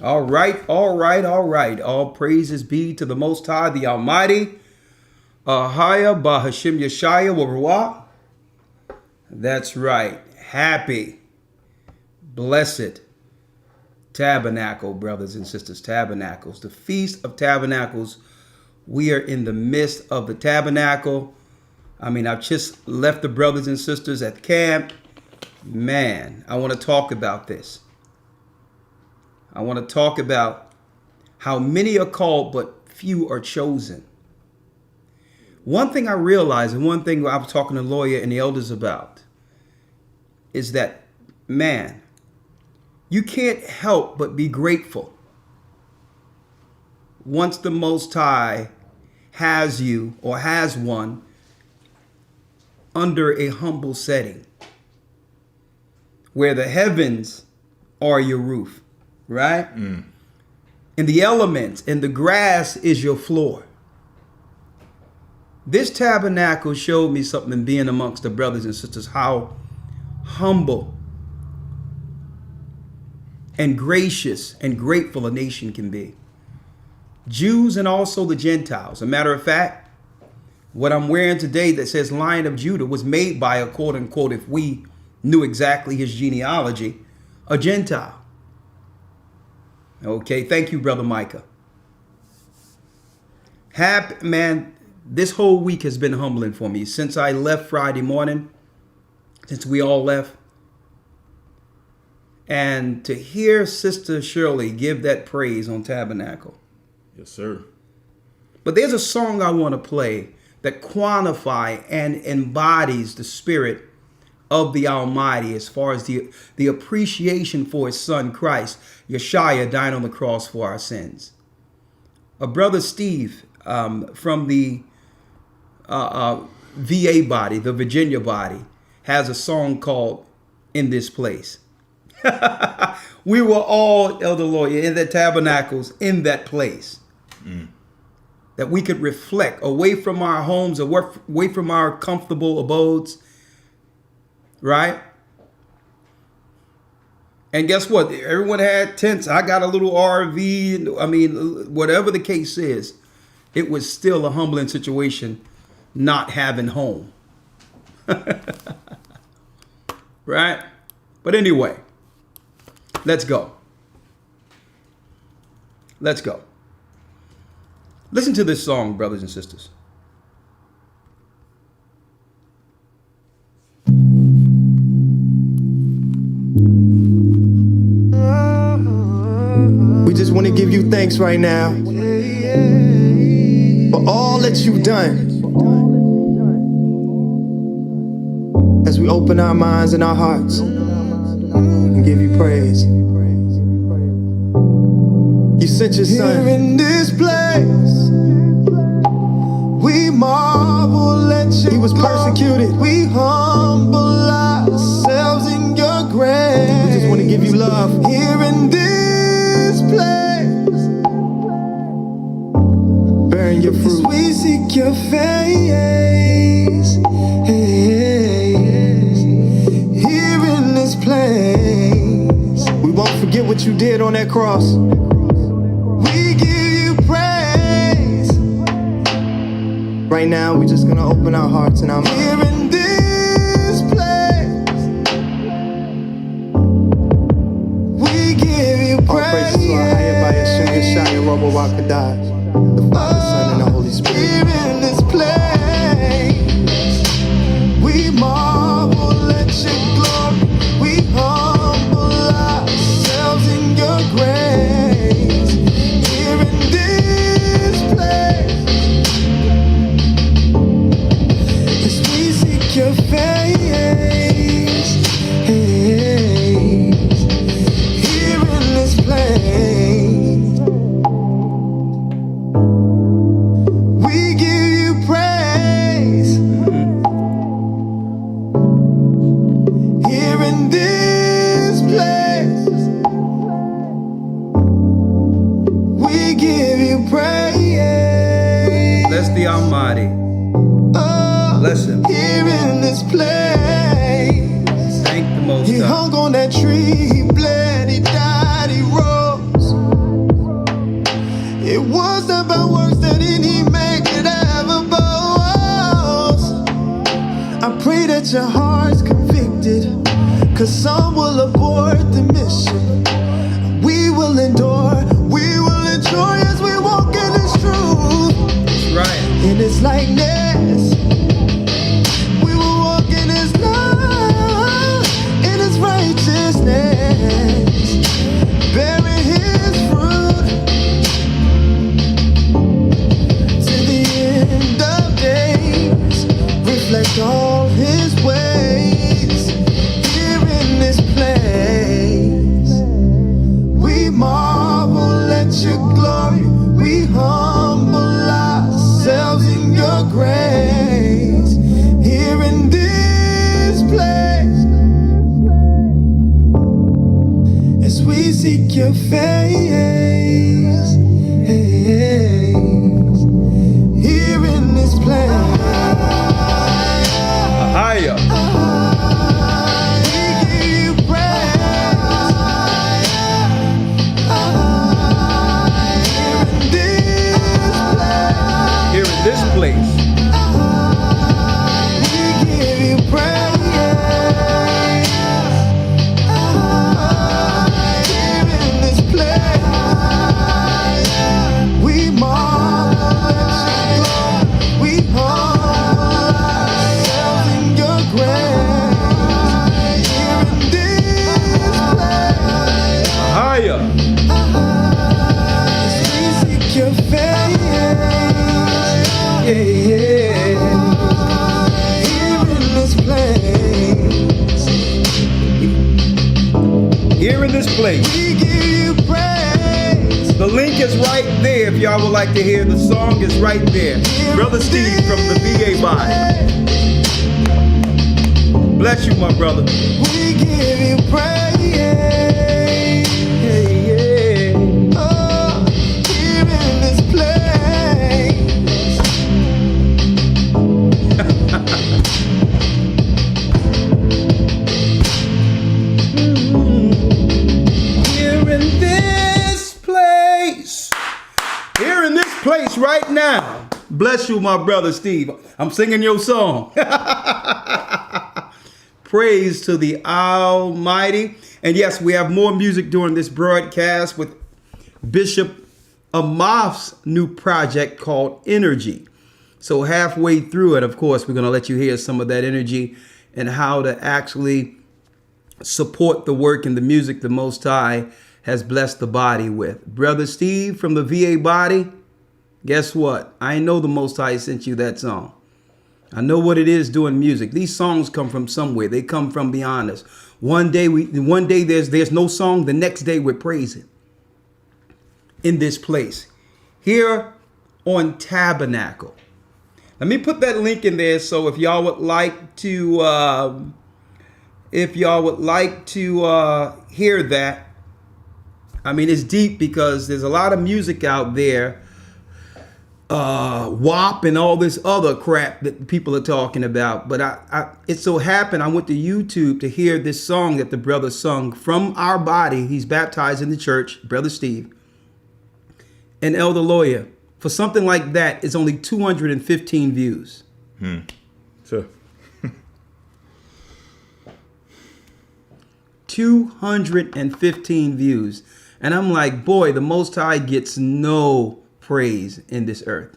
All right, all right, all right. All praises be to the Most High, the Almighty. Ahaya Bahashim Yeshaya Waruah. That's right. Happy, blessed Tabernacle, brothers and sisters. Tabernacles. The Feast of Tabernacles. We are in the midst of the tabernacle. I mean, I've just left the brothers and sisters at camp. Man, I want to talk about this. I want to talk about how many are called, but few are chosen. One thing I realized, and one thing I was talking to the lawyer and the elders about, is that, man, you can't help but be grateful once the Most High has you or has one under a humble setting where the heavens are your roof, right? And the elements and the grass is your floor. This tabernacle showed me something being amongst the brothers and sisters, how humble and gracious and grateful a nation can be. Jews and also the Gentiles. A matter of fact, what I'm wearing today that says Lion of Judah was made by a quote unquote, if we knew exactly his genealogy, a Gentile. Okay, thank you, Brother Micah. Happy, man, this whole week has been humbling for me. Since I left Friday morning, since we all left, and to hear Sister Shirley give that praise on Tabernacle. Yes, sir. But there's a song I want to play that quantify and embodies the spirit of the Almighty as far as the appreciation for his son Christ, Yeshua, dying on the cross for our sins. A brother Steve from the VA body, the Virginia body, has a song called In This Place. We were all, Elder Lawyer, in the tabernacles in that place. That we could reflect away from our homes, away from our comfortable abodes, right? And guess what? Everyone had tents. I got a little RV. I mean, whatever the case is, it was still a humbling situation not having home. Right? But anyway, let's go. Let's go. Listen to this song, brothers and sisters. We just want to give you thanks right now for all that you've done. As we open our minds and our hearts and give you praise. You sent your son. Here in this place, we marvel at you. He was persecuted. We humble ourselves in your grace. We just want to give you love. Here in this place, bearing your fruit. As we seek your face. Here in this place, we won't forget what you did on that cross. Right now, we're just gonna open our hearts and our minds. Here in this place, we give you praise. All praises to our higher by Yeshua, Yeshua, Robo Wakadash, the Father, Son, and the Holy Spirit. Here in this place, we marvel at your glory. We humble ourselves in your grace. Here in this place, your face. Here in this place, we give you praise. Here in this place, we give you praise. Bless the Almighty. Bless him. Here in this place, thank the Most High. He hung on that tree, he bled, he died, he rose. your heart's convicted, 'cause some will abort the mission. We will endure, we will enjoy as we walk in His truth. That's right. In His likeness, we will walk in His love, in His righteousness, bearing His fruit to the end of days. Reflect all His ways here in this place. We marvel at your glory. We humble ourselves in your grace here in this place. As we seek your face here in this place. Higher. We give you praise here in this place. Here in this place. We give you praise here in this place. We marvel at your glory. We humble ourselves in your grace here in this place. Higher. As we seek your face, here in this place. Here in this place. We give you praise. The link is right there if y'all would like to hear. The song is right there. Brother Steve from the VA body. Bless you, my brother. We give you praise. Oh, here in this place. Here in this place. Here in this place right now. Bless you, my brother Steve. I'm singing your song. Praise to the Almighty. And yes, we have more music during this broadcast with Bishop Amath's new project called Energy. So halfway through it, of course, we're going to let you hear some of that energy and how to actually support the work and the music the Most High has blessed the body with. Brother Steve from the VA body, guess what? I know the Most High sent you that song. I know what it is doing music. These songs come from somewhere. They come from beyond us. One day there's no song. The next day we're praising in this place here on Tabernacle. Let me put that link in there. So if y'all would like to, hear that, I mean, it's deep because there's a lot of music out there. WAP and all this other crap that people are talking about. But it so happened I went to YouTube to hear this song that the brother sung from our body. He's baptized in the church, Brother Steve, and Elder Lawyer. For something like that, it's only 215 views. Sure. 215 views. And I'm like, boy, the Most High gets no praise in this earth.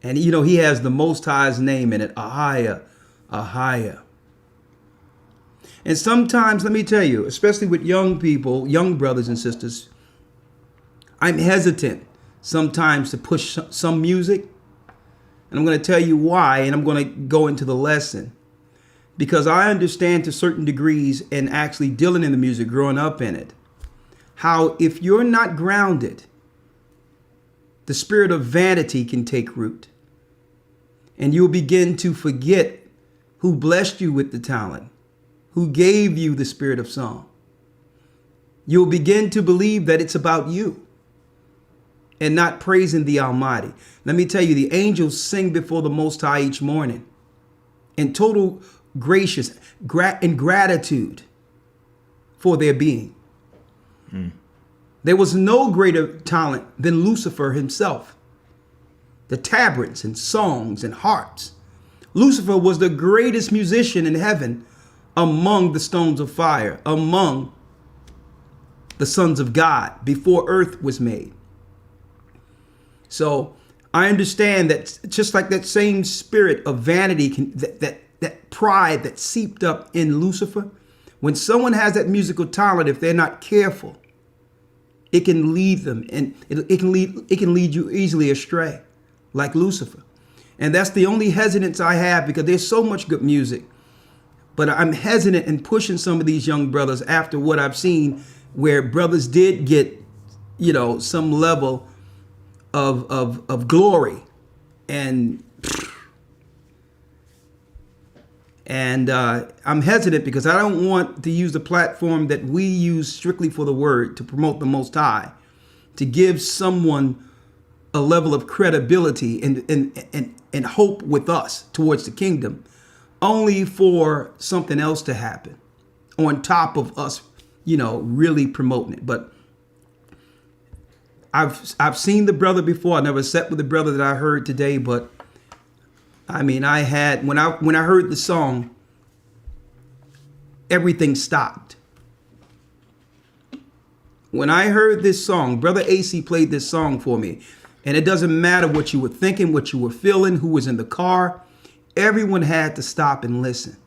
And you know, he has the Most High's name in it, Ahia, Ahia. And sometimes, let me tell you, especially with young people, young brothers and sisters, I'm hesitant sometimes to push some music. And I'm going to tell you why, and I'm going to go into the lesson. Because I understand to certain degrees, and actually dealing in the music, growing up in it, how if you're not grounded, the spirit of vanity can take root. And you'll begin to forget who blessed you with the talent, who gave you the spirit of song. You'll begin to believe that it's about you and not praising the Almighty. Let me tell you, the angels sing before the Most High each morning in total gracious and gratitude for their being. There was no greater talent than Lucifer himself. The tabrets and songs and harps Lucifer was the greatest musician in heaven among the stones of fire, among the sons of God before earth was made. So I understand that just like that same spirit of vanity, that pride that seeped up in Lucifer, when someone has that musical talent, if they're not careful, it can lead them, and it can lead you easily astray, like Lucifer. And that's the only hesitance I have, because there's so much good music. But I'm hesitant in pushing some of these young brothers after what I've seen, where brothers did get, some level of glory. And I'm hesitant because I don't want to use the platform that we use strictly for the word to promote the Most High, to give someone a level of credibility and hope with us towards the kingdom, only for something else to happen on top of us, really promoting it. But I've seen the brother before. I never sat with the brother that I heard today, but I mean, when I heard the song, everything stopped. When I heard this song, Brother AC played this song for me, and it doesn't matter what you were thinking, what you were feeling, who was in the car, everyone had to stop and listen.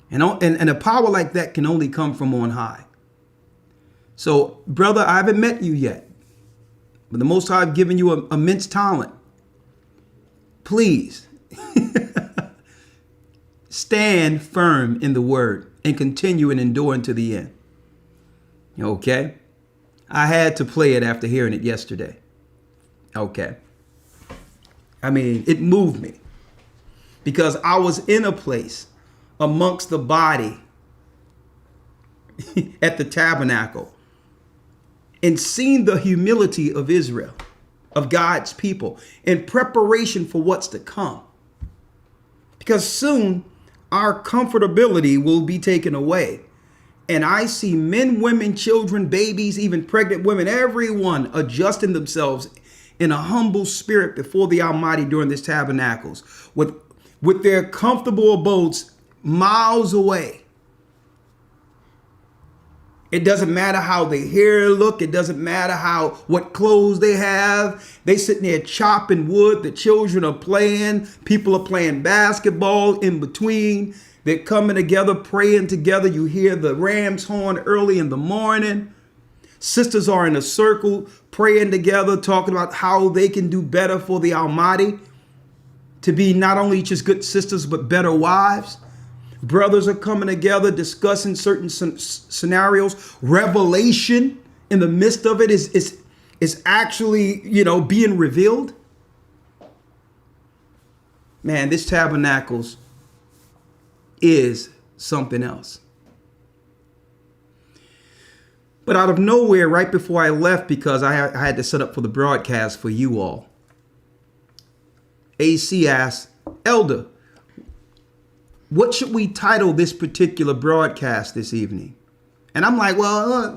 And a power like that can only come from on high. So, brother, I haven't met you yet, but the Most High have given you an immense talent. Please stand firm in the word and continue and endure to the end. Okay? I had to play it after hearing it yesterday. Okay. I mean, it moved me because I was in a place amongst the body at the tabernacle and seeing the humility of Israel, of God's people, in preparation for what's to come. Because soon our comfortability will be taken away. And I see men, women, children, babies, even pregnant women, everyone adjusting themselves in a humble spirit before the Almighty during this tabernacles, with their comfortable abodes miles away. It doesn't matter how their hair look. It doesn't matter what clothes they have. They sitting there chopping wood. The children are playing. People are playing basketball in between. They're coming together, praying together. You hear the ram's horn early in the morning. Sisters are in a circle, praying together, talking about how they can do better for the Almighty, to be not only just good sisters, but better wives. Brothers are coming together, discussing certain scenarios. Revelation in the midst of it is actually, being revealed. Man, this tabernacles is something else. But out of nowhere, right before I left, because I had to set up for the broadcast for you all, AC asked, Elder, what should we title this particular broadcast this evening? And I'm like, well,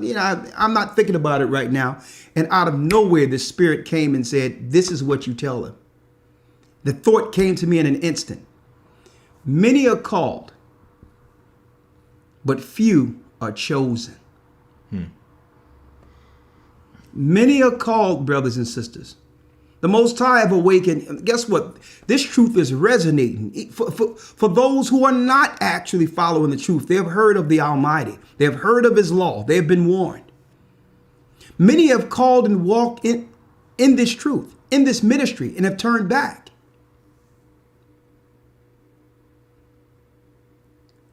I'm not thinking about it right now. And out of nowhere, the Spirit came and said, this is what you tell them. The thought came to me in an instant. Many are called, but few are chosen. Many are called, brothers and sisters. The Most High have awakened. Guess what? This truth is resonating. For those who are not actually following the truth, they have heard of the Almighty. They have heard of His law. They have been warned. Many have called and walked in this truth, in this ministry, and have turned back.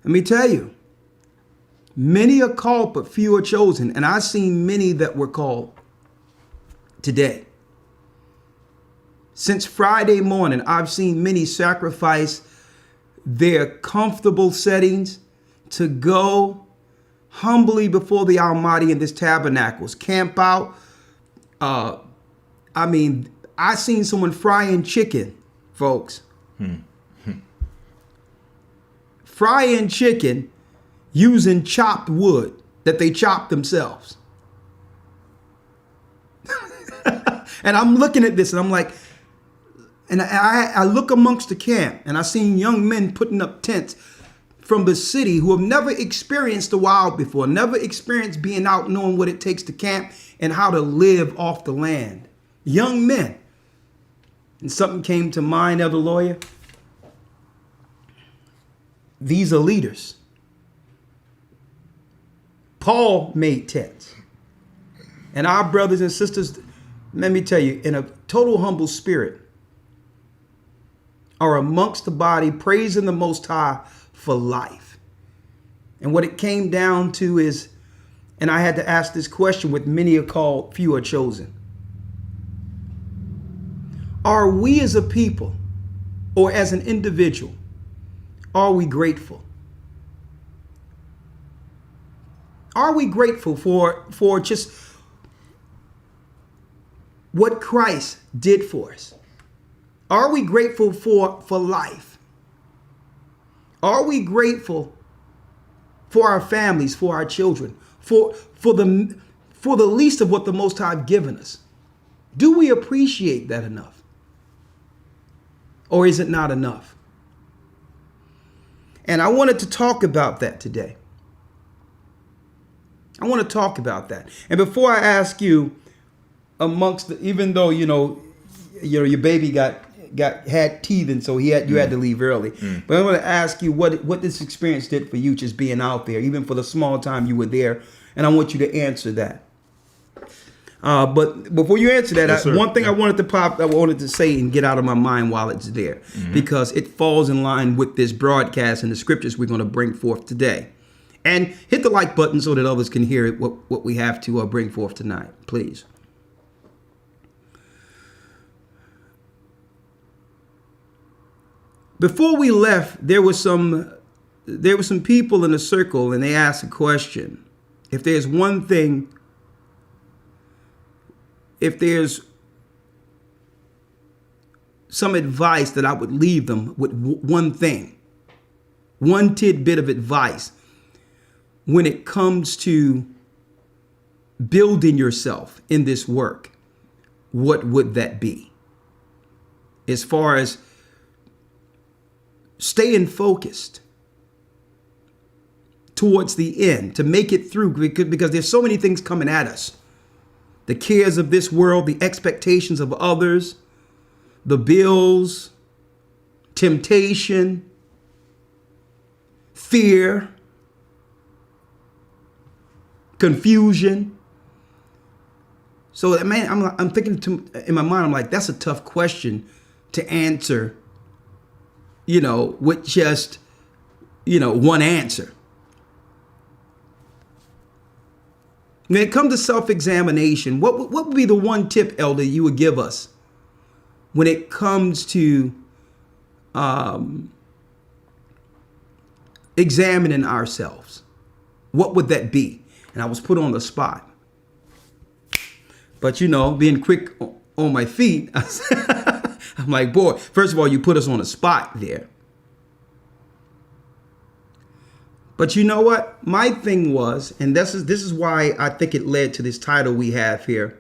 Let me tell you, many are called, but few are chosen. And I've seen many that were called today. Since Friday morning, I've seen many sacrifice their comfortable settings to go humbly before the Almighty in this tabernacles, camp out. I seen someone frying chicken, folks. Frying chicken using chopped wood that they chopped themselves. And I'm looking at this and I'm like, And I look amongst the camp and I seen young men putting up tents from the city who have never experienced the wild before, never experienced being out, knowing what it takes to camp and how to live off the land. Young men. And something came to mind, Elder Lawyer. These are leaders. Paul made tents. And our brothers and sisters, let me tell you, in a total humble spirit, are amongst the body, praising the Most High for life. And what it came down to is, and I had to ask this question, with many are called, few are chosen. Are we as a people or as an individual, are we grateful? Are we grateful for just what Christ did for us? Are we grateful for life? Are we grateful for our families, for our children, for the least of what the Most High have given us? Do we appreciate that enough? Or is it not enough? And I wanted to talk about that today. I want to talk about that. And before I ask you, even though your baby had teething, so you had to leave early. But I want to ask you what this experience did for you, just being out there, even for the small time you were there. And I want you to answer that. But before you answer that, Yes, one thing I wanted to say and get out of my mind while it's there, because it falls in line with this broadcast and the scriptures we're going to bring forth today. And hit the like button so that others can hear what we have to bring forth tonight, please. Before we left, there were some people in the circle, and they asked a question. If there's some advice that I would leave them with, one tidbit of advice when it comes to building yourself in this work, what would that be? As far as staying focused towards the end to make it through, because there's so many things coming at us. The cares of this world, the expectations of others, the bills, temptation, fear, confusion. So, man, I'm thinking in my mind, I'm like, that's a tough question to answer, with just, one answer. When it comes to self-examination, what would be the one tip, Elder, you would give us when it comes to examining ourselves? What would that be? And I was put on the spot. But, being quick on my feet, I'm like, boy, first of all, you put us on the spot there. But you know what? My thing was, and this is why I think it led to this title we have here.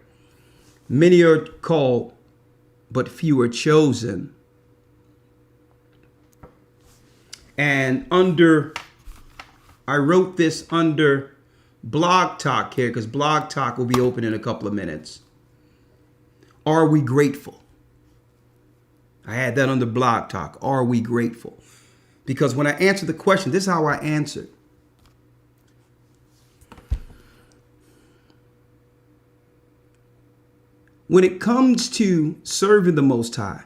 Many are called, but few are chosen. And I wrote this under Blog Talk here, because Blog Talk will be open in a couple of minutes. Are we grateful? I had that under Blog Talk. Are we grateful? Because when I answered the question, this is how I answered. When it comes to serving the Most High,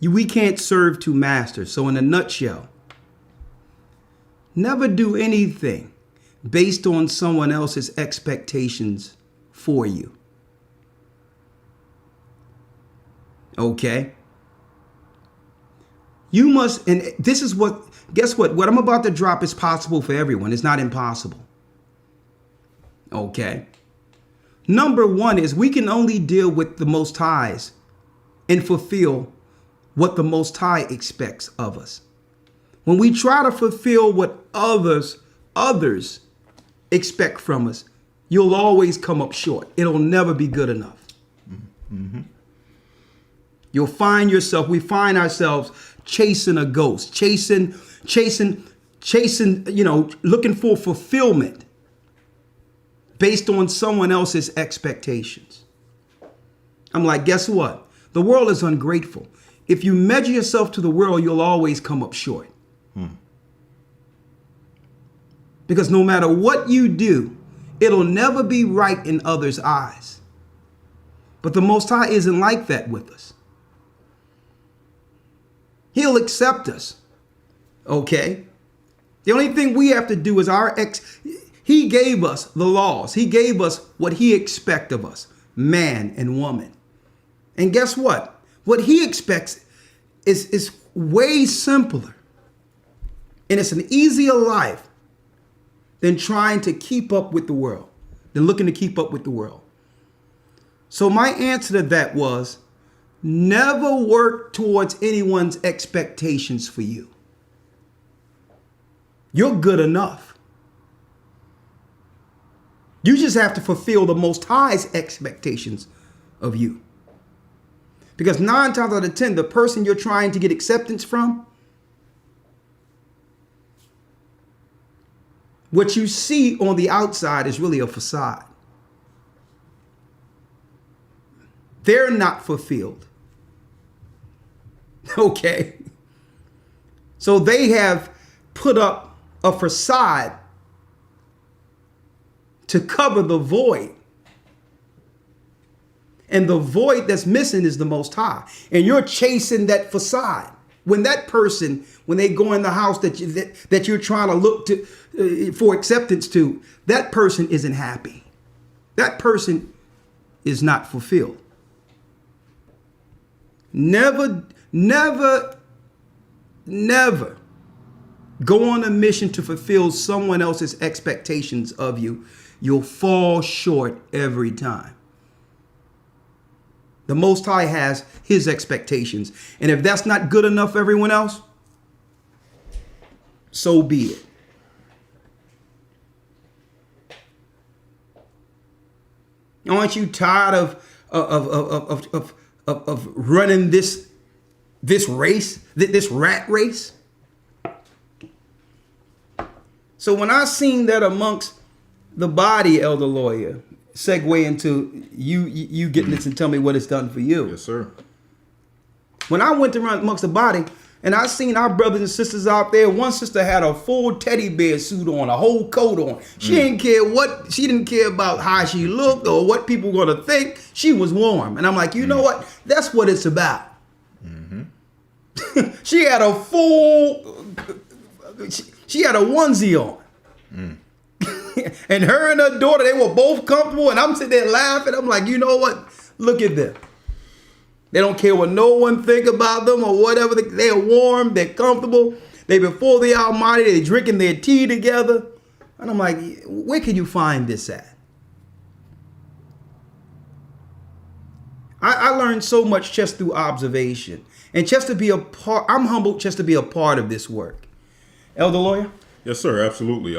we can't serve two masters. So in a nutshell, never do anything based on someone else's expectations for you. Okay? You must, and this is guess what? What I'm about to drop is possible for everyone. It's not impossible. Okay? Number one is we can only deal with the Most Highs and fulfill what the Most High expects of us. When we try to fulfill what others expect from us, you'll always come up short. It'll never be good enough. Mm-hmm. we find ourselves chasing a ghost, chasing, looking for fulfillment based on someone else's expectations. I'm like, guess what? The world is ungrateful. If you measure yourself to the world, you'll always come up short. Because no matter what you do, it'll never be right in others' eyes. But the Most High isn't like that with us. He'll accept us. Okay? The only thing we have to do is He gave us the laws. He gave us what He expects of us, man and woman. And guess what? What He expects is way simpler. And it's an easier life than trying to keep up with the world, than looking to keep up with the world. So my answer to that was, never work towards anyone's expectations for you. You're good enough. You just have to fulfill the Most High's expectations of you. Because 9 times out of 10, the person you're trying to get acceptance from, what you see on the outside is really a facade. They're not fulfilled. Okay. So they have put up a facade to cover the void. And the void that's missing is the Most High. And you're chasing that facade. When that person, when they go in the house that you're trying to look to for acceptance to, that person isn't happy. That person is not fulfilled. Never go on a mission to fulfill someone else's expectations of you. You'll fall short every time. The Most High has His expectations. And if that's not good enough for everyone else, so be it. Aren't you tired of running this race, this rat race? So when I seen that amongst the body, Elder Lawyer, segue into you getting this and tell me what it's done for you. Yes, sir. When I went around amongst the body and I seen our brothers and sisters out there, one sister had a full teddy bear suit on, a whole coat on. She didn't care about how she looked or what people were gonna think. She was warm. And I'm like, you know what? That's what it's about. She had a she had a onesie on. And her and her daughter, they were both comfortable. And I'm sitting there laughing. I'm like, you know what? Look at them. They don't care what no one think about them or whatever. They're warm. They're comfortable. They before the Almighty. They're drinking their tea together. And I'm like, where can you find this at? I learned so much just through observation. And just to be a part, I'm humbled just to be a part of this work. Elder Lawyer? Yes, sir. Absolutely.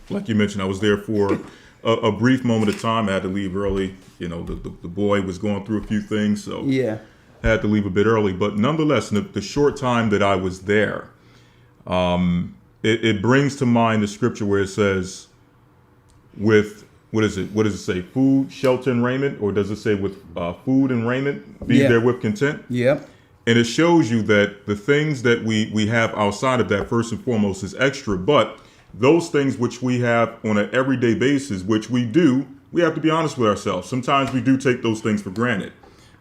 Like you mentioned, I was there for a brief moment of time. I had to leave early. You know, the boy was going through a few things, so Yeah. I had to leave a bit early. But nonetheless, in the short time that I was there, it brings to mind the scripture where it says, with, what does it say? Food, shelter, and raiment? Or does it say with food and raiment, be Yeah. therewith content? Yeah. And it shows you that the things that we have outside of that, first and foremost, is extra. But those things which we have on an everyday basis, which we have to be honest with ourselves. Sometimes we do take those things for granted.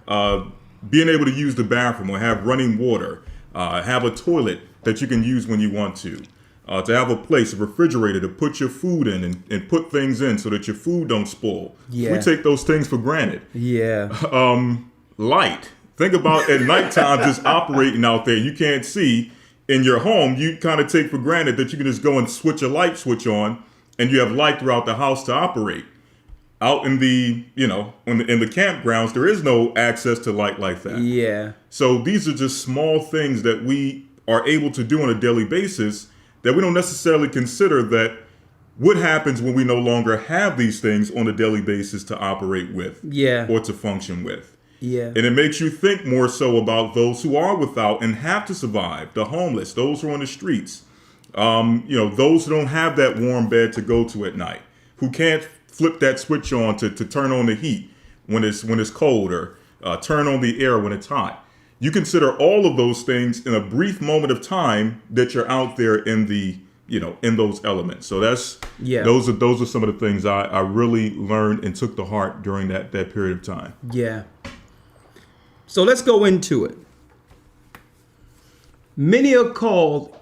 Being able to use the bathroom or have running water, have a toilet that you can use when you want to have a place, a refrigerator to put your food in and put things in so that your food don't spoil. Yeah. We take those things for granted. Yeah. Light. Think about at nighttime just operating out there. You can't see in your home. You kind of take for granted that you can just go and switch a light switch on and you have light throughout the house to operate. Out in the, in the campgrounds, there is no access to light like that. Yeah. So these are just small things that we are able to do on a daily basis that we don't necessarily consider that what happens when we no longer have these things on a daily basis to operate with Yeah. or to function with. Yeah. And it makes you think more so about those who are without and have to survive, the homeless, those who are on the streets, those who don't have that warm bed to go to at night, who can't flip that switch on to turn on the heat when it's cold, or turn on the air when it's hot. You consider all of those things in a brief moment of time that you're out there in the, in those elements. So those are some of the things I really learned and took to heart during that period of time. Yeah. So let's go into it. Many are called,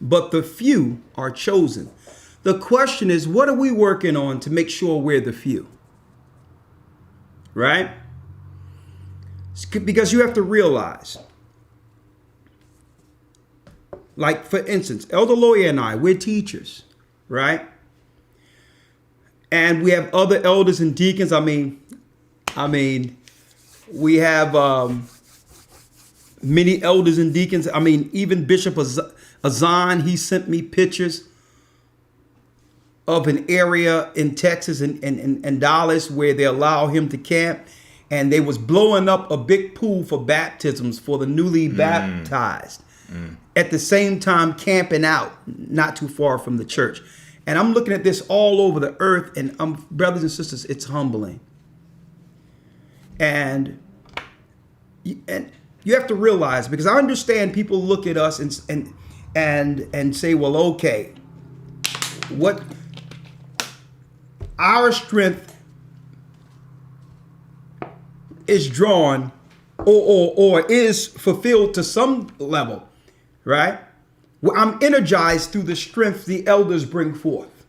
but the few are chosen. The question is, what are we working on to make sure we're the few? Right? Because you have to realize, like for instance, Elder Lawyer and I, we're teachers, right? And we have other elders and deacons. I mean, we have many elders and deacons. I mean, even Bishop Azan, he sent me pictures of an area in Texas and Dallas where they allow him to camp. And they was blowing up a big pool for baptisms for the newly baptized. At the same time camping out not too far from the church. And I'm looking at this all over the earth, and brothers and sisters, it's humbling. And you have to realize, because I understand people look at us and say, well, okay, what our strength is drawn or is fulfilled to some level, right? Well, I'm energized through the strength the elders bring forth,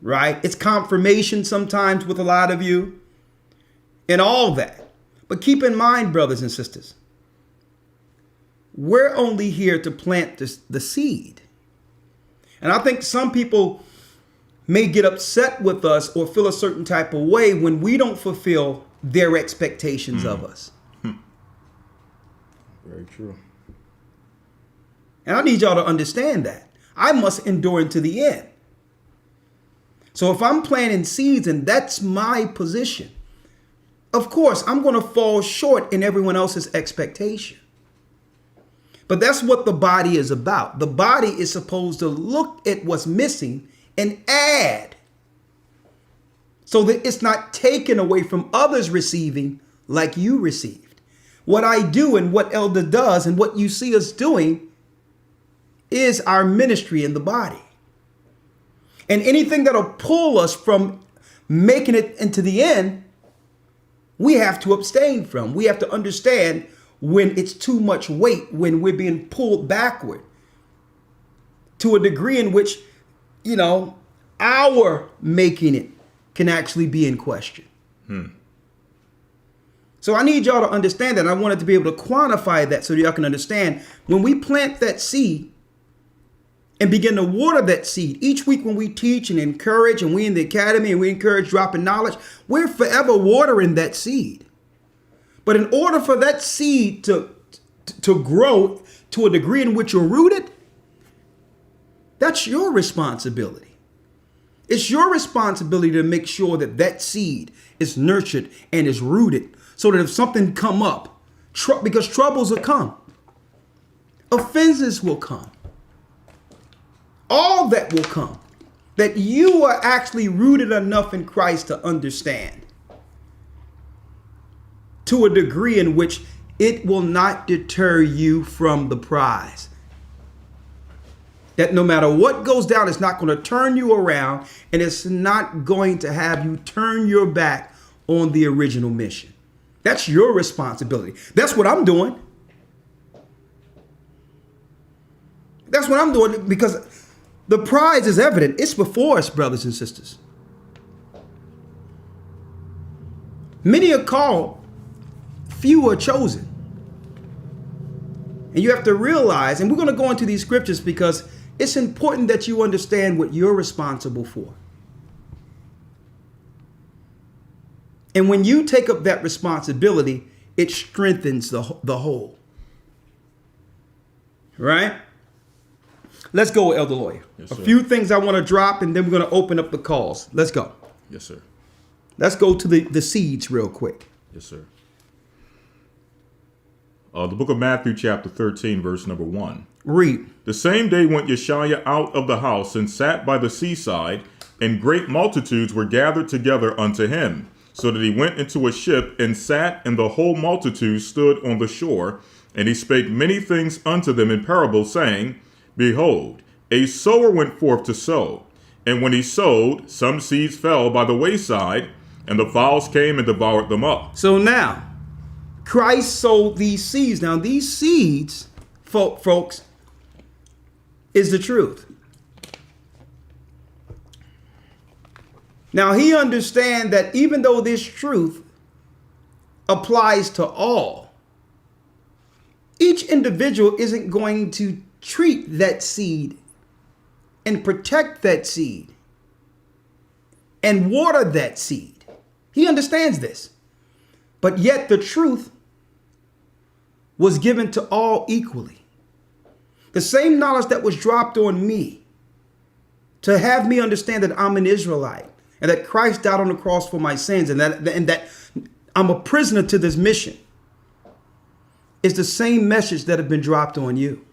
right? It's confirmation sometimes with a lot of you and all that. But keep in mind, brothers and sisters, we're only here to plant the seed. And I think some people may get upset with us or feel a certain type of way when we don't fulfill their expectations of us. Very true. And I need y'all to understand that. I must endure into the end. So if I'm planting seeds and that's my position, of course, I'm going to fall short in everyone else's expectation. But that's what the body is about. The body is supposed to look at what's missing and add, so that it's not taken away from others receiving like you received. What I do and what Elder does and what you see us doing is our ministry in the body. And anything that'll pull us from making it into the end, we have to abstain from. We have to understand when it's too much weight, when we're being pulled backward to a degree in which, our making it can actually be in question. So I need y'all to understand that. And I wanted to be able to quantify that so that y'all can understand when we plant that seed and begin to water that seed each week when we teach and encourage, and we in the academy and we encourage dropping knowledge, we're forever watering that seed. But in order for that seed to grow to a degree in which you're rooted, that's your responsibility. It's your responsibility to make sure that that seed is nurtured and is rooted, so that if something come up, because troubles will come, offenses will come, all that will come, that you are actually rooted enough in Christ to understand to a degree in which it will not deter you from the prize. That no matter what goes down, it's not going to turn you around, and it's not going to have you turn your back on the original mission. That's your responsibility. That's what I'm doing. That's what I'm doing, because the prize is evident. It's before us, brothers and sisters. Many are called, few are chosen. And you have to realize, and we're going to go into these scriptures because it's important that you understand what you're responsible for. And when you take up that responsibility, it strengthens the whole. Right? Let's go, Elder Lawyer. Yes, A sir. few things I want to drop, and then we're going to open up the calls. Let's go. Yes, sir. Let's go to the seeds real quick. Yes, sir. The book of Matthew, chapter 13, verse number 1. Read. The same day went Yeshua out of the house and sat by the seaside, and great multitudes were gathered together unto him, so that he went into a ship and sat, and the whole multitude stood on the shore. And he spake many things unto them in parables, saying, Behold, a sower went forth to sow. And when he sowed, some seeds fell by the wayside, and the fowls came and devoured them up. So now, Christ sowed these seeds. Now, these seeds, folks, is the truth. Now, he understands that even though this truth applies to all, each individual isn't going to treat that seed and protect that seed and water that seed. He understands this. But yet the truth was given to all equally. The same knowledge that was dropped on me to have me understand that I'm an Israelite and that Christ died on the cross for my sins and that I'm a prisoner to this mission is the same message that have been dropped on you.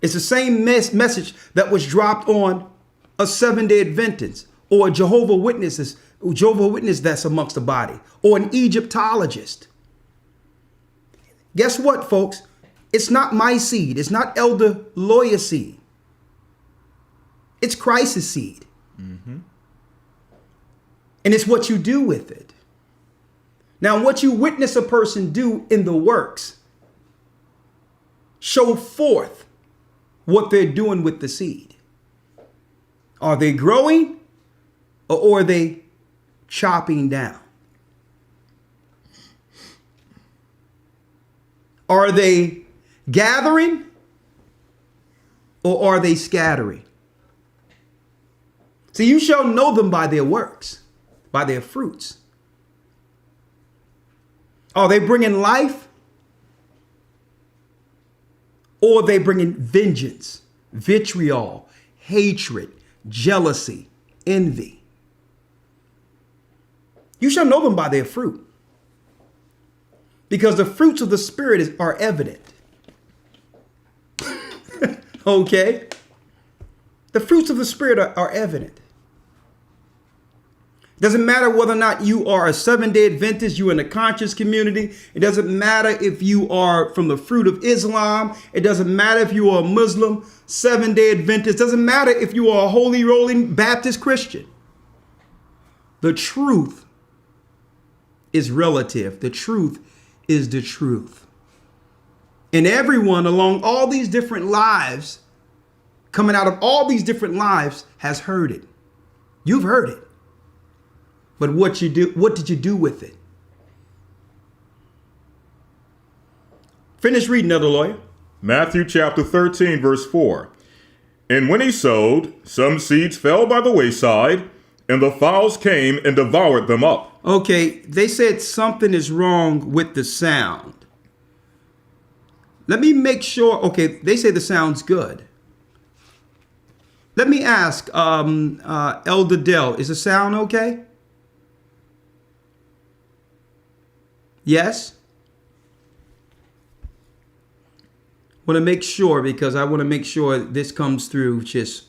It's the same message that was dropped on a Seventh-day Adventist or a Jehovah's Witness that's amongst the body, or an Egyptologist. Guess what, folks? It's not my seed. It's not Elder Lawyer's seed. It's Christ's seed. Mm-hmm. And it's what you do with it. Now, what you witness a person do in the works show forth what they're doing with the seed. Are they growing, or are they chopping down? Are they gathering, or are they scattering? See, you shall know them by their works, by their fruits. Are they bringing life, or are they bringing vengeance, vitriol, hatred, jealousy, envy? You shall know them by their fruit, because the fruits of the Spirit are evident. Okay? The fruits of the Spirit are evident. Doesn't matter whether or not you are a Seventh-day Adventist, you're in the conscious community. It doesn't matter if you are from the fruit of Islam. It doesn't matter if you are a Muslim, Seventh-day Adventist. It doesn't matter if you are a holy rolling Baptist Christian. The truth is relative. The truth is the truth. And everyone along all these different lives, coming out of all these different lives, has heard it. You've heard it. But what did you do with it? Finish reading, Elder Lawyer. Matthew chapter 13, verse 4. And when he sowed, some seeds fell by the wayside, and the fowls came and devoured them up. Okay, they said something is wrong with the sound. Let me make sure. Okay, they say the sound's good. Let me ask, Elder Dell, is the sound okay? Yes? Want to make sure, because I want to make sure this comes through just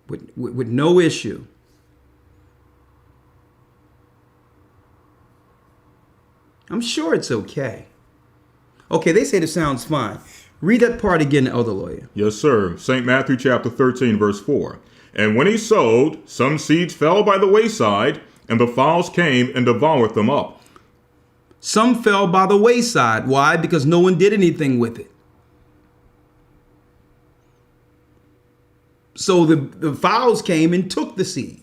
with no issue. I'm sure it's okay. Okay, they say the sound's fine. Read that part again, Elder Lawyer. Yes, sir. St. Matthew chapter 13, verse 4. And when he sowed, some seeds fell by the wayside, and the fowls came and devoured them up. Some fell by the wayside. Why? Because no one did anything with it. So the fowls came and took the seed.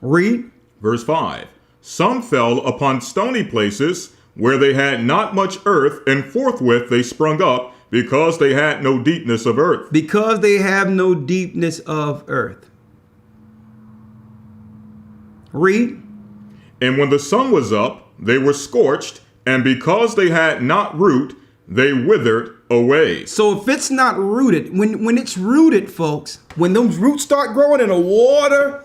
Read. Verse 5. Some fell upon stony places where they had not much earth, and forthwith they sprung up, because they had no deepness of earth. Because they have no deepness of earth. Read. And when the sun was up, they were scorched, and because they had not root, they withered away. So if it's not rooted, when it's rooted, folks, when those roots start growing and the water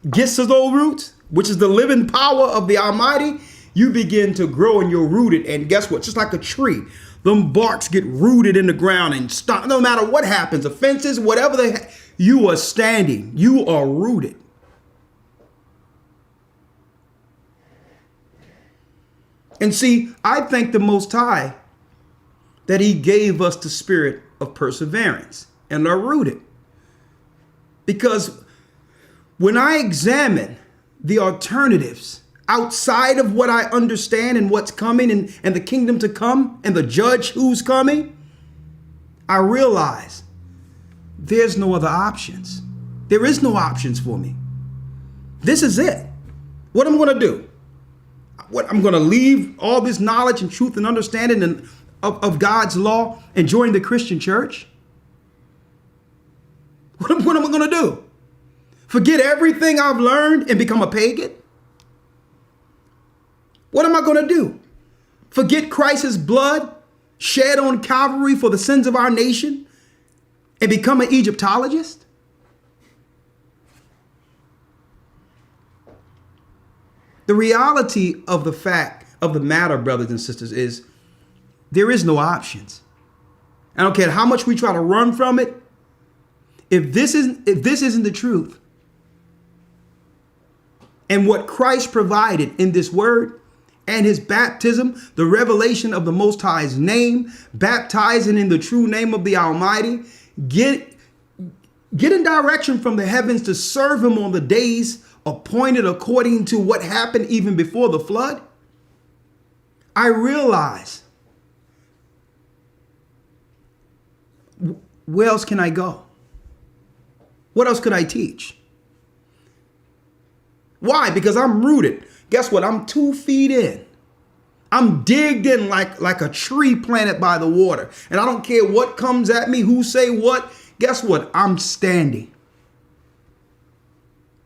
gets to those roots, which is the living power of the Almighty, you begin to grow and you're rooted. And guess what? Just like a tree, them barks get rooted in the ground and stop. No matter what happens, offenses, whatever you are standing, you are rooted. And see, I thank the Most High that he gave us the spirit of perseverance and are rooted. Because when I examine the alternatives outside of what I understand and what's coming and the kingdom to come and the judge who's coming, I realize there's no other options. There is no options for me. This is it. What I'm going to do? What I'm going to leave all this knowledge and truth and understanding of God's law and join the Christian church? What am I going to do? Forget everything I've learned and become a pagan? What am I going to do? Forget Christ's blood shed on Calvary for the sins of our nation and become an Egyptologist? The reality of the fact of the matter, brothers and sisters, is there is no options. I don't care how much we try to run from it. If this isn't the truth, and what Christ provided in this word and his baptism, the revelation of the Most High's name, baptizing in the true name of the Almighty, get in direction from the heavens to serve him on the days appointed according to what happened even before the flood, I realize, where else can I go? What else could I teach? Why? Because I'm rooted. Guess what? I'm 2 feet in. I'm digged in like a tree planted by the water. And I don't care what comes at me, who say what. Guess what? I'm standing.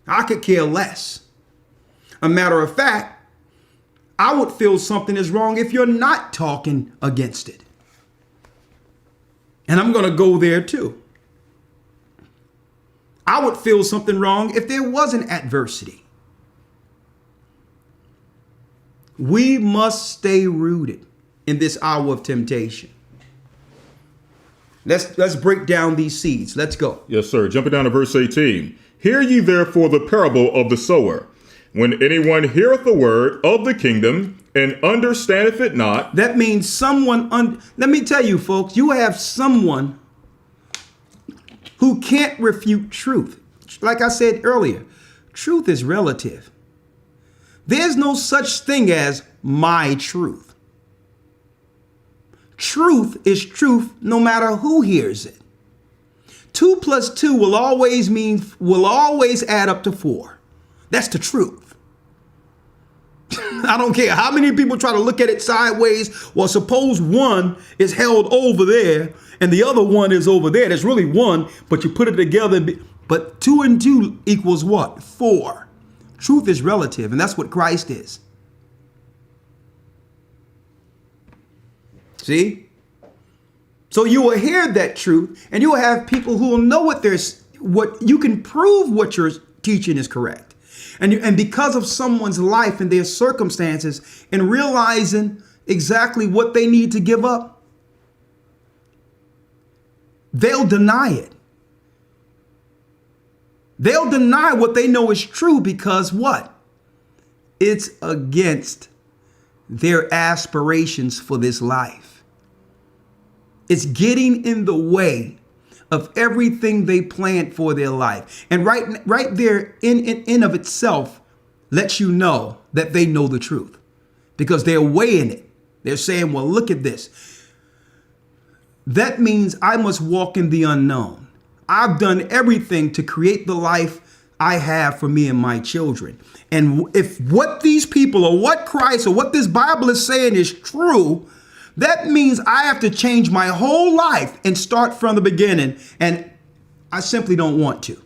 I could care less. A matter of fact, I would feel something is wrong if you're not talking against it. And I'm going to go there too. I would feel something wrong if there wasn't adversity. We must stay rooted in this hour of temptation. Let's break down these seeds. Let's go. Yes, sir. Jumping down to verse 18. Hear ye therefore the parable of the sower. When anyone heareth the word of the kingdom and understandeth it not. That means someone, let me tell you folks, you have someone who can't refute truth. Like I said earlier, truth is relative. There's no such thing as my truth. Truth is truth no matter who hears it. 2 + 2 will always add up to 4. That's the truth. I don't care how many people try to look at it sideways. Well, suppose one is held over there and the other one is over there. There's really one, but you put it together. But 2 and 2 equals what? 4. Truth is relative, and that's what Christ is. See? So you will hear that truth, and you will have people who will know what you can prove what you're teaching is correct. And because of someone's life and their circumstances and realizing exactly what they need to give up, they'll deny it. They'll deny what they know is true because what? It's against their aspirations for this life. It's getting in the way of everything they planned for their life. And right there in of itself lets you know that they know the truth because they're weighing it. They're saying, well, look at this. That means I must walk in the unknown. I've done everything to create the life I have for me and my children. And if what these people or what Christ or what this Bible is saying is true, that means I have to change my whole life and start from the beginning. And I simply don't want to.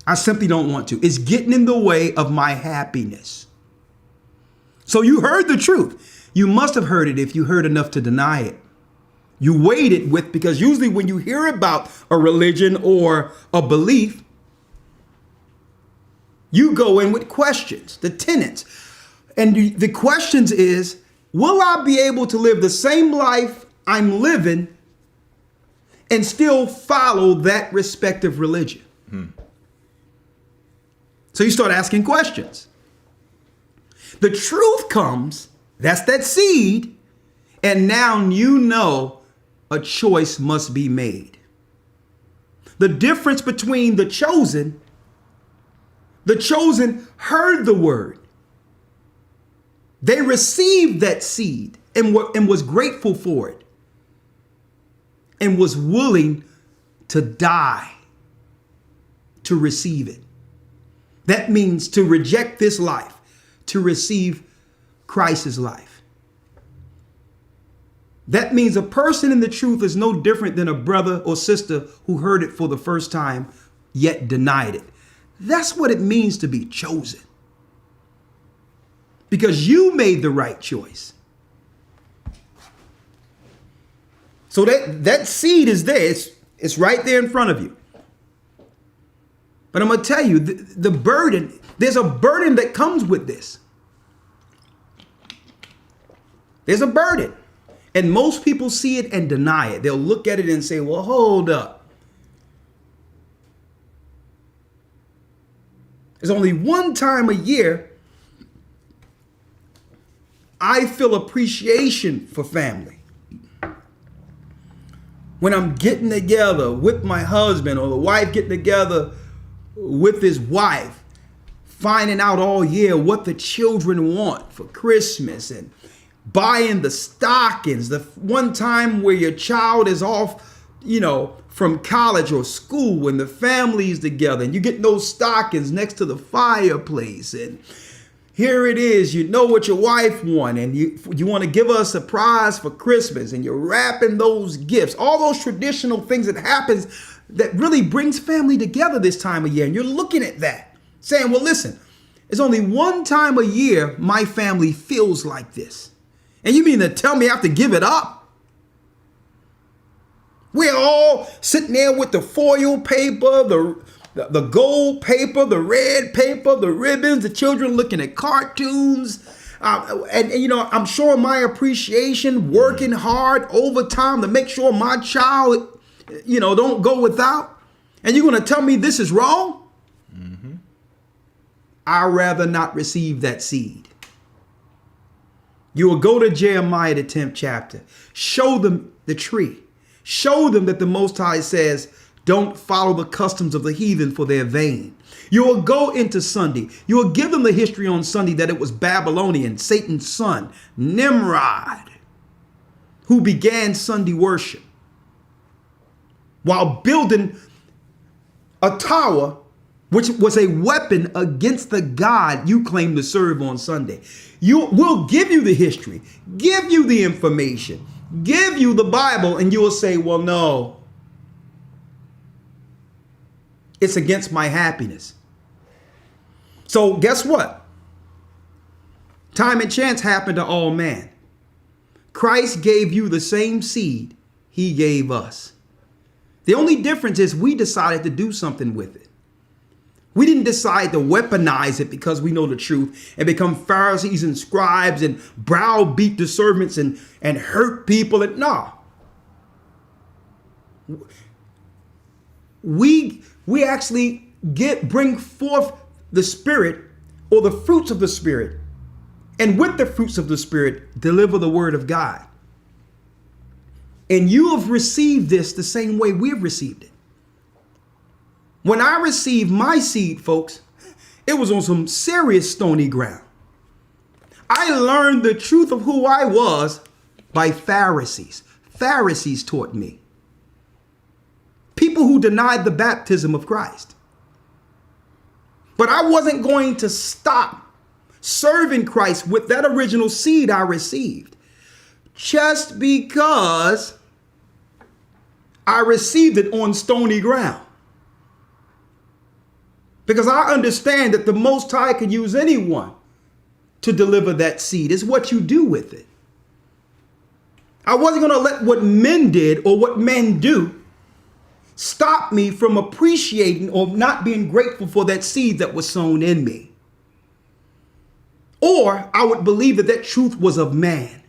I simply don't want to. It's getting in the way of my happiness. So you heard the truth. You must have heard it if you heard enough to deny it. You waited with, because usually when you hear about a religion or a belief, you go in with questions, the tenets. And the questions is, will I be able to live the same life I'm living and still follow that respective religion? So you start asking questions. The truth comes, that's that seed, and now you know a choice must be made. The difference between the chosen heard the word. They received that seed and was grateful for it and was willing to die to receive it. That means to reject this life, to receive Christ's life. That means a person in the truth is no different than a brother or sister who heard it for the first time, yet denied it. That's what it means to be chosen. Because you made the right choice. So that seed is there. It's right there in front of you. But I'm going to tell you, the burden, there's a burden that comes with this. There's a burden. And most people see it and deny it. They'll look at it and say, well, hold up. There's only one time a year I feel appreciation for family. When I'm getting together with my husband or the wife getting together with his wife, finding out all year what the children want for Christmas and buying the stockings, the one time where your child is off, from college or school when the family's together and you get those stockings next to the fireplace and here it is, you know what your wife wants and you want to give her a surprise for Christmas and you're wrapping those gifts, all those traditional things that happens that really brings family together this time of year. And you're looking at that saying, well, listen, it's only one time a year my family feels like this. And you mean to tell me I have to give it up? We're all sitting there with the foil paper, the gold paper, the red paper, the ribbons, the children looking at cartoons. And I'm showing my appreciation, working hard overtime to make sure my child, don't go without. And you're going to tell me this is wrong? Mm-hmm. I'd rather not receive that seed. You will go to Jeremiah, the 10th chapter. Show them the tree. Show them that the Most High says, don't follow the customs of the heathen for they're vain. You will go into Sunday. You will give them the history on Sunday that it was Babylonian, Satan's son, Nimrod, who began Sunday worship while building a tower, which was a weapon against the God you claim to serve on Sunday. We'll give you the history, give you the information, give you the Bible, and you will say, well, no, it's against my happiness. So guess what? Time and chance happen to all man. Christ gave you the same seed he gave us. The only difference is we decided to do something with it. We didn't decide to weaponize it because we know the truth and become Pharisees and scribes and browbeat the servants and hurt people. And no. We actually bring forth the Spirit or the fruits of the Spirit. And with the fruits of the Spirit, deliver the word of God. And you have received this the same way we've received it. When I received my seed, folks, it was on some serious stony ground. I learned the truth of who I was by Pharisees. Pharisees taught me. People who denied the baptism of Christ. But I wasn't going to stop serving Christ with that original seed I received just because I received it on stony ground. Because I understand that the Most High could use anyone to deliver that seed. It's what you do with it. I wasn't going to let what men did or what men do stop me from appreciating or not being grateful for that seed that was sown in me. Or I would believe that that truth was of man.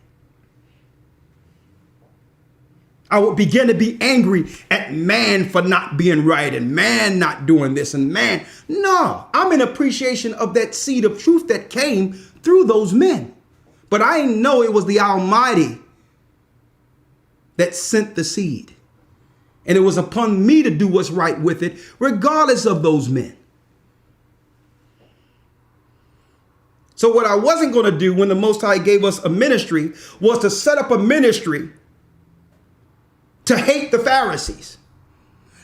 I would begin to be angry at man for not being right and man not doing this and man. No, I'm in appreciation of that seed of truth that came through those men. But I didn't know it was the Almighty that sent the seed. And it was upon me to do what's right with it, regardless of those men. So what I wasn't going to do when the Most High gave us a ministry was to set up a ministry to hate the Pharisees.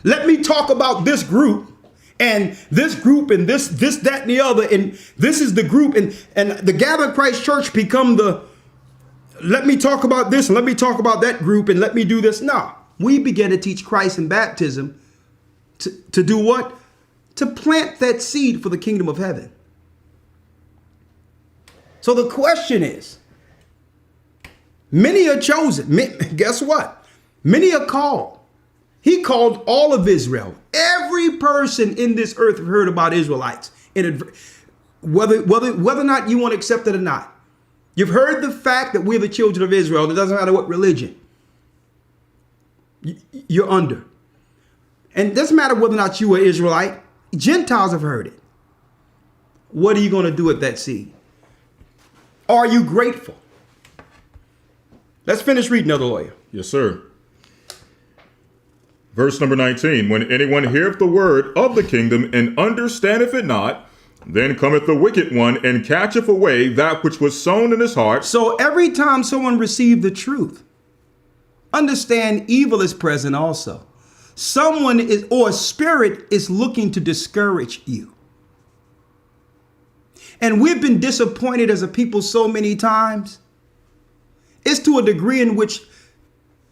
Let me talk about this group and this, that, and the other. And this is the group. And the Gathering Christ Church become the, let me talk about this and let me talk about that group and let me do this. No, we began to teach Christ in baptism to do what? To plant that seed for the kingdom of heaven. So the question is, many are chosen. Guess what? Many are called. He called all of Israel. Every person in this earth heard about Israelites. Whether or not you want to accept it or not. You've heard the fact that we're the children of Israel. It doesn't matter what religion you're under. And it doesn't matter whether or not you are Israelite. Gentiles have heard it. What are you going to do with that seed? Are you grateful? Let's finish reading, Elder Lawyer. Yes, sir. Verse number 19, when anyone heareth the word of the kingdom and understandeth it not, then cometh the wicked one and catcheth away that which was sown in his heart. So every time someone received the truth, understand evil is present also. Someone is, or a spirit is looking to discourage you. And we've been disappointed as a people so many times. It's to a degree in which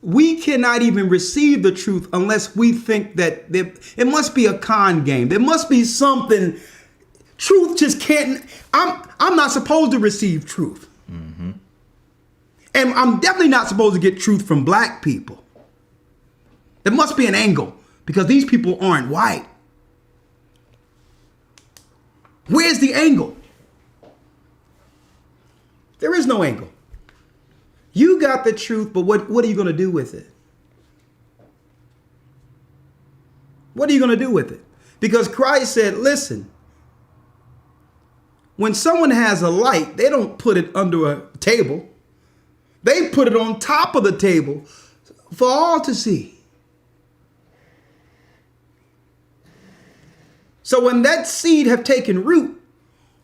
we cannot even receive the truth unless we think that it must be a con game. There must be something. Truth just can't. I'm not supposed to receive truth. Mm-hmm. And I'm definitely not supposed to get truth from black people. There must be an angle because these people aren't white. Where's the angle? There is no angle. You got the truth, but what are you going to do with it? What are you going to do with it? Because Christ said, listen, when someone has a light, they don't put it under a table. They put it on top of the table for all to see. So when that seed have taken root,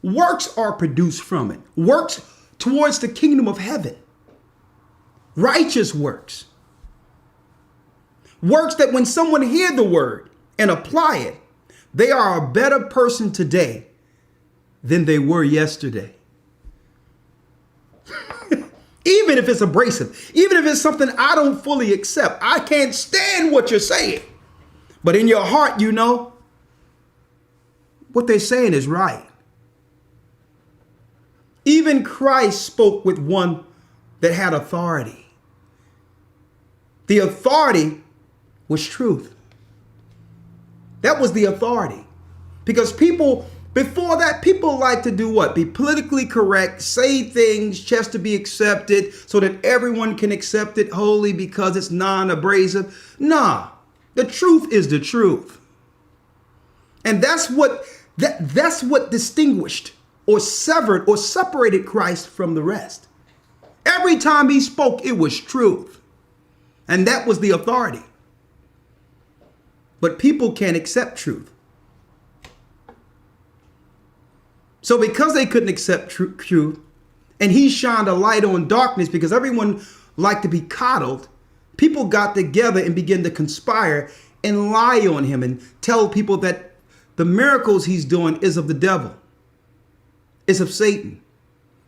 works are produced from it. Works towards the kingdom of heaven. Righteous works. Works that when someone hear the word and apply it, they are a better person today than they were yesterday. Even if it's abrasive, even if it's something I don't fully accept, I can't stand what you're saying. But in your heart, you know, what they're saying is right. Even Christ spoke with one that had authority. The authority was truth. That was the authority. Because people, before that, people like to do what? Be politically correct, say things just to be accepted so that everyone can accept it wholly because it's non-abrasive. Nah, the truth is the truth. And that's what distinguished or severed or separated Christ from the rest. Every time he spoke, it was truth. And that was the authority. But people can't accept truth. So because they couldn't accept truth, and he shined a light on darkness because everyone liked to be coddled, people got together and began to conspire and lie on him and tell people that the miracles he's doing is of the devil. It's of Satan.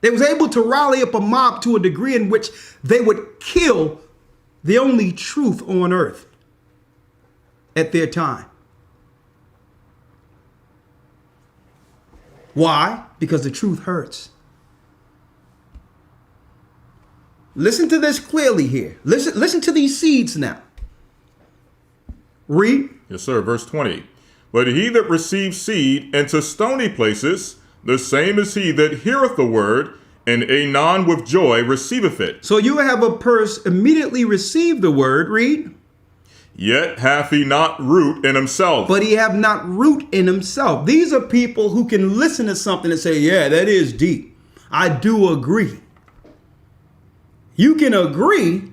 They was able to rally up a mob to a degree in which they would kill the only truth on earth at their time. Why? Because the truth hurts. Listen to this clearly here. Listen to these seeds now. Read. Yes, sir. Verse 20. But he that receives seed into stony places, the same is he that heareth the word, and anon with joy receiveth it. So you have a person immediately receive the word. Read. Yet hath he not root in himself. But he have not root in himself. These are people who can listen to something and say, yeah, that is deep. I do agree. You can agree,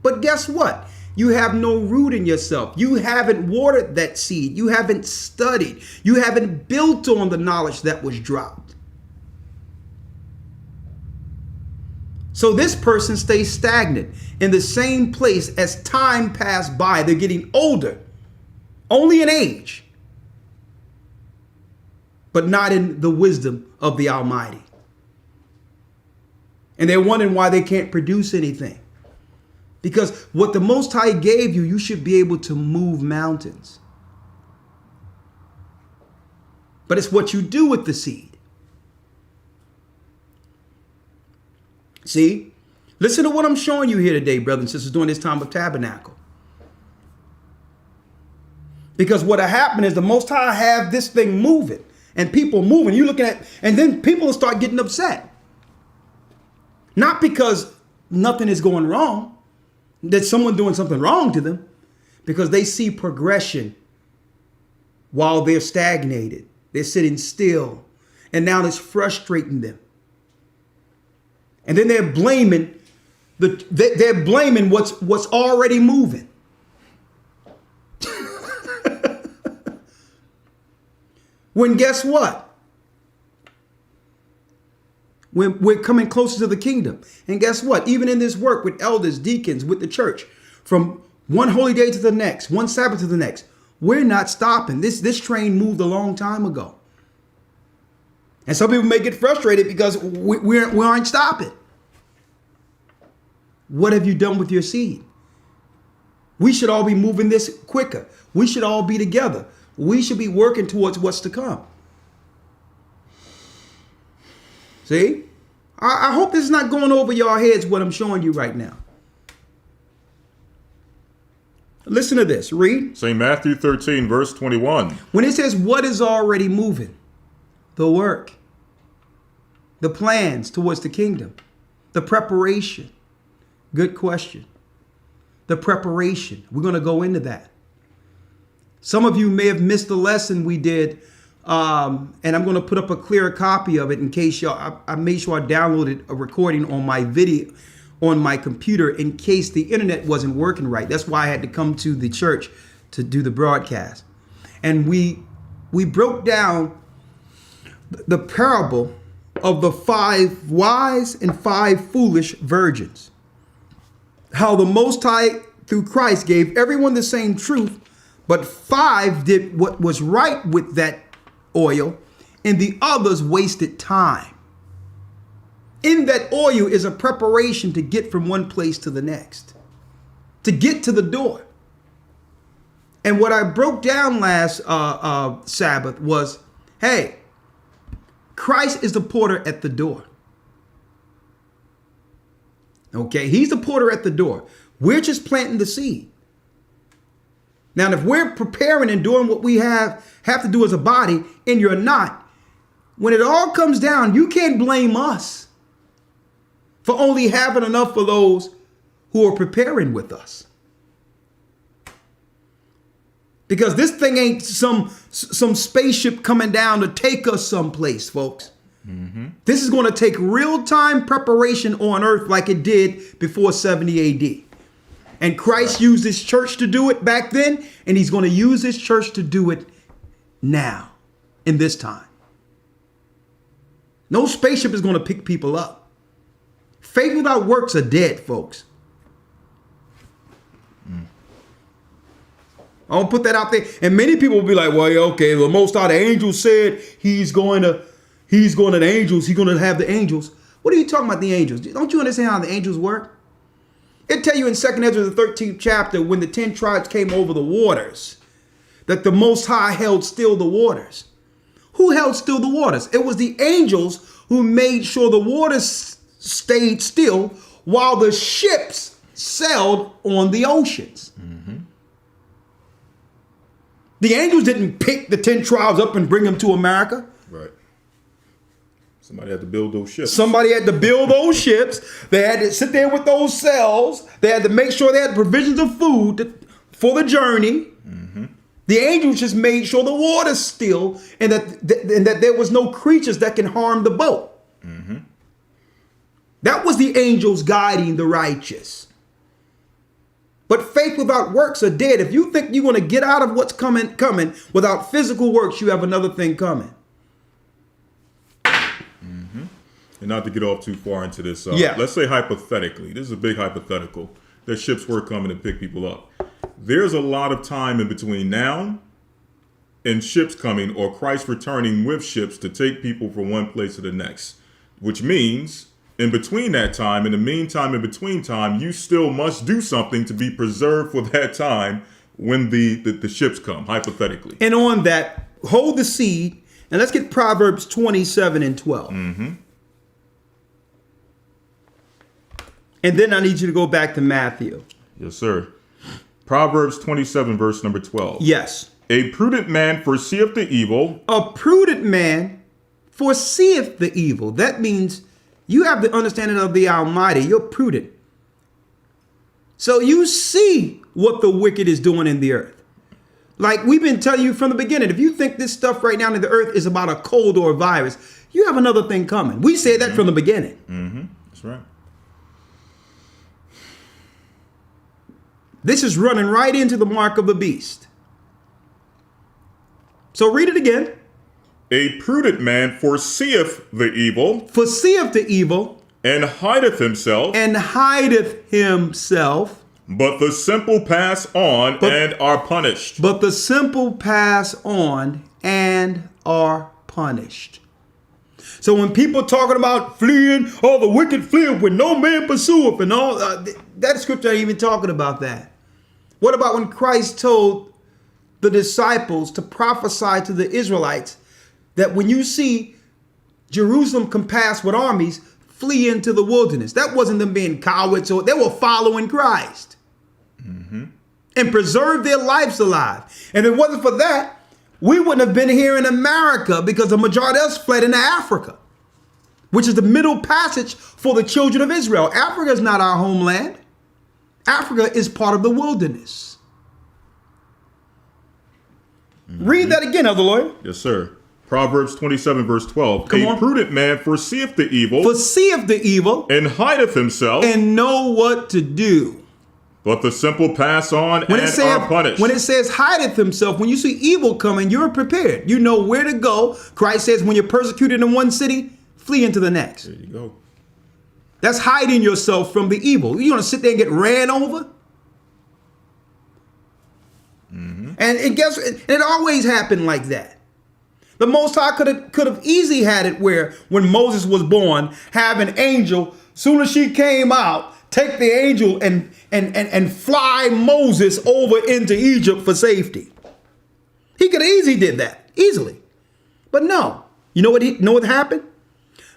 but guess what? You have no root in yourself. You haven't watered that seed. You haven't studied. You haven't built on the knowledge that was dropped. So this person stays stagnant in the same place as time passed by. They're getting older, only in age, but not in the wisdom of the Almighty. And they're wondering why they can't produce anything. Because what the Most High gave you, you should be able to move mountains. But it's what you do with the seed. See? Listen to what I'm showing you here today, brothers and sisters, during this time of tabernacle. Because what happened is the Most High have this thing moving. And people moving. You looking at, and then people will start getting upset. Not because nothing is going wrong. That someone doing something wrong to them, because they see progression while they're stagnated. They're sitting still. And now it's frustrating them. And then they're blaming what's already moving. When guess what? We're coming closer to the kingdom. And guess what? Even in this work with elders, deacons, with the church, from one holy day to the next, one Sabbath to the next, we're not stopping. This train moved a long time ago. And some people may get frustrated because we aren't stopping. What have you done with your seed? We should all be moving this quicker. We should all be together. We should be working towards what's to come. See? I hope this is not going over your heads what I'm showing you right now. Listen to this. Read. St. Matthew 13, verse 21. When it says what is already moving? The work. The plans towards the kingdom. The preparation. Good question. The preparation. We're going to go into that. Some of you may have missed the lesson we did. And I'm going to put up a clearer copy of it in case y'all, I made sure I downloaded a recording on my video, on my computer, in case the internet wasn't working right. That's why I had to come to the church to do the broadcast. And we broke down the parable of the 5 wise and 5 foolish virgins. How the Most High, through Christ, gave everyone the same truth, but 5 did what was right with that oil, and the others wasted time. In that oil is a preparation to get from one place to the next, to get to the door. And what I broke down last Sabbath was, hey, Christ is the porter at the door. Okay, he's the porter at the door. We're just planting the seed. Now, if we're preparing and doing what we have to do as a body, and you're not, when it all comes down, you can't blame us for only having enough for those who are preparing with us. Because this thing ain't some spaceship coming down to take us someplace, folks. Mm-hmm. This is going to take real-time preparation on earth like it did before 70 AD. And Christ used his church to do it back then, and he's going to use his church to do it now, in this time. No spaceship is going to pick people up. Faith without works are dead, folks. I'll put that out there. And many people will be like, well, okay, the Most High, the angels said he's going to the angels. He's going to have the angels. What are you talking about, the angels? Don't you understand how the angels work? It tell you in 2nd Ezra, the 13th chapter, when the 10 tribes came over the waters, that the Most High held still the waters. Who held still the waters? It was the angels who made sure the waters stayed still while the ships sailed on the oceans. The angels didn't pick the 10 tribes up and bring them to America. Right. Somebody had to build those ships. Somebody had to build those ships. They had to sit there with those sails. They had to make sure they had provisions of food for the journey. The angels just made sure the water's still and that there was no creatures that can harm the boat. That was the angels guiding the righteous. But faith without works are dead. If you think you're going to get out of what's coming without physical works, you have another thing coming. And not to get off too far into this, Yeah. let's say hypothetically, this is a big hypothetical, that ships were coming to pick people up. There's a lot of time in between now and ships coming or Christ returning with ships to take people from one place to the next, which means in between that time, in the meantime, in between time, you still must do something to be preserved for that time when the ships come, hypothetically. And on that, hold the seed, and let's get Proverbs 27 and 12. And then I need you to go back to Matthew. Yes, sir. Proverbs 27, verse number 12. Yes. A prudent man foreseeth the evil. A prudent man foreseeth the evil. That means you have the understanding of the Almighty. You're prudent. So you see what the wicked is doing in the earth. Like we've been telling you from the beginning, if you think this stuff right now in the earth is about a cold or a virus, you have another thing coming. We said that from the beginning. That's right. This is running right into the mark of the beast. So read it again. A prudent man foreseeth the evil, Foreseeth the evil, and hideth himself, and hideth himself. but the simple pass on and are punished. But the simple pass on and are punished. So when people talking about fleeing, oh, the wicked fleeth when no man pursueth, and all that scripture ain't even talking about that. What about when Christ told the disciples to prophesy to the Israelites that when you see Jerusalem compassed with armies, flee into the wilderness? That wasn't them being cowards, so they were following Christ and preserve their lives alive. And if it wasn't for that, we wouldn't have been here in America because the majority of us fled into Africa, which is the middle passage for the children of Israel. Africa is not our homeland. Africa is part of the wilderness. Read that again, Elder Lawyer. Yes, sir. Proverbs 27, verse 12. Come a on. prudent man foreseeth the evil, Foreseeth the evil and hideth himself, and know what to do. but the simple pass on and are punished. When it says hideth himself, when you see evil coming, you're prepared. You know where to go. Christ says when you're persecuted in one city, flee into the next. There you go. That's hiding yourself from the evil. You want to sit there and get ran over? And it always happened like that. The Most High could have easily had it where when Moses was born, have an angel, soon as she came out, take the angel and fly Moses over into Egypt for safety. He could have easily did that, easily. But no. You know what happened?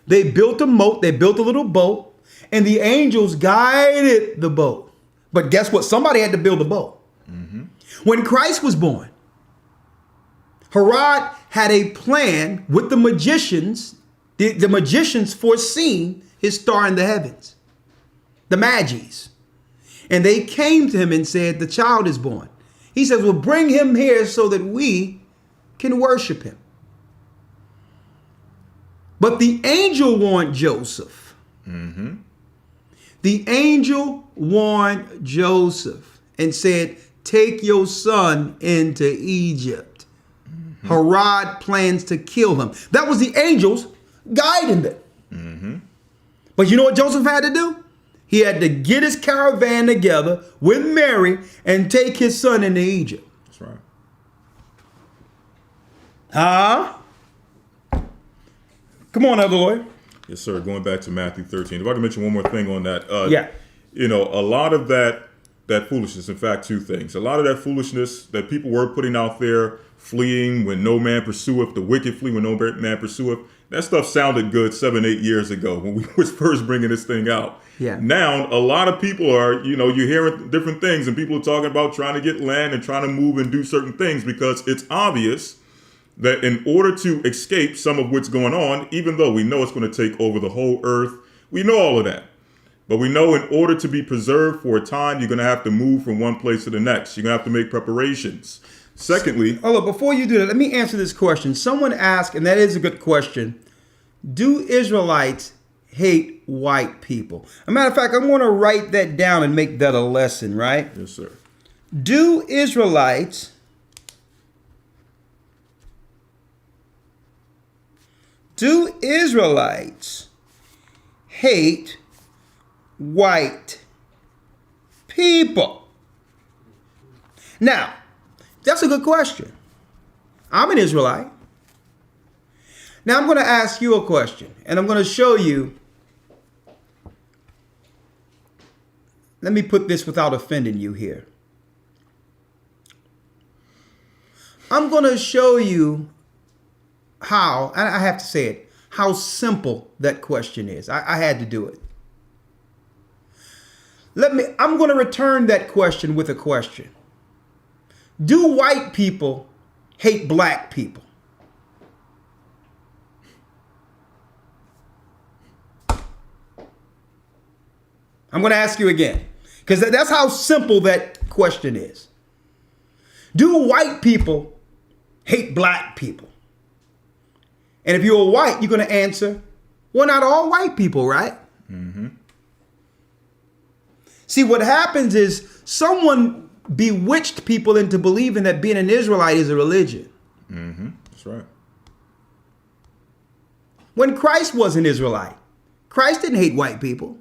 They built a moat, they built a little boat, and the angels guided the boat. But guess what? Somebody had to build the boat. When Christ was born, Herod had a plan with the magicians. The magicians foreseen his star in the heavens, the Magi's. And they came to him and said, the child is born. He says, well, bring him here so that we can worship him. But the angel warned Joseph. The angel warned Joseph and said, take your son into Egypt. Herod plans to kill him. That was the angels guiding them. But you know what Joseph had to do? He had to get his caravan together with Mary and take his son into Egypt. That's right. Come on, Elder Lawyer. Yes, sir. Going back to Matthew 13. If I can mention one more thing on that. Yeah. You know, a lot of that foolishness, in fact, two things. A lot of that foolishness that people were putting out there, fleeing when no man pursueth, the wicked flee when no man pursueth, that stuff sounded good 7-8 years ago when we was first bringing this thing out. Yeah. Now, a lot of people are, you're hearing different things, and people are talking about trying to get land and trying to move and do certain things because it's obvious that in order to escape some of what's going on, even though we know it's going to take over the whole earth, we know all of that. But we know in order to be preserved for a time, you're going to have to move from one place to the next. You're going to have to make preparations. Secondly, hold on, before you do that, let me answer this question. Someone asked, and that is a good question, do Israelites hate white people? As a matter of fact, I'm going to write that down and make that a lesson, right? yes, sir. Do Israelites hate white people? Now, that's a good question. I'm an Israelite. Now I'm going to ask you a question, and I'm going to show you. Let me put this without offending you here. I'm going to show you how, and I have to say it, how simple that question is. I had to do it. I'm going to return that question with a question. Do white people hate black people? I'm going to ask you again, because that's how simple that question is. Do white people hate black people? And if you're white, you're going to answer, well, not all white people, right? Mm-hmm. See, what happens is someone bewitched people into believing that being an Israelite is a religion. Mm-hmm. That's right. When Christ was an Israelite, Christ didn't hate white people.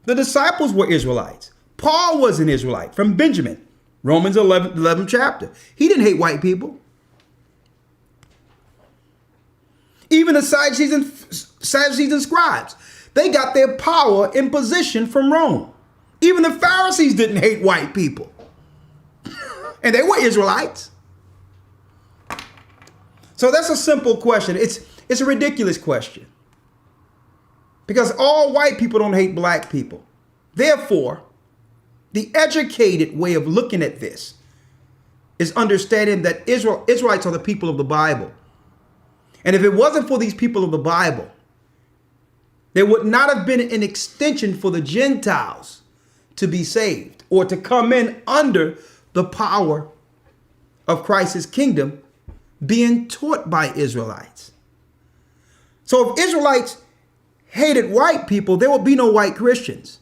The disciples were Israelites. Paul was an Israelite from Benjamin, Romans 11th chapter. He didn't hate white people. Even the Sadducees and scribes, they got their power and position from Rome. Even the Pharisees didn't hate white people. And they were Israelites. So that's a simple question. It's a ridiculous question. Because all white people don't hate black people. Therefore, the educated way of looking at this is understanding that Israelites are the people of the Bible. And if it wasn't for these people of the Bible, there would not have been an extension for the Gentiles to be saved or to come in under the power of Christ's kingdom being taught by Israelites. So if Israelites hated white people, there would be no white Christians.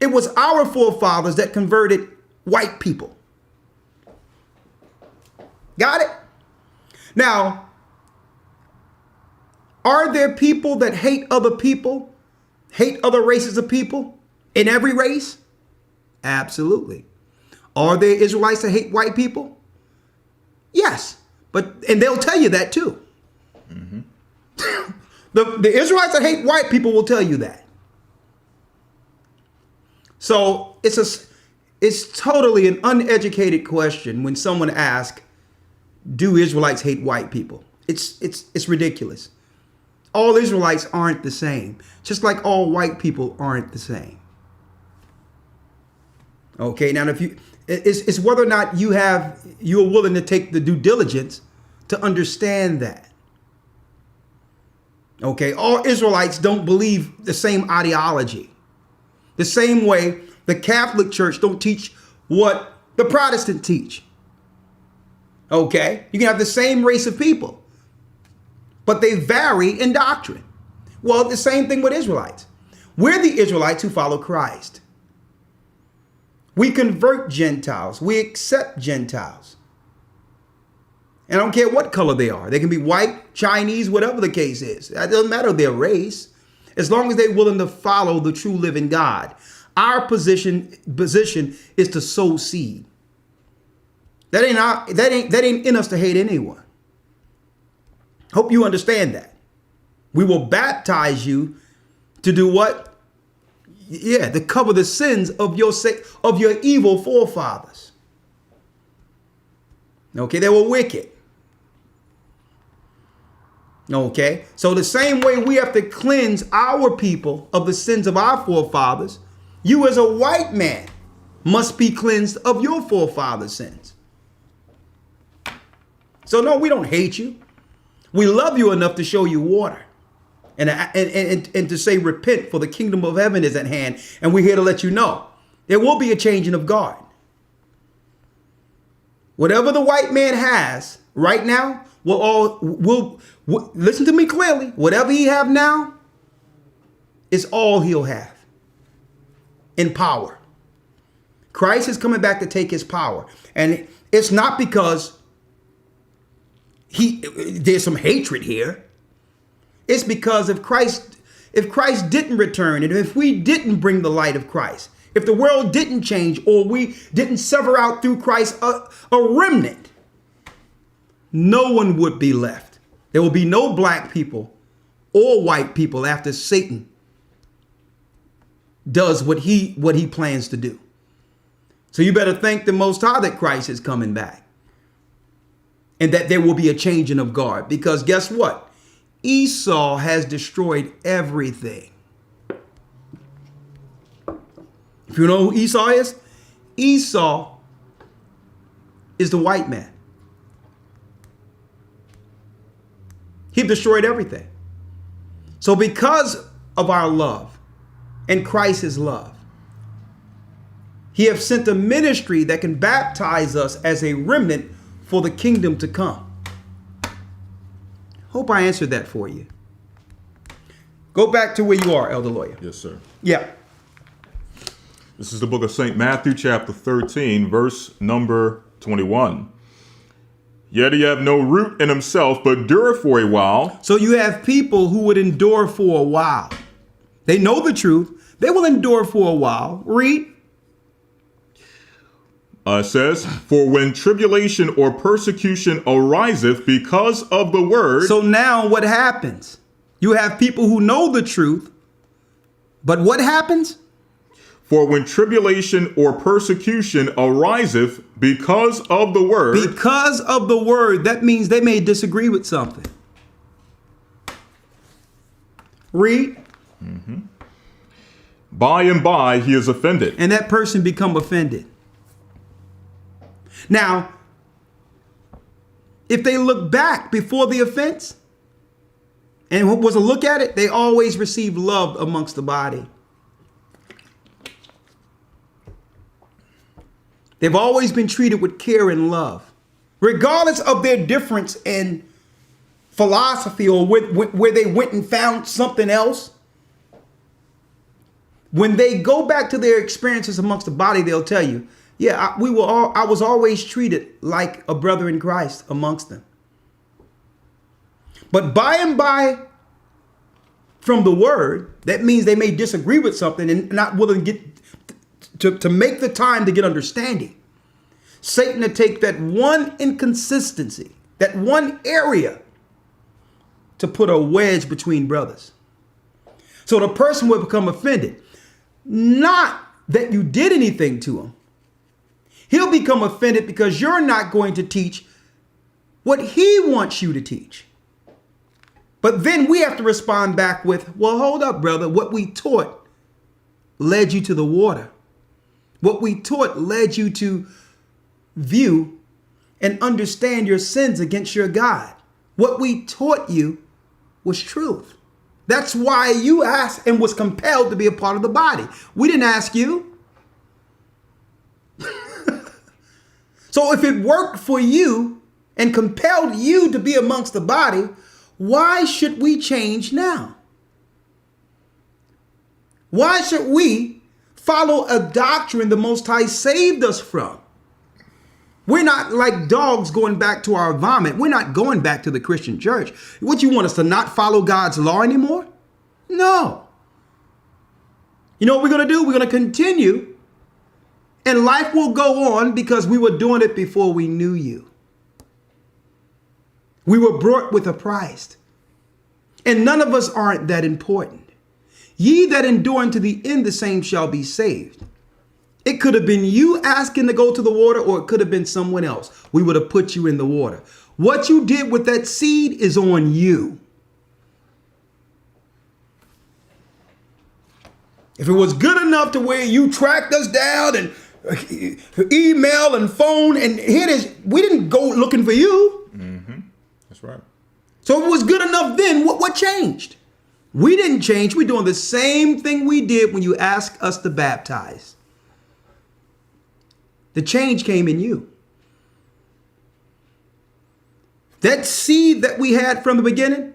It was our forefathers that converted white people. Got it? Now, are there people that hate other people, hate other races of people in every race? Absolutely. Are there Israelites that hate white people? Yes, and they'll tell you that too. Mm-hmm. The Israelites that hate white people will tell you that. So it's totally an uneducated question when someone asks, do Israelites hate white people? It's ridiculous. All Israelites aren't the same, just like all white people aren't the same. Okay, now it's whether or not you're willing to take the due diligence to understand that. Okay, all Israelites don't believe the same ideology. The same way the Catholic Church don't teach what the Protestant teach. Okay, you can have the same race of people, but they vary in doctrine. Well, the same thing with Israelites. We're the Israelites who follow Christ. We convert Gentiles. We accept Gentiles. And I don't care what color they are. They can be white, Chinese, whatever the case is. It doesn't matter their race, as long as they're willing to follow the true living God. Our position is to sow seed. That ain't in us to hate anyone. Hope you understand that. We will baptize you to do what? Yeah, to cover the sins of your evil forefathers. Okay, they were wicked. Okay, so the same way we have to cleanse our people of the sins of our forefathers, you as a white man must be cleansed of your forefathers' sins. So no, we don't hate you. We love you enough to show you water and to say repent, for the kingdom of heaven is at hand. And we're here to let you know there will be a changing of guard. Whatever the white man has right now, will listen to me clearly. Whatever he have now is all he'll have in power. Christ is coming back to take his power. And it's not because there's some hatred here. It's because if Christ didn't return, and if we didn't bring the light of Christ, if the world didn't change, or we didn't sever out through Christ a remnant, no one would be left. There will be no black people or white people after Satan does what he plans to do. So you better thank the Most High that Christ is coming back and that there will be a changing of guard, because guess what? Esau has destroyed everything. If you know who Esau is the white man. He destroyed everything. So because of our love and Christ's love, he has sent a ministry that can baptize us as a remnant for the kingdom to come. Hope I answered that for you. Go back to where you are, Elder Lawyer. Yes, sir. Yeah. This is the book of St. Matthew, chapter 13, verse number 21. Yet he have no root in himself, but dureth for a while. So you have people who would endure for a while. They know the truth. They will endure for a while. Read. Says, for when tribulation or persecution ariseth because of the word. So now what happens? You have people who know the truth, but what happens? For when tribulation or persecution ariseth because of the word. Because of the word, that means they may disagree with something. Read. Mm-hmm. By and by he is offended. And that person become offended. Now, if they look back before the offense and was a look at it, they always receive love amongst the body. They've always been treated with care and love, regardless of their difference in philosophy or where they went and found something else. When they go back to their experiences amongst the body, they'll tell you, yeah, I was always treated like a brother in Christ amongst them. But by and by, from the word, that means they may disagree with something and not willing to make the time to get understanding. Satan to take that one inconsistency, that one area, to put a wedge between brothers. So the person will become offended. Not that you did anything to him. He'll become offended because you're not going to teach what he wants you to teach. But then we have to respond back with, well, hold up, brother. What we taught led you to the water. What we taught led you to view and understand your sins against your God. What we taught you was truth. That's why you asked and was compelled to be a part of the body. We didn't ask you. So if it worked for you and compelled you to be amongst the body, why should we change now? Why should we follow a doctrine the Most High saved us from? We're not like dogs going back to our vomit. We're not going back to the Christian church. What, you want us to not follow God's law anymore? No. You know what we're going to do? We're going to continue. And life will go on because we were doing it before we knew you. We were brought with a price. And none of us aren't that important. Ye that endure unto the end, the same shall be saved. It could have been you asking to go to the water, or it could have been someone else. We would have put you in the water. What you did with that seed is on you. If it was good enough to where you tracked us down and email and phone and here it is, we didn't go looking for you. Mm-hmm. That's right. So if it was good enough then, what changed? We didn't change. We're doing the same thing we did when you asked us to baptize. The change came in you. That seed that we had from the beginning,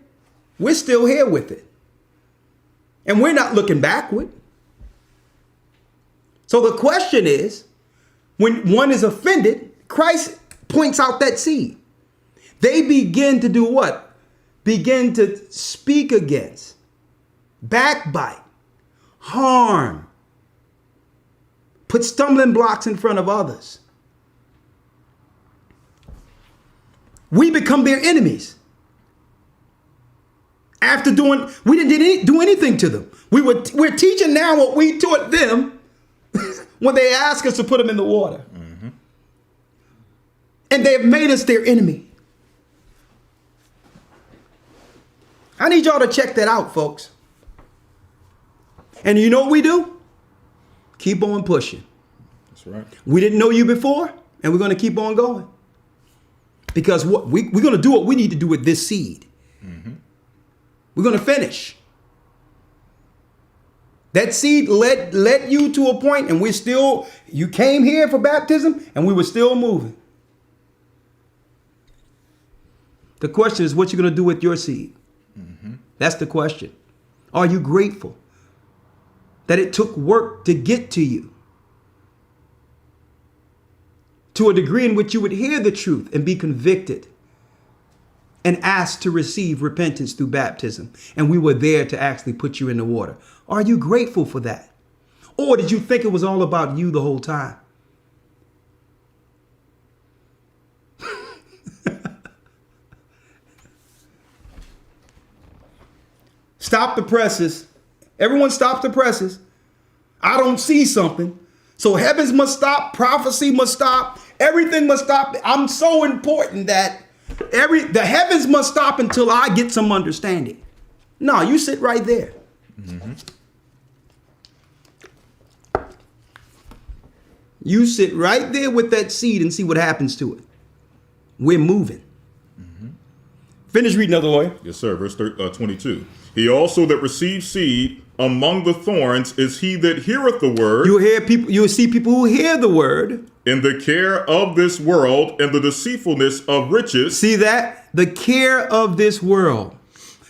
we're still here with it. And we're not looking backward. So the question is, when one is offended, Christ points out that seed. They begin to do what? Begin to speak against, backbite, harm, put stumbling blocks in front of others. We become their enemies. After we didn't do anything to them. We're teaching now what we taught them when they ask us to put them in the water. Mm-hmm. And they have made us their enemy. I need y'all to check that out, folks. And you know what we do? Keep on pushing. That's right. We didn't know you before, and we're going to keep on going. Because we're going to do what we need to do with this seed. Mm-hmm. We're going to finish. That seed led you to a point, and you came here for baptism, and we were still moving. The question is, what you're going to do with your seed? Mm-hmm. That's the question. Are you grateful that it took work to get to you? To a degree in which you would hear the truth and be convicted and ask to receive repentance through baptism. And we were there to actually put you in the water. Are you grateful for that? Or did you think it was all about you the whole time? Stop the presses. Everyone stop the presses. I don't see something. So heavens must stop. Prophecy must stop. Everything must stop. I'm so important that the heavens must stop until I get some understanding. No, you sit right there. Mm-hmm. You sit right there with that seed and see what happens to it. We're moving. Mm-hmm. Finish reading, Elder Lawyer. Yes, sir. Verse 22. He also that receives seed among the thorns is he that heareth the word. You'll see people who hear the word. In the care of this world and the deceitfulness of riches. See that? The care of this world.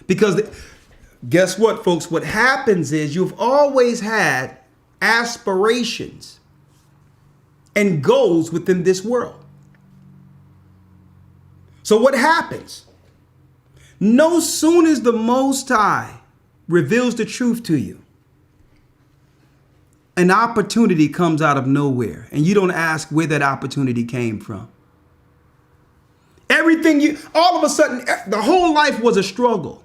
Because guess what, folks? What happens is you've always had aspirations and goals within this world. So what happens? No sooner as the Most High reveals the truth to you, an opportunity comes out of nowhere, and you don't ask where that opportunity came from. All of a sudden, the whole life was a struggle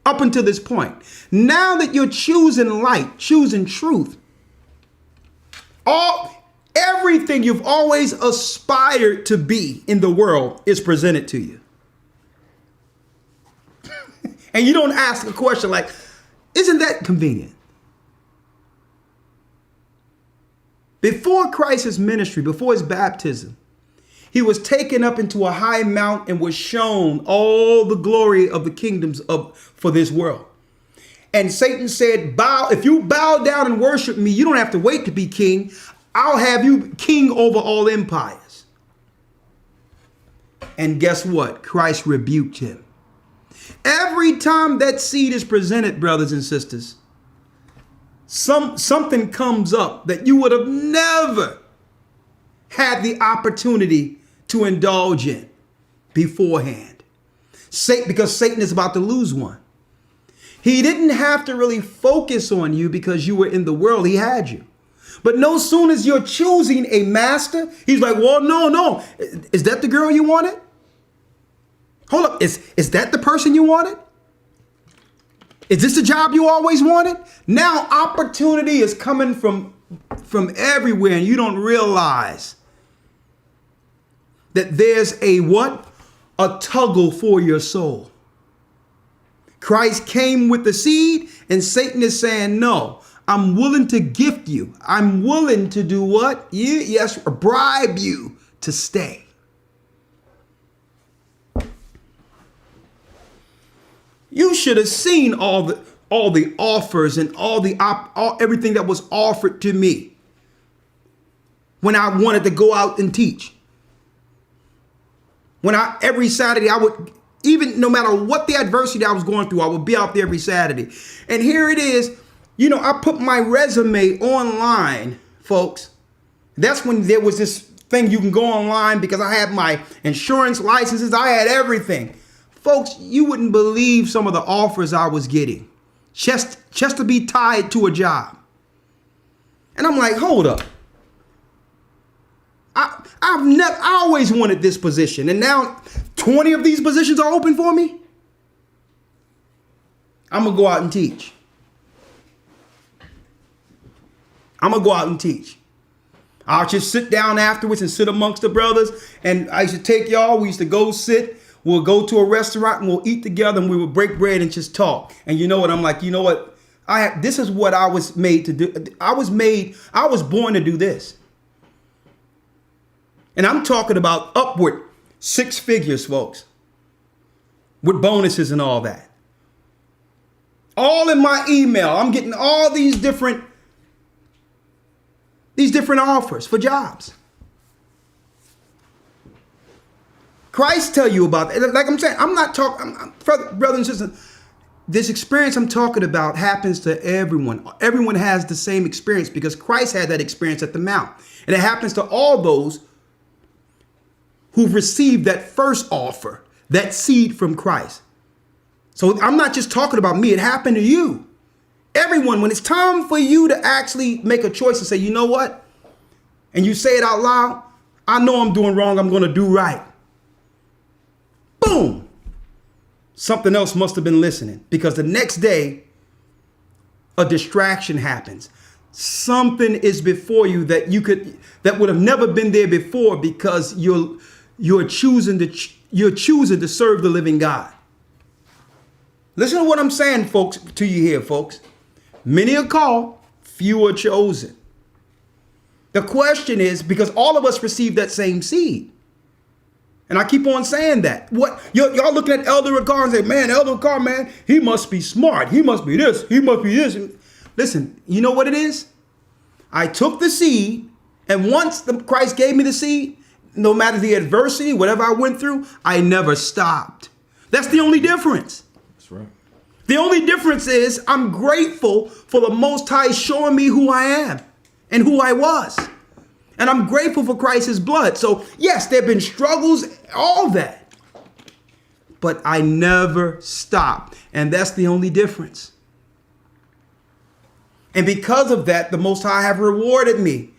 up until this point. Now that you're choosing light, choosing truth, everything you've always aspired to be in the world is presented to you. And you don't ask a question like, isn't that convenient? Before Christ's ministry, before his baptism, he was taken up into a high mount and was shown all the glory of the kingdoms for this world. And Satan said, if you bow down and worship me, you don't have to wait to be king. I'll have you king over all empires. And guess what? Christ rebuked him. Every time that seed is presented, brothers and sisters, something comes up that you would have never had the opportunity to indulge in beforehand. Because Satan is about to lose one. He didn't have to really focus on you because you were in the world. He had you. But no sooner as you're choosing a master, he's like, well, no. Is that the girl you wanted? Hold up. Is that the person you wanted? Is this the job you always wanted? Now opportunity is coming from everywhere, and you don't realize that there's a tuggle for your soul. Christ came with the seed, and Satan is saying, no, I'm willing to gift you. I'm willing to do what? Yes, bribe you to stay. You should have seen all the offers and everything that was offered to me when I wanted to go out and teach. Every Saturday I would, even no matter what the adversity I was going through, I would be out there every Saturday. And here it is, I put my resume online, folks. That's when there was this thing you can go online because I had my insurance licenses, I had everything. Folks, you wouldn't believe some of the offers I was getting just to be tied to a job. And I'm like, hold up. I always wanted this position, and now 20 of these positions are open for me. I'm gonna go out and teach. I'll just sit down afterwards and sit amongst the brothers. And I used to take y'all. We used to go sit. We'll go to a restaurant and we'll eat together and we would break bread and just talk. And you know what? I'm like, you know what? This is what I was made to do. I was born to do this. And I'm talking about upward 6 figures, folks, with bonuses and all that. All in my email. I'm getting all these different offers for jobs. Christ tell you about that. Like I'm saying, I'm not talking, brothers and sisters, this experience I'm talking about happens to everyone. Everyone has the same experience because Christ had that experience at the Mount. And it happens to all those who've received that first offer, that seed from Christ. So I'm not just talking about me. It happened to you. Everyone, when it's time for you to actually make a choice and say, you know what? And you say it out loud, I know I'm doing wrong. I'm going to do right. Boom. Something else must have been listening because the next day, a distraction happens. Something is before you that would have never been there before because you're choosing to serve the living God. Listen to what I'm saying, folks, to you here, folks. Many are called, few are chosen. The question is, because all of us receive that same seed. And I keep on saying that. What y'all looking at Elder Ricard and say, man, Elder Ricard, man, he must be smart. He must be this. He must be this. Listen, you know what it is? I took the seed, and once Christ gave me the seed, no matter the adversity, whatever I went through, I never stopped. That's the only difference. That's right. The only difference is I'm grateful for the Most High showing me who I am and who I was. And I'm grateful for Christ's blood. So yes, there have been struggles, all that. But I never stopped. And that's the only difference. And because of that, the Most High have rewarded me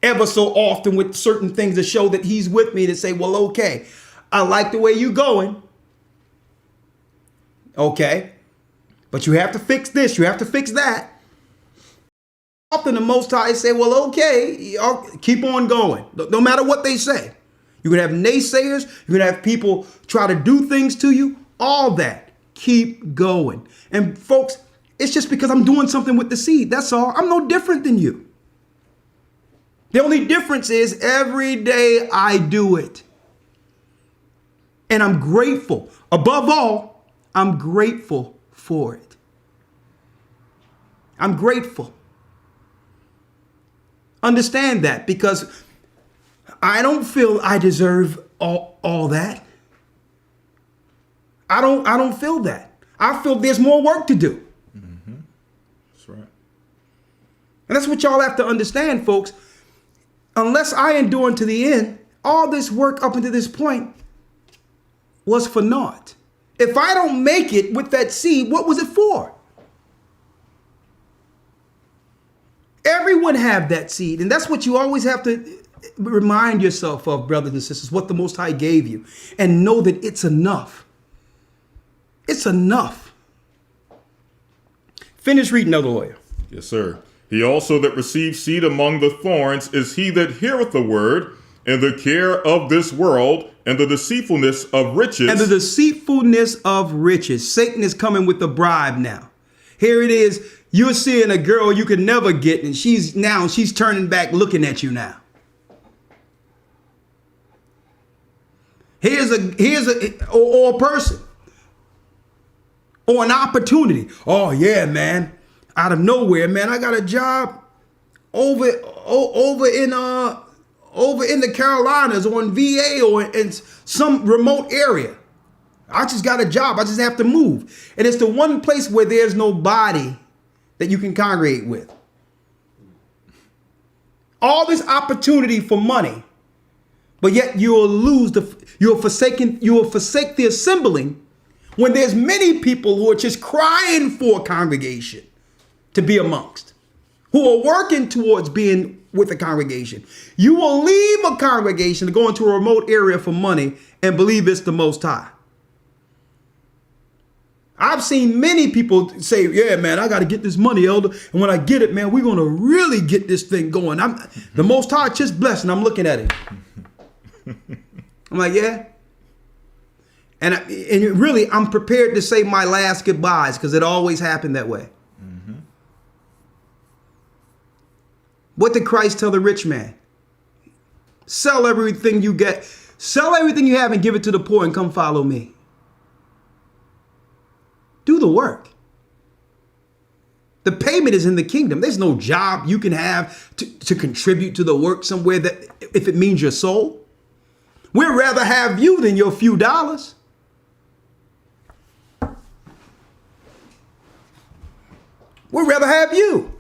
ever so often with certain things to show that he's with me, to say, well, okay, I like the way you're going. Okay. But you have to fix this. You have to fix that. Often the Most High say, well, okay, keep on going. No matter what they say. You can have naysayers. You can have people try to do things to you. All that. Keep going. And folks, it's just because I'm doing something with the seed. That's all. I'm no different than you. The only difference is every day I do it. And I'm grateful. Above all, I'm grateful for it. I'm grateful. Understand that, because I don't feel I deserve all that. I don't feel that. I feel there's more work to do. Mm-hmm. That's right. And that's what y'all have to understand, folks. Unless I endure unto the end, all this work up until this point was for naught. If I don't make it with that seed, what was it for? Everyone have that seed. And that's what you always have to remind yourself of, brothers and sisters, what the Most High gave you. And know that it's enough. It's enough. Finish reading, Elder Lawyer. Yes, sir. He also that receives seed among the thorns is he that heareth the word, and the care of this world, and the deceitfulness of riches. And the deceitfulness of riches. Satan is coming with the bribe now. Here it is. You're seeing a girl you could never get, and she's turning back looking at you now. Here's a person or an opportunity. Oh yeah, man. Out of nowhere, man, I got a job over in the Carolinas or in VA or in some remote area. I just got a job. I just have to move. And it's the one place where there's nobody that you can congregate with. All this opportunity for money, but yet you'll forsake the assembling when there's many people who are just crying for a congregation to be amongst, who are working towards being with a congregation. You will leave a congregation to go into a remote area for money and believe it's the Most High. I've seen many people say, yeah, man, I got to get this money, elder. And when I get it, man, we're going to really get this thing going. The Most High just blessed, and I'm looking at it. I'm like, yeah. And really, I'm prepared to say my last goodbyes because it always happened that way. Mm-hmm. What did Christ tell the rich man? Sell everything you get. Sell everything you have and give it to the poor and come follow me. Do the work. The payment is in the kingdom. There's no job you can have to contribute to the work somewhere that if it means your soul. We'd rather have you than your few dollars. We'd rather have you.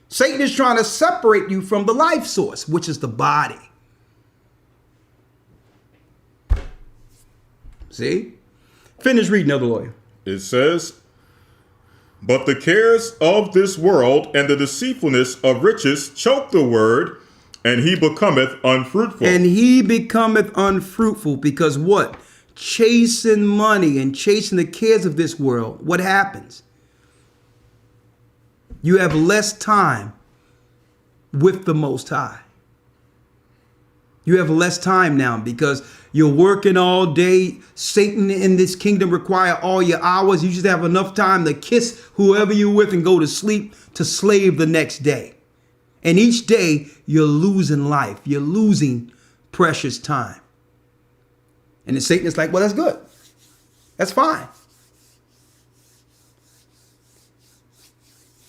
Satan is trying to separate you from the life source, which is the body. See? Finish reading, Elder Lawyer. It says, but the cares of this world and the deceitfulness of riches choke the word, and he becometh unfruitful. And he becometh unfruitful because what? Chasing money and chasing the cares of this world. What happens? You have less time with the Most High. You have less time now because you're working all day. Satan in this kingdom require all your hours. You just have enough time to kiss whoever you're with and go to sleep to slave the next day. And each day you're losing life. You're losing precious time. And then Satan is like, well, that's good. That's fine.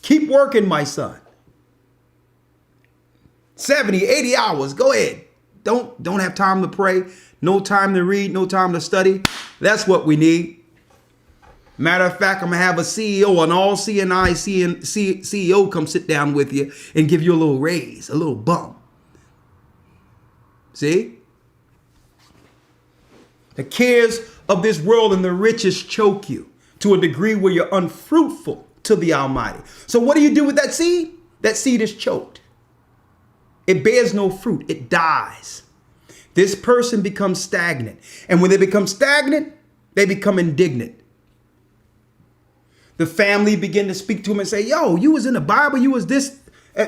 Keep working, my son. 70, 80 hours. Go ahead. Don't have time to pray. No time to read. No time to study. That's what we need. Matter of fact, I'm going to have a CEO, an all CNI CEO come sit down with you and give you a little raise, a little bump. See? The cares of this world and the riches choke you to a degree where you're unfruitful to the Almighty. So what do you do with that seed? That seed is choked. It bears no fruit. It dies. This person becomes stagnant. And when they become stagnant, they become indignant. The family begin to speak to him and say, yo, you was in the Bible, you was this.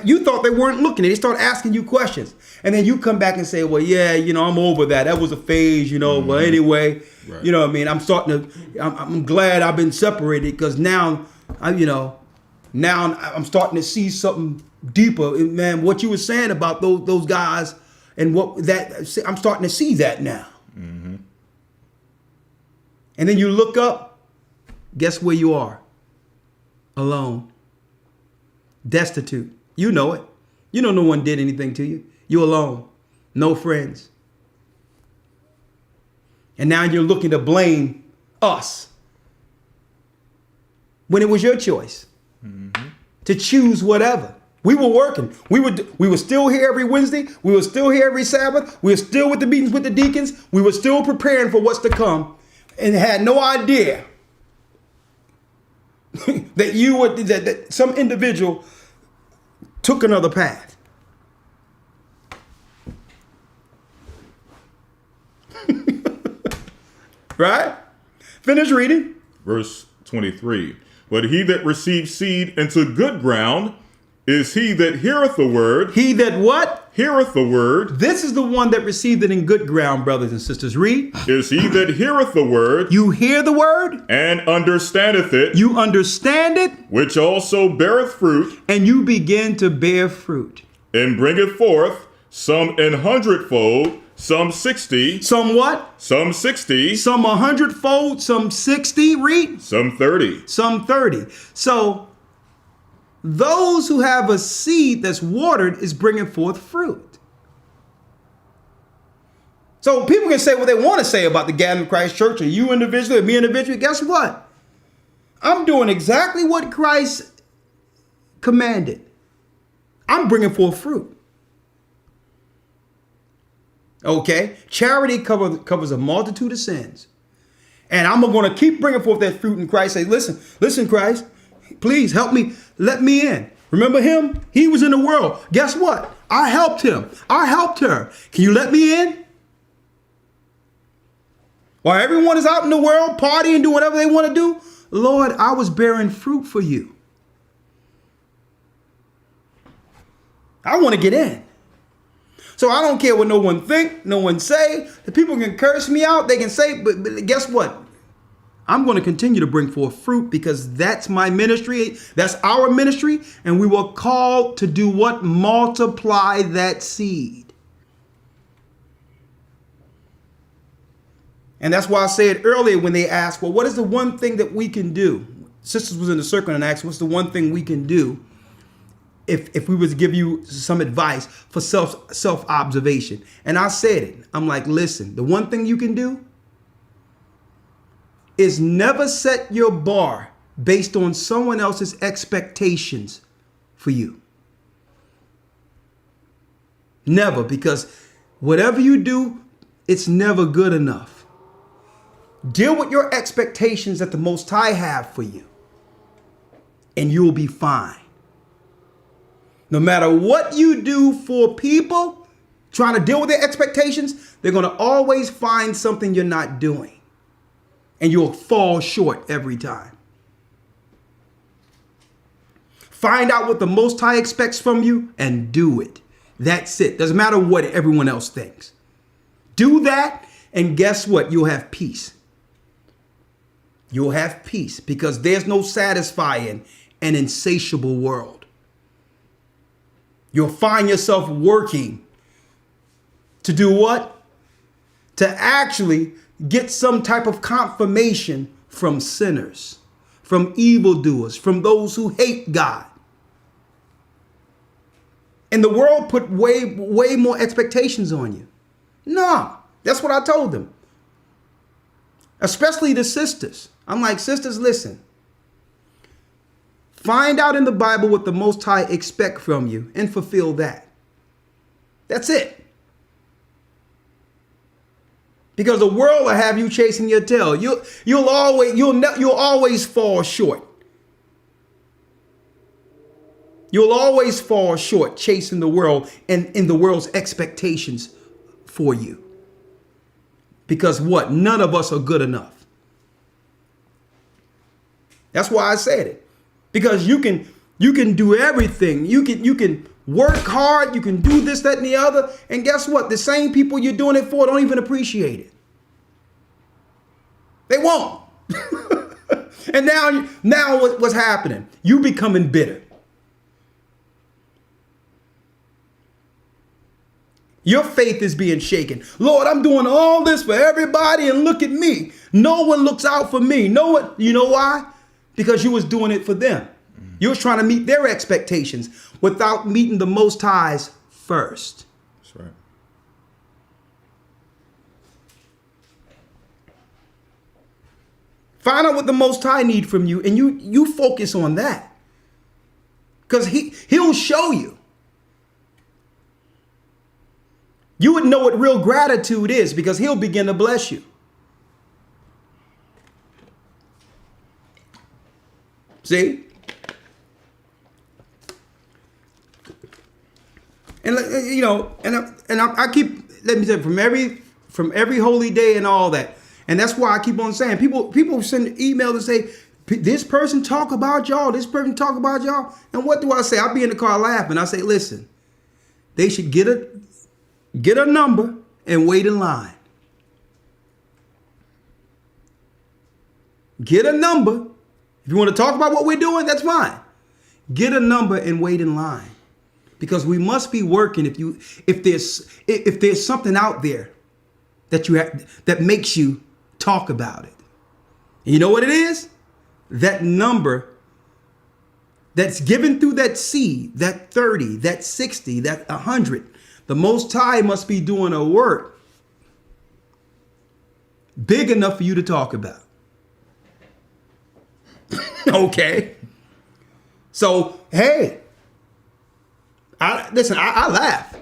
You thought they weren't looking. They start asking you questions. And then you come back and say, well, yeah, I'm over that. That was a phase, Mm-hmm. Well, anyway, right. You know what I mean? I'm glad I've been separated because now I'm starting to see something deeper. Man, what you were saying about those guys and I'm starting to see that now. Mm-hmm. And then you look up, guess where you are? Alone. Destitute. You know it. You know no one did anything to you. You're alone. No friends. And now you're looking to blame us when it was your choice to choose whatever. We were working. We were still here every Wednesday. We were still here every Sabbath. We were still with the meetings with the deacons. We were still preparing for what's to come and had no idea that some individual took another path. Right? Finish reading. Verse 23. But he that receives seed into good ground is he that heareth the word. He that what? Heareth the word. This is the one that received it in good ground, brothers and sisters. Read. Is he that heareth the word. You hear the word. And understandeth it. You understand it. Which also beareth fruit. And you begin to bear fruit. And bringeth forth some an hundredfold, some 60. Some what? Some 60. Some 100-fold, some 60. Read. Some 30. Some 30. So those who have a seed that's watered is bringing forth fruit. So people can say what they want to say about the Gathering of Christ Church, or you individually, or me individually. Guess what? I'm doing exactly what Christ commanded. I'm bringing forth fruit. Okay? Charity covers a multitude of sins. And I'm going to keep bringing forth that fruit in Christ. Say, listen, Christ, please help me. Let me in. Remember him? He was in the world. Guess what? I helped him. I helped her. Can you let me in? While everyone is out in the world partying, doing whatever they want to do, Lord, I was bearing fruit for you. I want to get in. So I don't care what no one think, no one say. The people can curse me out. They can say, but guess what? I'm going to continue to bring forth fruit because that's my ministry. That's our ministry. And we were called to do what? Multiply that seed. And that's why I said earlier when they asked, well, what is the one thing that we can do? Sisters was in the circle and asked, what's the one thing we can do if we was to give you some advice for self-observation? And I said it. I'm like, listen, the one thing you can do is never set your bar based on someone else's expectations for you. Never, because whatever you do, it's never good enough. Deal with your expectations that the Most High have for you, and you'll be fine. No matter what you do for people trying to deal with their expectations, they're going to always find something you're not doing. And you'll fall short every time. Find out what the Most High expects from you and do it. That's it. Doesn't matter what everyone else thinks. Do that, and guess what? You'll have peace. You'll have peace because there's no satisfying an insatiable world. You'll find yourself working to do what? To actually get some type of confirmation from sinners, from evildoers, from those who hate God. And the world put way more expectations on you. No, that's what I told them. Especially the sisters. I'm like, sisters, listen. Find out in the Bible what the Most High expect from you and fulfill that. That's it. Because the world will have you chasing your tail. You'll always fall short. You'll always fall short chasing the world and in the world's expectations for you. Because what? None of us are good enough. That's why I said it. Because you can do everything. You can work hard. You can do this, that, and the other. And guess what? The same people you're doing it for don't even appreciate it. They won't. And now what's happening? You becoming bitter. Your faith is being shaken. Lord, I'm doing all this for everybody and look at me. No one looks out for me. No one, you know why? Because you was doing it for them. You was trying to meet their expectations without meeting the Most High's first. That's right. Find out what the Most High need from you, and you focus on that. Because he'll show you. You would know what real gratitude is because he'll begin to bless you. See? And you know, I keep, let me say, from every holy day and all that. And that's why I keep on saying, people send emails and say, This person talk about y'all. This person talk about y'all. And what do I say? I'll be in the car laughing. I say, listen, they should get a number and wait in line. Get a number. If you want to talk about what we're doing, that's fine. Get a number and wait in line. Because we must be working if there's something out there that makes you talk about it. And you know what it is? That number that's given through that seed, that 30, that 60, that 100. The Most High must be doing a work big enough for you to talk about. Okay. So, hey, I laugh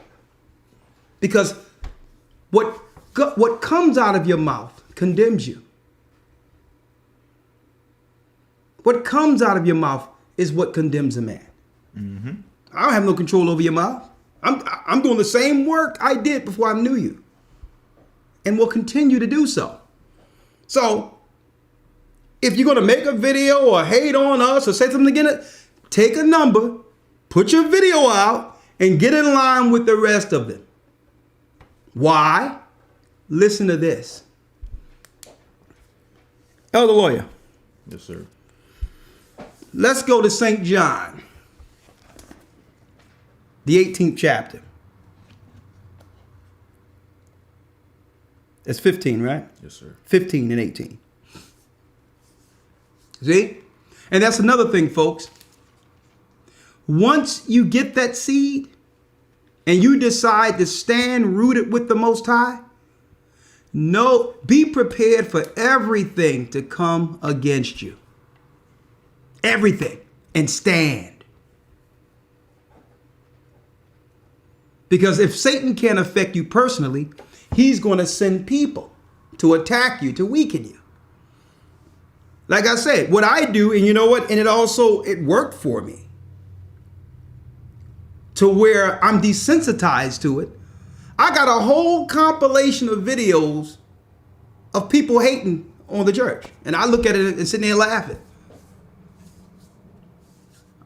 because what comes out of your mouth condemns you. What comes out of your mouth is what condemns a man. Mm-hmm. I don't have no control over your mouth. I'm doing the same work I did before I knew you, and will continue to do so. So, if you're gonna make a video or hate on us or say something again, take a number, put your video out, and get in line with the rest of them. Why? Listen to this. Elder Lawyer. Yes, sir. Let's go to St. John, the 18th chapter. That's 15, right? Yes, sir. 15 and 18. See? And that's another thing, folks. Once you get that seed and you decide to stand rooted with the Most High, be prepared for everything to come against you. Everything. And stand. Because if Satan can't affect you personally, he's going to send people to attack you, to weaken you. Like I said, what I do, and you know what? And it worked for me. To where I'm desensitized to it. I got a whole compilation of videos of people hating on the church. And I look at it and sitting there laughing.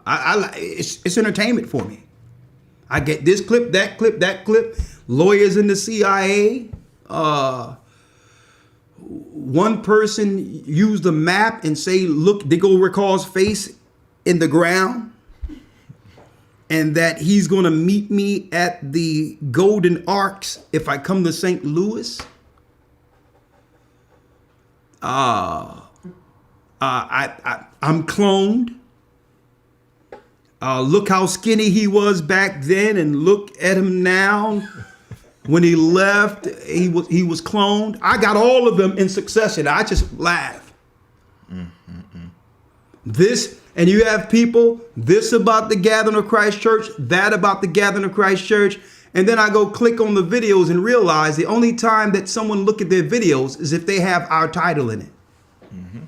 It's entertainment for me. I get this clip, that clip, that clip. Lawyers in the CIA. One person used a map and say, look, Diggle Recall's face in the ground. And that he's going to meet me at the Golden Arcs if I come to St. Louis. I'm cloned. Look how skinny he was back then, and look at him now. When he left, he was cloned. I got all of them in succession. I just laugh. This, and you have people, this about the Gathering of Christ Church, that about the Gathering of Christ Church. And then I go click on the videos and realize the only time that someone look at their videos is if they have our title in it. Mm-hmm.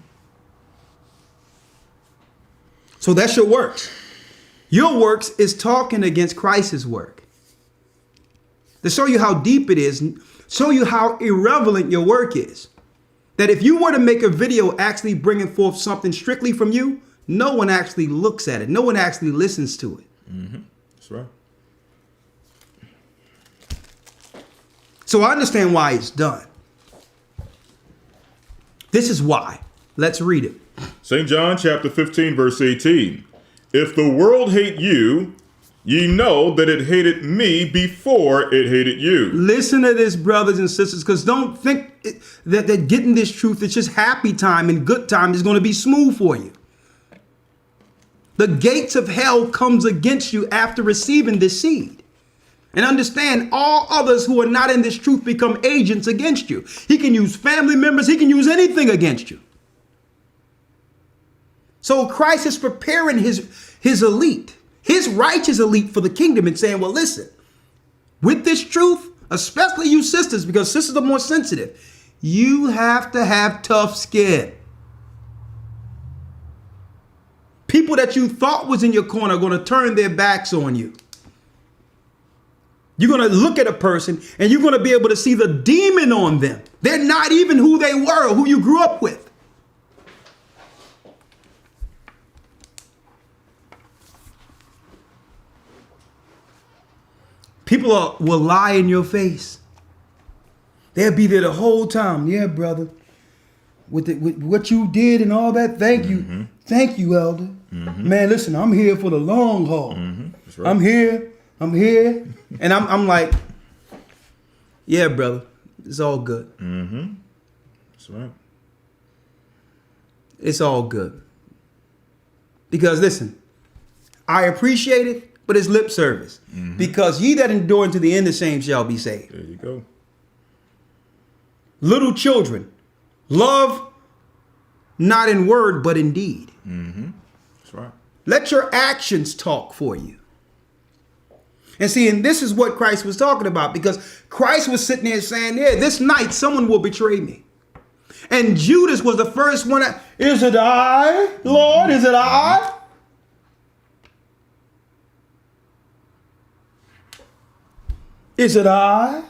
So that's your works. Your works is talking against Christ's work. To show you how deep it is, show you how irrelevant your work is. That if you were to make a video actually bringing forth something strictly from you, no one actually looks at it. No one actually listens to it. Mm-hmm. That's right. So I understand why it's done. This is why. Let's read it. St. John chapter 15, verse 18. If the world hate you, ye know that it hated me before it hated you. Listen to this, brothers and sisters, because don't think that getting this truth, it's just happy time and good time is going to be smooth for you. The gates of hell comes against you after receiving this seed. And understand, all others who are not in this truth become agents against you. He can use family members. He can use anything against you. So Christ is preparing his elite, his righteous elite for the kingdom, and saying, well, listen, with this truth, especially you sisters, because sisters are more sensitive, you have to have tough skin. People that you thought was in your corner are going to turn their backs on you. You're going to look at a person and you're going to be able to see the demon on them. They're not even who they were or who you grew up with. People will lie in your face. They'll be there the whole time. Yeah, brother. With what you did and all that. Thank you. Thank you, elder. Man, listen, I'm here for the long haul. That's right. I'm here. And I'm like, yeah, brother. It's all good. That's right. It's all good. Because listen, I appreciate it, but it's lip service. Because ye that endure unto the end, the same shall be saved. There you go. Little children, love not in word, but in deed. That's right. Let your actions talk for you. And see, and this is what Christ was talking about, because Christ was sitting there saying, yeah, this night someone will betray me. And Judas was the first one. Is it I, Lord? Is it I? Is it I?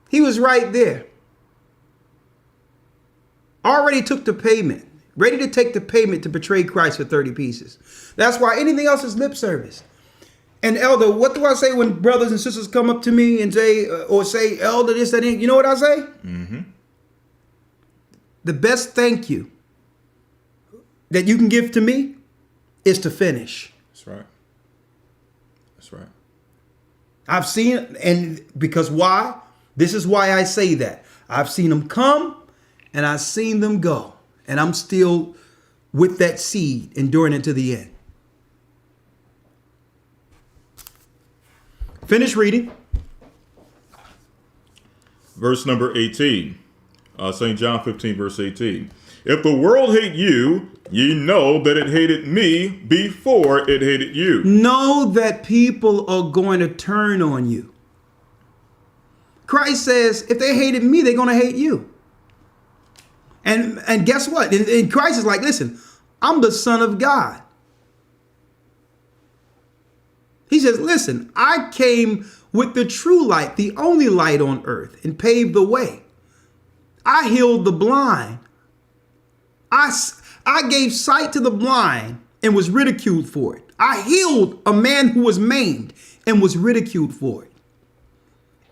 He was right there. Already took the payment. Ready to take the payment to betray Christ for 30 pieces. That's why anything else is lip service. And elder, what do I say when brothers and sisters come up to me and say, elder, this, that, you know what I say? The best thank you that you can give to me is to finish. That's right. That's right. I've seen, and because why? This is why I say that. I've seen them come and I've seen them go. And I'm still with that seed, enduring it to the end. Finish reading. Verse number 18. St. John 15, verse 18. If the world hate you, ye know that it hated me before it hated you. Know that people are going to turn on you. Christ says, if they hated me, they're going to hate you. And guess what? And Christ is like, listen, I'm the Son of God. He says, listen, I came with the true light, the only light on earth, and paved the way. I healed the blind. I gave sight to the blind and was ridiculed for it. I healed a man who was maimed and was ridiculed for it.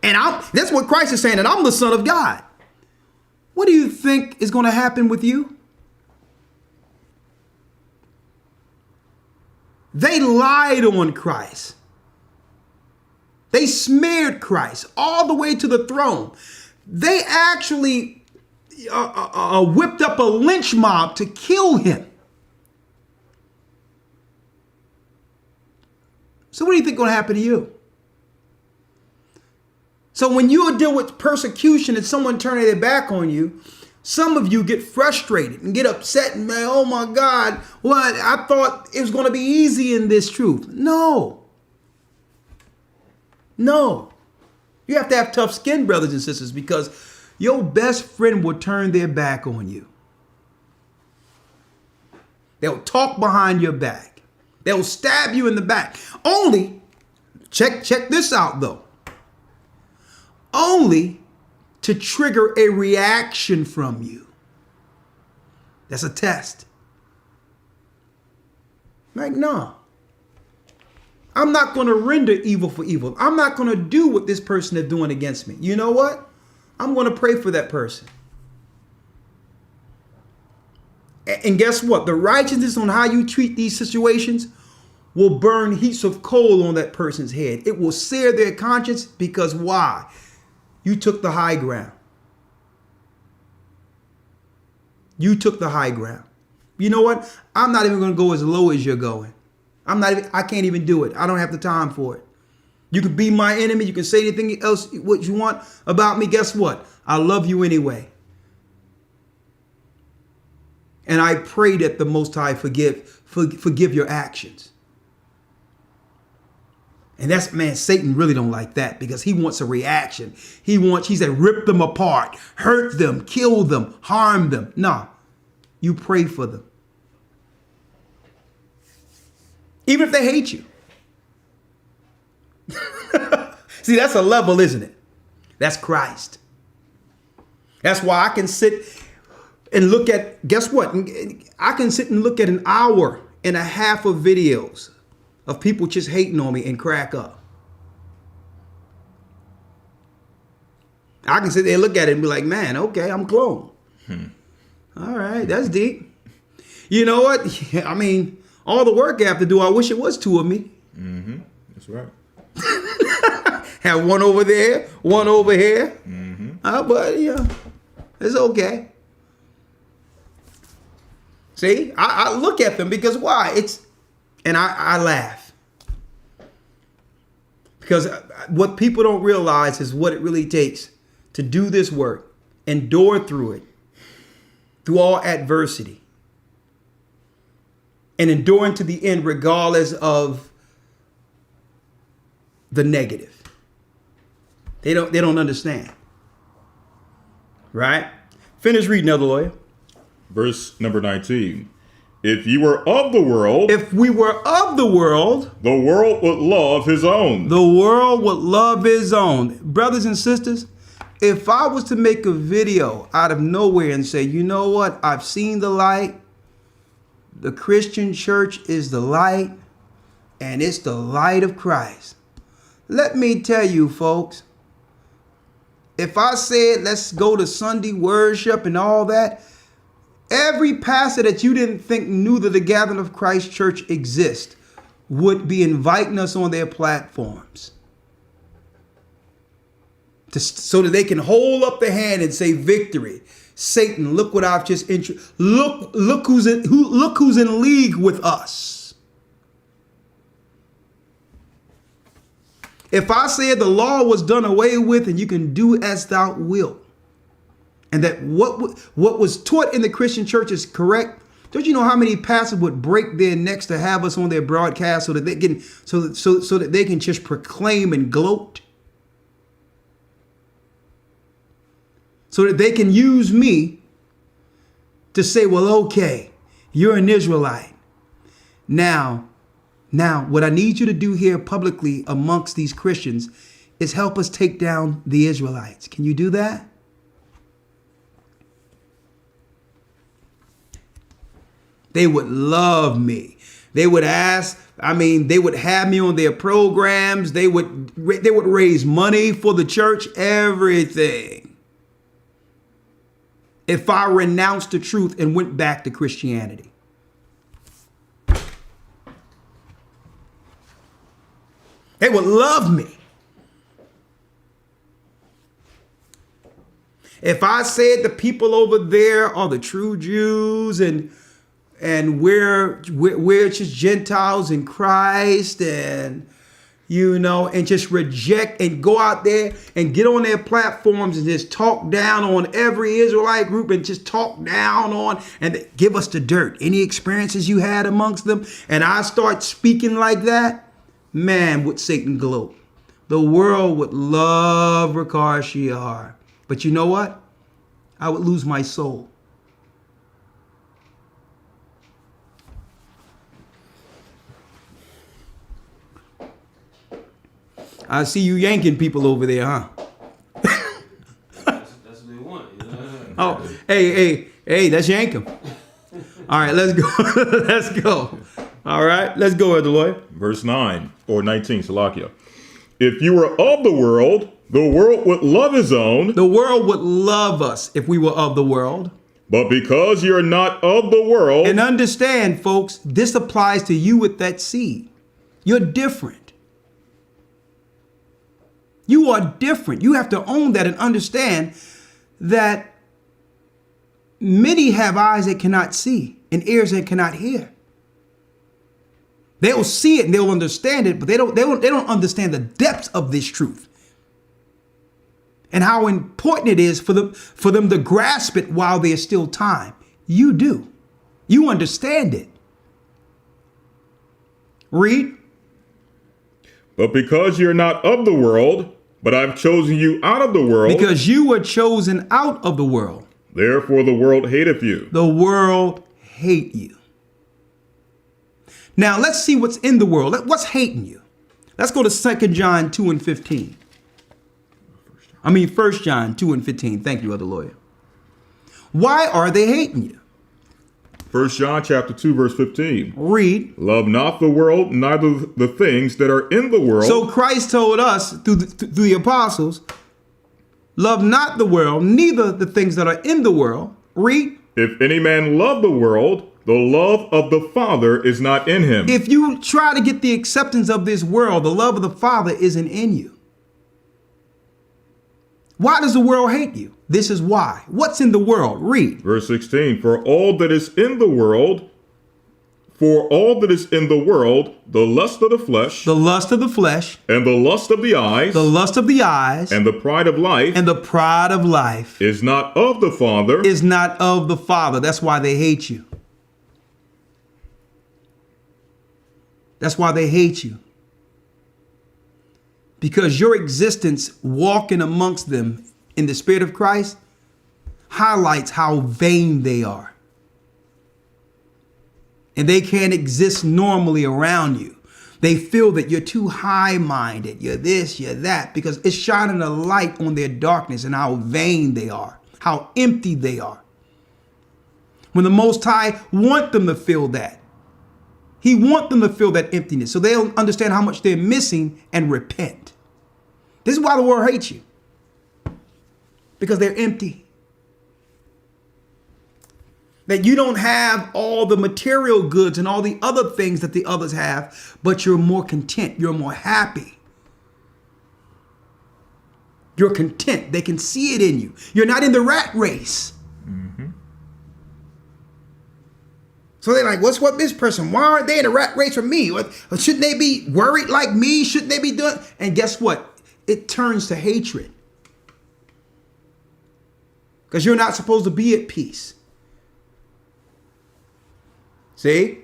And that's what Christ is saying, that I'm the Son of God. What do you think is going to happen with you? They lied on Christ. They smeared Christ all the way to the throne. They actually whipped up a lynch mob to kill him. So what do you think is going to happen to you? So when you deal with persecution and someone turning their back on you, some of you get frustrated and get upset and, man, oh my God, what? I thought it was going to be easy in this truth. No. You have to have tough skin, brothers and sisters, because your best friend will turn their back on you. They'll talk behind your back. They'll stab you in the back. Only, check this out though. Only to trigger a reaction from you. That's a test. Like, no. I'm not going to render evil for evil. I'm not going to do what this person is doing against me. You know what? I'm going to pray for that person. And guess what? The righteousness on how you treat these situations will burn heaps of coal on that person's head. It will sear their conscience because why? You took the high ground. You took the high ground. You know what? I'm not even going to go as low as you're going. I can't even do it. I don't have the time for it. You can be my enemy. You can say anything else, what you want about me. Guess what? I love you anyway. And I pray that the Most High forgive your actions. And that's, man, Satan really don't like that because he wants a reaction. He said, rip them apart, hurt them, kill them, harm them. No, you pray for them. Even if they hate you. See, that's a level, isn't it? That's Christ. That's why I can sit and look at, guess what? I can sit and look at an hour and a half of videos of people just hating on me and crack up. I can sit there and look at it and be like, man, okay, I'm cloned. All right, that's deep. You know what? I mean, all the work I have to do, I wish it was two of me. Mm-hmm. That's right. Have one over there, one over here. But yeah, it's okay. See, I look at them because why? And I laugh. Because what people don't realize is what it really takes to do this work, endure through it, through all adversity, and enduring to the end regardless of the negative. They don't understand. Right? Finish reading, Elder Lawyer. Verse number 19. If you were of the world, If we were of the world would love his own. the world would love his own. Brothers and sisters, if I was to make a video out of nowhere and say, you know what, I've seen the light, the Christian church is the light, and it's the light of Christ. Let me tell you, folks, if I said, let's go to Sunday worship and all that, every pastor that you didn't think knew that the Gathering of Christ Church exists would be inviting us on their platforms so that they can hold up their hand and say, victory. Satan, look what I've just look who's in league with us. If I said the law was done away with and you can do as thou wilt, and that what was taught in the Christian church is correct, don't you know how many pastors would break their necks to have us on their broadcast so that they can so that they can just proclaim and gloat? So that they can use me to say, well, okay, you're an Israelite. Now, what I need you to do here publicly amongst these Christians is help us take down the Israelites. Can you do that? They would love me. They would ask, they would have me on their programs. They would raise money for the church, everything. If I renounced the truth and went back to Christianity. They would love me. If I said the people over there are the true Jews and we're just Gentiles in Christ and and just reject and go out there and get on their platforms and just talk down on every Israelite group and just talk down on and give us the dirt. Any experiences you had amongst them? And I start speaking like that, man, would Satan gloat. The world would love Ricard Shiar. But you know what? I would lose my soul. I see you yanking people over there, huh? That's what they want. You know? Oh, hey, let's yank him. All right, let's go. Let's go. All right, let's go, Elder Lawyer. Verse 9 or 19, Salakia. If you were of the world would love his own. The world would love us if we were of the world. But because you're not of the world. And understand, folks, this applies to you with that seed. You're different. You are different. You have to own that and understand that many have eyes that cannot see and ears that cannot hear. They will see it and they'll understand it, but they don't understand the depths of this truth and how important it is for them to grasp it while there's still time. You do. You understand it. Read. But because you're not of the world, but I've chosen you out of the world. Because you were chosen out of the world. Therefore the world hateth you. The world hate you. Now let's see what's in the world. What's hating you? Let's go to 2 John 2 and 15. 1 John 2 and 15. Thank you, Elder Lawyer. Why are they hating you? 1 John chapter 2, verse 15. Read. Love not the world, neither the things that are in the world. So Christ told us through the apostles, love not the world, neither the things that are in the world. Read. If any man love the world, the love of the Father is not in him. If you try to get the acceptance of this world, the love of the Father isn't in you. Why does the world hate you? This is why. What's in the world? Read. Verse 16, for all that is in the world, the lust of the flesh, The lust of the flesh, and the lust of the eyes, the lust of the eyes, and the pride of life, and the pride of life is not of the Father, is not of the Father. That's why they hate you. That's why they hate you. Because your existence walking amongst them in the Spirit of Christ highlights how vain they are. And they can't exist normally around you. They feel that you're too high-minded. You're this, you're that, because it's shining a light on their darkness and how vain they are, how empty they are. When the Most High want them to feel that. He wants them to feel that emptiness so they'll understand how much they're missing and repent. This is why the world hates you. Because they're empty. That you don't have all the material goods and all the other things that the others have, but you're more content. You're more happy. You're content. They can see it in you. You're not in the rat race. So they're like, what's with this person? Why aren't they in a rat race with me? Shouldn't they be worried like me? Shouldn't they be doing? And guess what? It turns to hatred. Because you're not supposed to be at peace. See?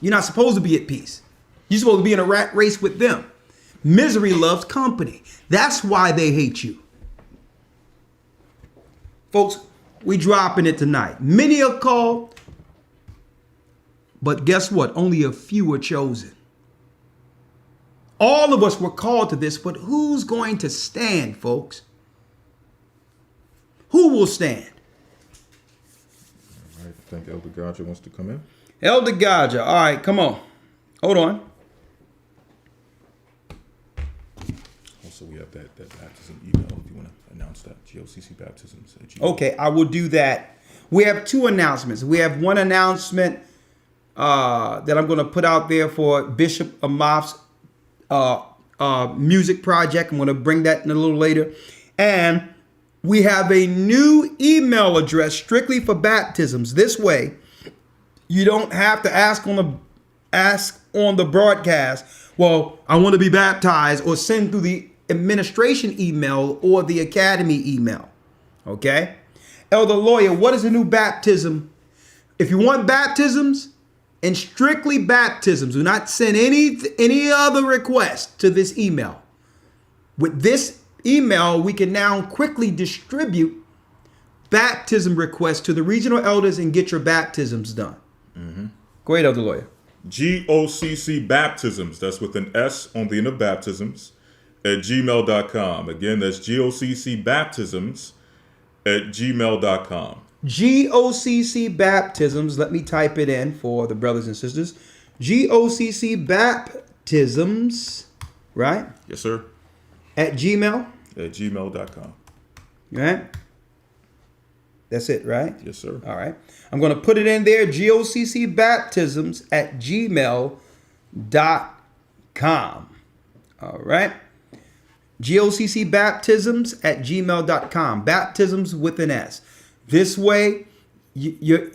You're not supposed to be at peace. You're supposed to be in a rat race with them. Misery loves company. That's why they hate you. Folks, we dropping it tonight. Many are called, but guess what? Only a few are chosen. All of us were called to this, but who's going to stand, folks? Who will stand? All right, I think Elder Gaja wants to come in. Elder Gaja. All right, come on. Hold on. Also, we have that baptism email if you want to announce that. GOCC Baptisms. Okay, I will do that. We have two announcements. We have one announcement that I'm going to put out there for Bishop Amaf's music project. I'm going to bring that in a little later. And we have a new email address strictly for baptisms. This way, you don't have to ask on the broadcast, well, I want to be baptized, or send through the administration email or the academy email. Okay? Elder Lawyer, what is a new baptism? If you want baptisms, and strictly baptisms, do not send any other request to this email. With this email, we can now quickly distribute baptism requests to the regional elders and get your baptisms done. Go ahead, Elder Lawyer. GOCC Baptisms, that's with an S on the end of baptisms, at gmail.com. Again, that's GOCC Baptisms at gmail.com. GOCC Baptisms, let me type it in for the brothers and sisters. GOCC Baptisms, right? Yes, sir. At Gmail? At gmail.com. Right? That's it, right? Yes, sir. All right. I'm going to put it in there, GOCC Baptisms at gmail.com. All right. GOCC Baptisms at gmail.com. Baptisms with an S. This way, you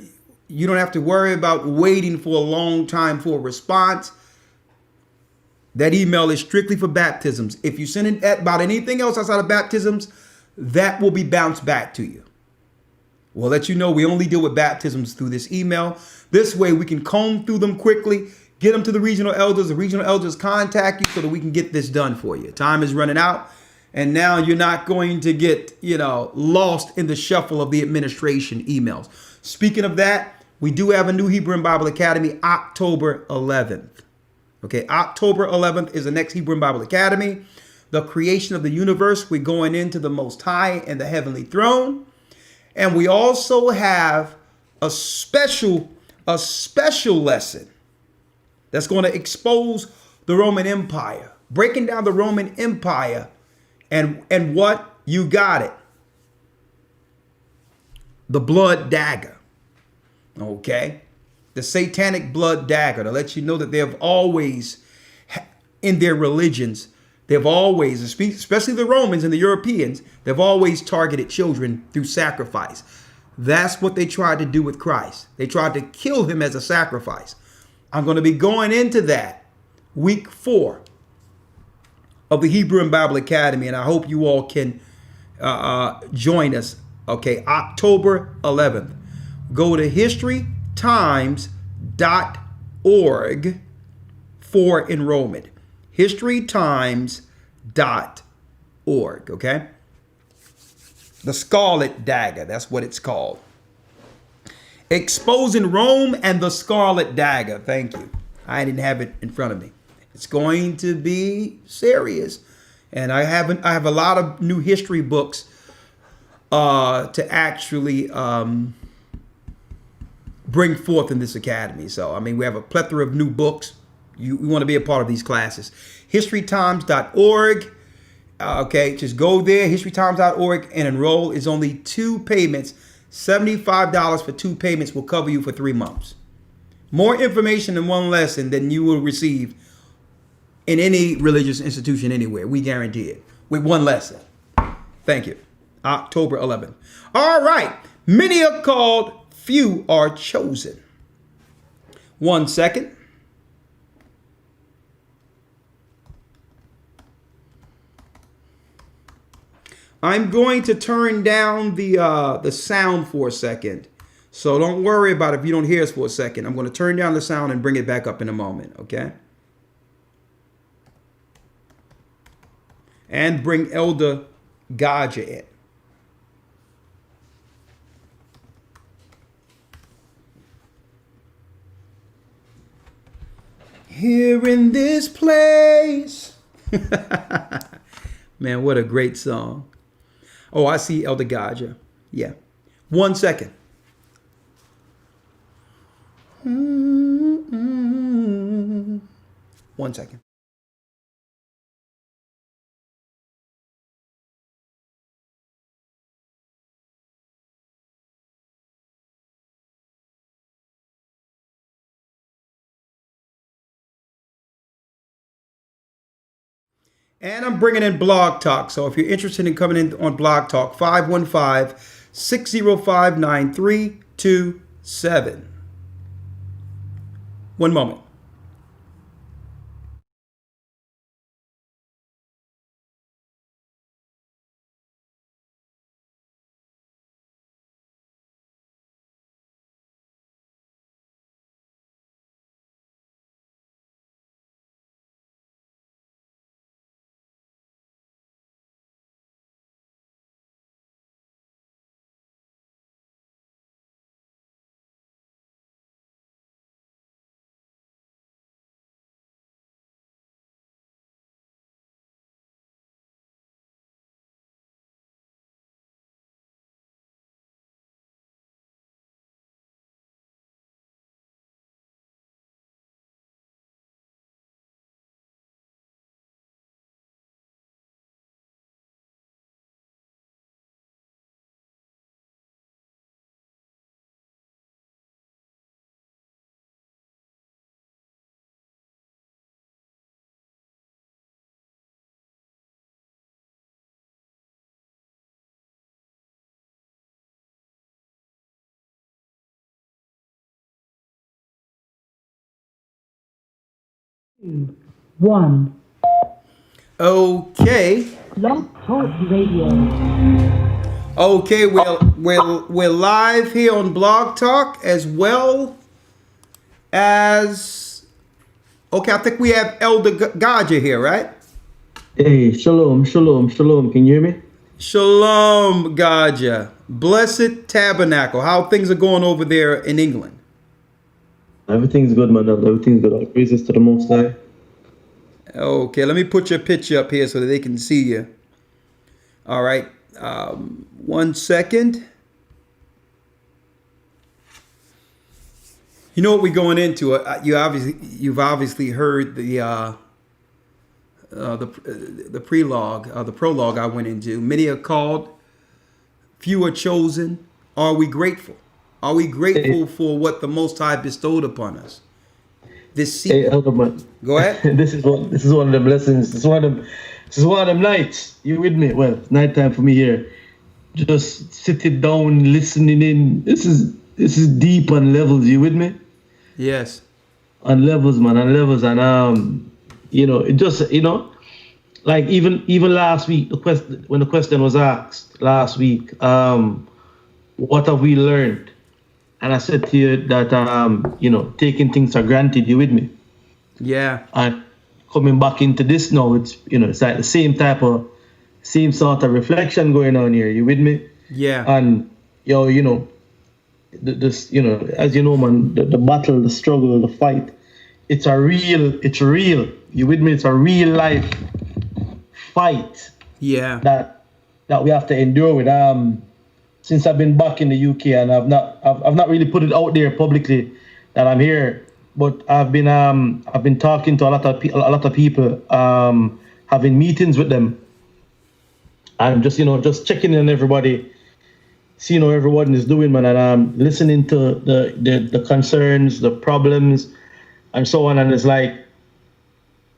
don't have to worry about waiting for a long time for a response. That email is strictly for baptisms. If you send it about anything else outside of baptisms, that will be bounced back to you. We'll let you know we only deal with baptisms through this email. This way we can comb through them quickly, get them to the regional elders. The regional elders contact you so that we can get this done for you. Time is running out. And now you're not going to get, lost in the shuffle of the administration emails. Speaking of that, we do have a new Hebrew and Bible Academy, October 11th. Okay, October 11th is the next Hebrew and Bible Academy. The creation of the universe, we're going into the Most High and the heavenly throne. And we also have a special lesson that's going to expose the Roman Empire, breaking down the Roman Empire, and what you got it. The blood dagger. Okay? The satanic blood dagger, to let you know that they have always, in their religions, they've always, especially the Romans and the Europeans, they've always targeted children through sacrifice. That's what they tried to do with Christ. They tried to kill him as a sacrifice. I'm going to be going into that week 4 of the Hebrew and Bible Academy, and I hope you all can join us. Okay, October 11th. Go to historytimes.org for enrollment. historytimes.org, okay? The Scarlet Dagger, that's what it's called. Exposing Rome and the Scarlet Dagger. Thank you. I didn't have it in front of me. It's going to be serious. And I have a lot of new history books to actually bring forth in this academy. So, I mean, we have a plethora of new books. You want to be a part of these classes. historytimes.org. Okay, just go there, historytimes.org, and enroll. It's only 2 payments. $75 for 2 payments will cover you for 3 months. More information in one lesson than you will receive in any religious institution anywhere. We guarantee it. With one lesson. Thank you. October 11th. All right. Many are called, few are chosen. 1 second. I'm going to turn down the sound for a second. So don't worry about it if you don't hear us for a second. I'm going to turn down the sound and bring it back up in a moment, okay? And bring Elder Gaja in. Here in this place. Man, what a great song. Oh, I see Elder Gaja. Yeah. 1 second. 1 second. And I'm bringing in Blog Talk. So if you're interested in coming in on Blog Talk, 515-605-9327. 1 moment. One. Okay. Blog Talk Radio. Okay, we're live here on Blog Talk as well as. Okay, I think we have Elder Gaja here, right? Hey, shalom. Can you hear me? Shalom, Gaja. Blessed Tabernacle. How things are going over there in England? Everything's good, man. Everything's good. All praises to the Most High. Okay, let me put your picture up here so that they can see you. All right. 1 second. You know what we're going into? You've obviously heard the prologue, the prologue I went into. Many are called, few are chosen. Are we grateful? Are we grateful for what the Most High bestowed upon us? This season. Hey, Elder Man. Go ahead. This is one of the blessings. This is one of them nights. You with me? Well, it's nighttime for me here. Just sitting down, listening in. This is deep on levels. You with me? Yes. On levels, man. On levels, and it just like even last week, when the question was asked last week, what have we learned? And I said to you that taking things for granted. You with me? Yeah. And coming back into this now, it's it's like the same sort of reflection going on here. You with me? Yeah. And this as you know, man, the battle, the struggle, the fight, it's real. You with me? It's a real life fight. Yeah. That we have to endure with. Since I've been back in the UK, and I've not really put it out there publicly that I'm here, but I've been talking to a lot of people, having meetings with them, and just checking in on everybody, seeing how everyone is doing, man, and listening to the concerns, the problems, and so on. And it's like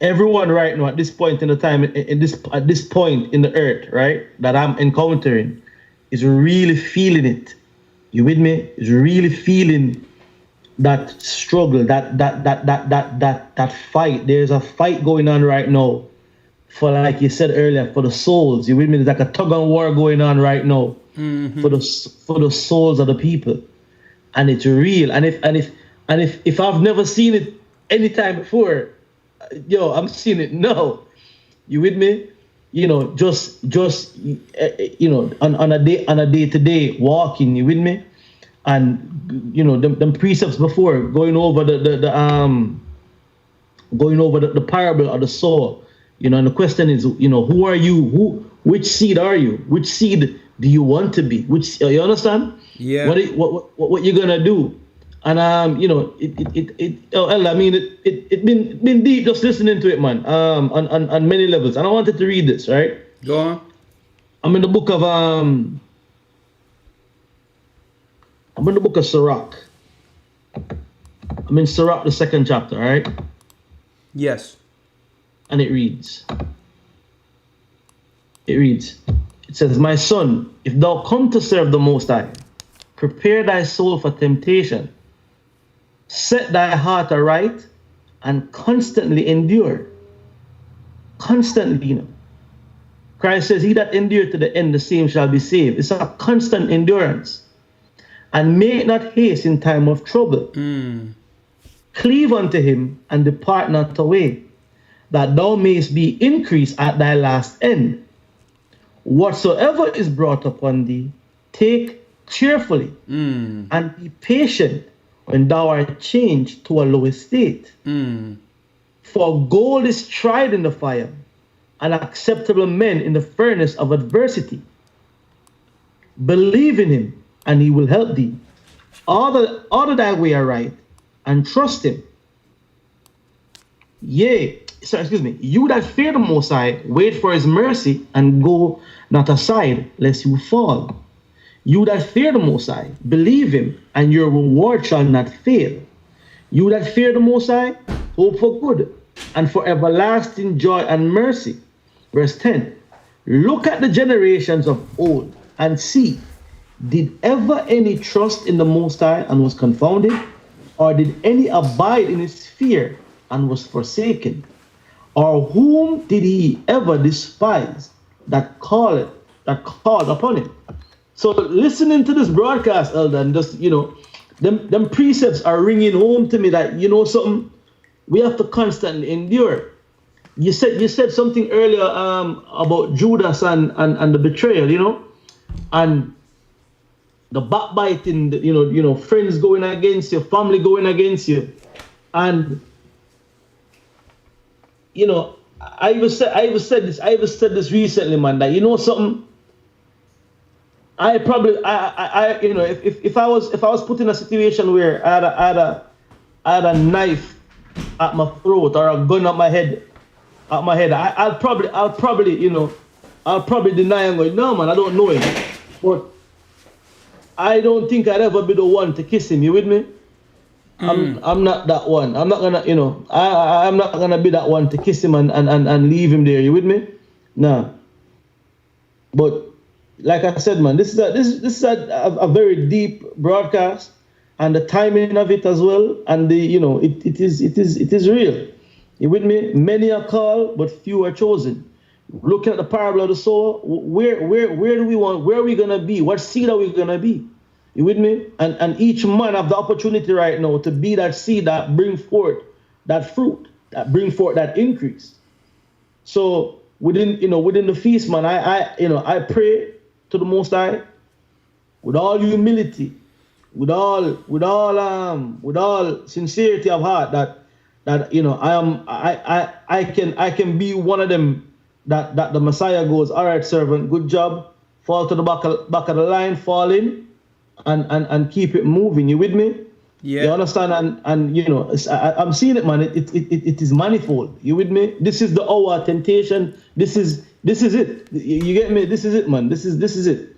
everyone right now at this point in the time, at this point in the earth, right, that I'm encountering, is really feeling it. You with me? Is really feeling that struggle, that fight. There's a fight going on right now for, like you said earlier, for the souls. You with me? There's like a tug of war going on right now for the souls of the people, and it's real. And if I've never seen it any time before, I'm seeing it now. You with me? Just on a day-to-day walking. You with me? And them precepts before, going over the parable of the soul. And the question is, who are you? Which seed are you? Which seed do you want to be? Which, you understand? Yeah. What you're gonna do? And it's been deep just listening to it, man. On many levels. And I wanted to read this, right? Go on. I'm in the book of Sirach. I'm in Sirach, the 2nd chapter, right? Yes. And it reads, it says, "My son, if thou come to serve the Most High, prepare thy soul for temptation. Set thy heart aright and constantly endure." Constantly, Christ says, "He that endureth to the end, the same shall be saved." It's a constant endurance. "And make not haste in time of trouble. Cleave unto him and depart not away, that thou mayest be increased at thy last end. Whatsoever is brought upon thee, take cheerfully, and be patient when thou art changed to a low estate. For gold is tried in the fire, and acceptable men in the furnace of adversity. Believe in him, and he will help thee. Order thy way aright, and trust him. You that fear the Most High, wait for his mercy, and go not aside, lest you fall. You that fear the Most High, believe him, and your reward shall not fail. You that fear the Most High, hope for good, and for everlasting joy and mercy." Verse 10, "Look at the generations of old, and see, did ever any trust in the Most High and was confounded? Or did any abide in his fear and was forsaken? Or whom did he ever despise that called upon him?" So listening to this broadcast, Elder, and just, them precepts are ringing home to me that, something, we have to constantly endure. You said something earlier about Judas and the betrayal, and the backbiting, friends going against you, family going against you. And I even said this recently, man, that something, I probably, if I was put in a situation where I I had a knife at my throat or a gun at my head, I'll probably, you know, I'll probably deny and go, no man, I don't know him. But I don't think I'd ever be the one to kiss him. You with me? I'm not that one. I'm not gonna, you know, I'm not gonna be that one to kiss him and leave him there. You with me? Nah. But like I said, man, this is a very deep broadcast, and the timing of it as well, and the, you know, it is real. You with me? Many are called, but few are chosen. Looking at the parable of the sower, where do we want? Where are we gonna be? What seed are we gonna be? You with me? And each man have the opportunity right now to be that seed that bring forth that fruit, that bring forth that increase. So within the feast, man, I pray to the Most High with all humility, with all sincerity of heart, that you know, I can be one of them that the Messiah goes, all right, servant, good job, fall to the back of the line, fall in, and keep it moving. You with me? Yeah. You understand? And you know, I'm seeing it, man. It is manifold. You with me? This is the hour of temptation. This is it. You get me? This is it, man. This is it.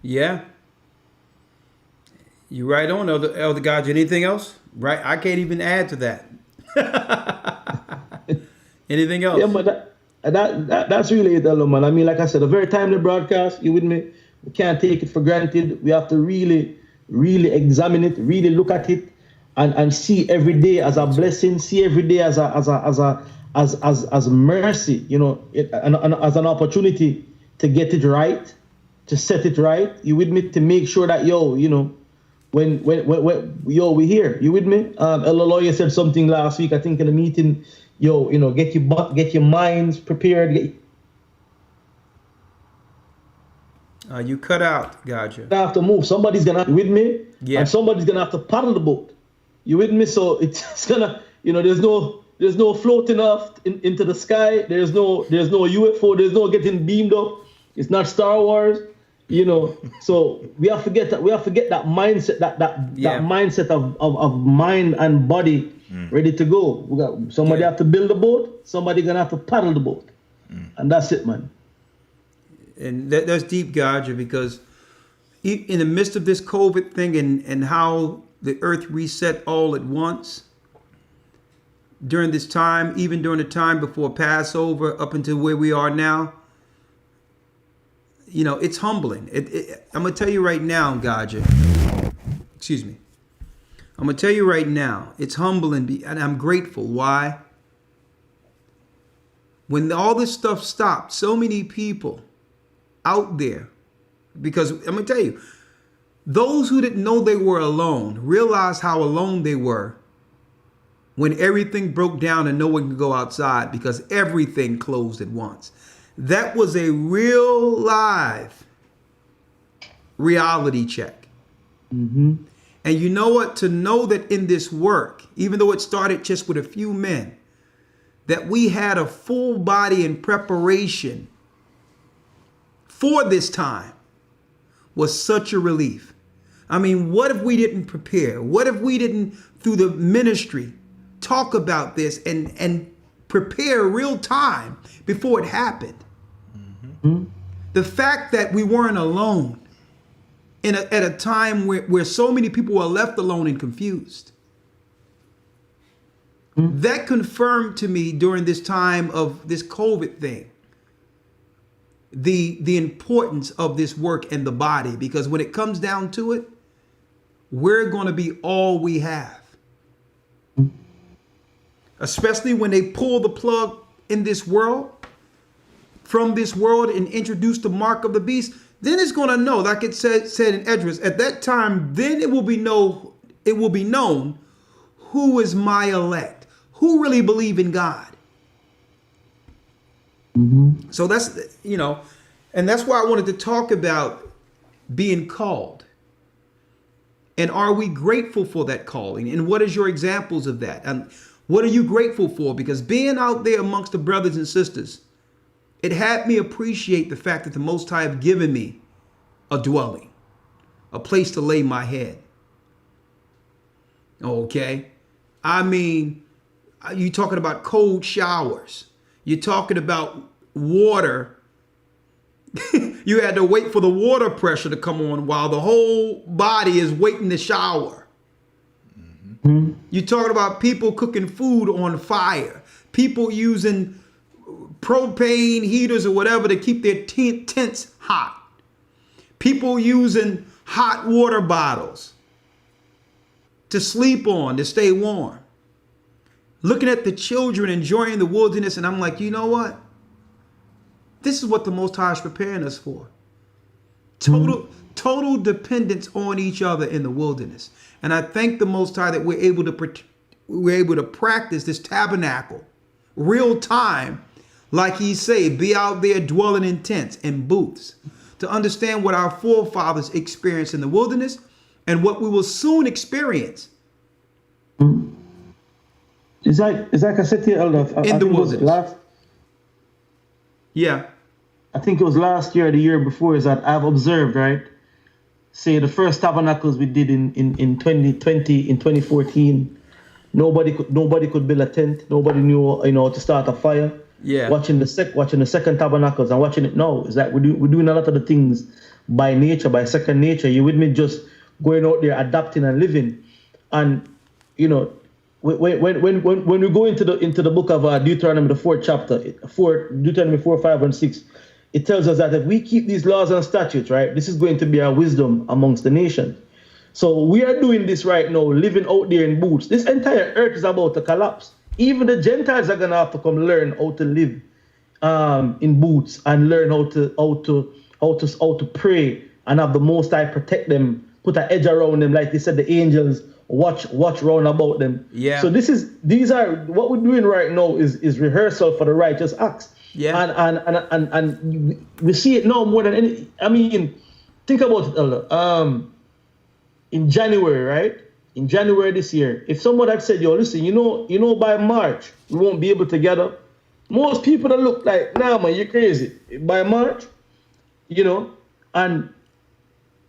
Yeah. You right on, Elder God. Anything else? Right? I can't even add to that. Anything else? Yeah, but that's really it, Elder, man. I mean, like I said, a very timely broadcast. You with me? We can't take it for granted. We have to really, really examine it, really look at it, and see every day as a blessing. See every day as mercy. You know, as an opportunity to get it right, to set it right. You with me? To make sure that you know, when we here. You with me? Elder Lawyer said something last week, I think, in a meeting. You know, get your minds prepared. You cut out, gotcha. Have to move. Somebody's gonna with me, Yeah. and somebody's gonna have to paddle the boat. You with me? So it's gonna, you know, there's no floating off into the sky. There's no UFO. There's no getting beamed up. It's not Star Wars, you know. So we have to get that. We have to get that mindset. That mindset of mind and body ready to go. We got somebody have to build the boat. Somebody gonna have to paddle the boat, and that's it, man. And that's deep, Gaja, because in the midst of this COVID thing and how the earth reset all at once during this time, even during the time before Passover up until where we are now, you know, it's humbling. I'm going to tell you right now, Gaja, excuse me. I'm going to tell you right now, it's humbling and I'm grateful. Why? When all this stuff stopped, so many people out there, because I'm gonna tell you, those who didn't know they were alone realized how alone they were when everything broke down and no one could go outside because everything closed at once. That was a real live reality check. And you know what? To know that in this work, even though it started just with a few men, that we had a full body in preparation for this time was such a relief. I mean, what if we didn't prepare? What if we didn't, through the ministry, talk about this and prepare real time before it happened? The fact that we weren't alone at a time where so many people were left alone and confused. That confirmed to me during this time of this COVID thing, the importance of this work and the body, because when it comes down to it, we're going to be all we have. Especially when they pull the plug in this world, from this world, and introduce the mark of the beast, then it's going to know, like it said in Esdras, at that time, then it will be known who is my elect, who really believe in God. So that's, you know, and that's why I wanted to talk about being called. And are we grateful for that calling? And what is your examples of that? And what are you grateful for? Because being out there amongst the brothers and sisters, it had me appreciate the fact that the Most High have given me a dwelling, a place to lay my head. Okay. I mean, you talking about cold showers. You're talking about water. You had to wait for the water pressure to come on while the whole body is waiting to shower. You're talking about people cooking food on fire, people using propane heaters or whatever to keep their tents hot, people using hot water bottles to sleep on, to stay warm. Looking at the children enjoying the wilderness, and I'm like, you know what? This is what the Most High is preparing us for. Total dependence on each other in the wilderness. And I thank the Most High that we're able to practice this tabernacle real time, like he said, be out there dwelling in tents and booths, to understand what our forefathers experienced in the wilderness and what we will soon experience It's like I said to you, Elder, in the wilderness. I think it was last year or the year before, is that I've observed, right? Say the first tabernacles we did in 2020, in 2014, nobody could build a tent. Nobody knew, how to start a fire. Yeah. Watching the second tabernacles and watching it now, is that we're doing a lot of the things by nature, by second nature. You with me? Just going out there, adapting and living. And when we go into the book of Deuteronomy, the 4th chapter, Deuteronomy 4, 5, and 6, it tells us that if we keep these laws and statutes, right, this is going to be our wisdom amongst the nation. So we are doing this right now, living out there in booths. This entire earth is about to collapse. Even the Gentiles are gonna have to come learn how to live in booths and learn how to pray and have the Most High protect them, put an edge around them, like they said, the angels watch round about them. Yeah. So these are what we're doing right now is rehearsal for the righteous acts. Yeah. And we see it now more than any. I mean, think about it, Elder. In January, right? In January this year, if someone had said, "Yo, listen, by March we won't be able to gather," most people that look like, "Nah, man, you're crazy." By March, and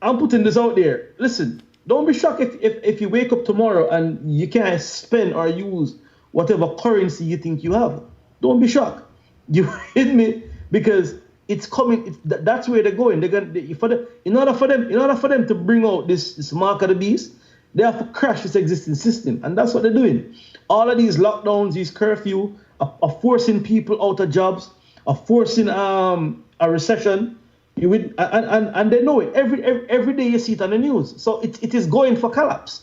I'm putting this out there. Listen, don't be shocked if you wake up tomorrow and you can't spend or use whatever currency you think you have. Don't be shocked. You hit me? Because it's coming. That's where they're going. In order for them to bring out this mark of the beast, they have to crash this existing system, and that's what they're doing. All of these lockdowns, these curfew, are forcing people out of jobs, are forcing a recession. And they know it. Every day you see it on the news. So it is going for collapse.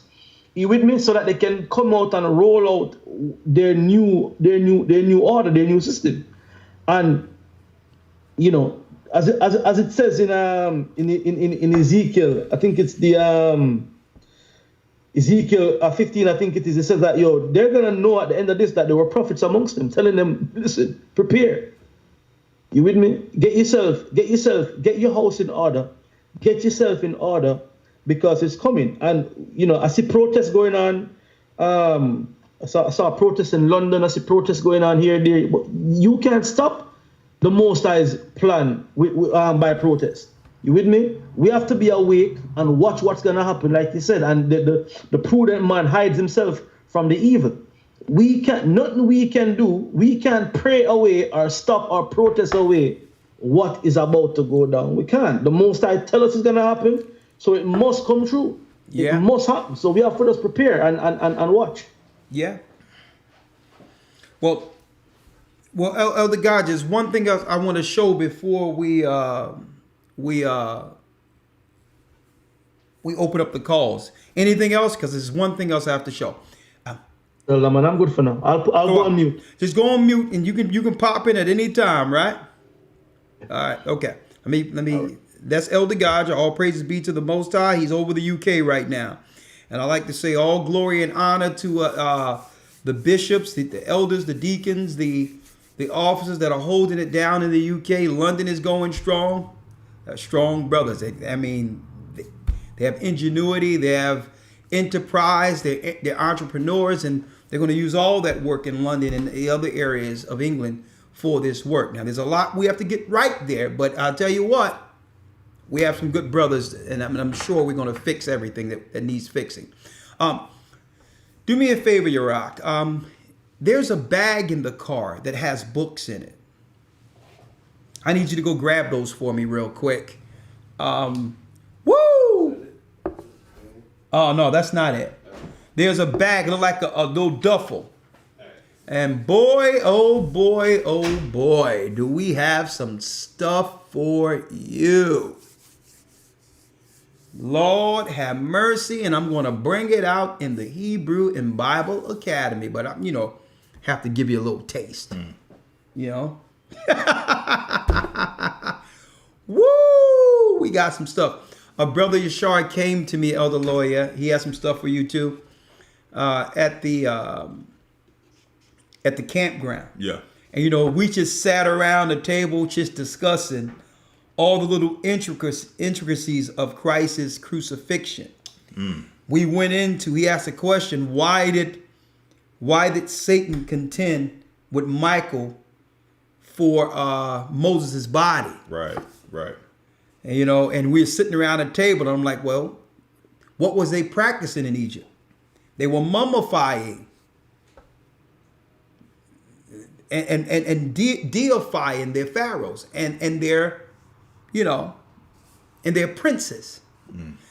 You with me? So that they can come out and roll out their new order, their new system. And as it says in Ezekiel, I think it's the Ezekiel 15, I think it is. It says that they're gonna know at the end of this that there were prophets amongst them, telling them, listen, prepare. You with me? Get your house in order. Get yourself in order, because it's coming. And I see protests going on. I saw a protest in London. I see protests going on here, there. But you can't stop the Most High's plan by protest. You with me? We have to be awake and watch what's gonna happen, like you said. And the prudent man hides himself from the evil. Nothing we can do. We can't pray away or stop or protest away what is about to go down. We can't. The Most High tell us it's gonna happen, so it must come true. Yeah. It must happen. So we have to just prepare and watch. Yeah. Well, Elder God, just one thing else I want to show before we open up the calls. Anything else? Because there's one thing else I have to show. Well, man, I'm good for now. I'll go on mute. Just go on mute, and you can pop in at any time, right? All right. Okay. Let me. That's Elder God. All praises be to the Most High. He's over the UK right now, and I like to say all glory and honor to the bishops, the elders, the deacons, the officers that are holding it down in the UK. London is going strong. Strong brothers. They have ingenuity. They have enterprise. They're entrepreneurs, and they're going to use all that work in London and the other areas of England for this work. Now, there's a lot we have to get right there, but I'll tell you what, we have some good brothers, and I'm sure we're going to fix everything that needs fixing. Do me a favor, Yarack. There's a bag in the car that has books in it. I need you to go grab those for me real quick. Woo! Oh, no, that's not it. There's a bag, it look like a little duffel. And boy, oh boy, do we have some stuff for you. Lord have mercy, and I'm going to bring it out in the Hebrew and Bible Academy, but I, have to give you a little taste. You know? Woo! We got some stuff. Brother Yashar came to me, Elder Lawyer. He has some stuff for you too. At the campground. Yeah. And we just sat around the table just discussing all the little intricacies of Christ's crucifixion. We went into, he asked a question, why did Satan contend with Michael for Moses' body? Right. And, and we were sitting around a table, and I'm like, well, what was they practicing in Egypt? They were mummifying and deifying their pharaohs and their, and their princes.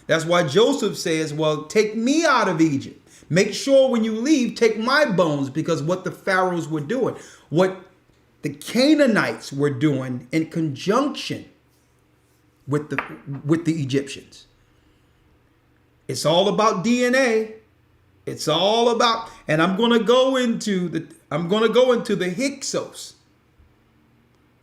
That's why Joseph says, well, take me out of Egypt. Make sure when you leave, take my bones, because what the pharaohs were doing, what the Canaanites were doing in conjunction with the Egyptians. It's all about DNA. It's all about, and I'm going to go into the Hyksos.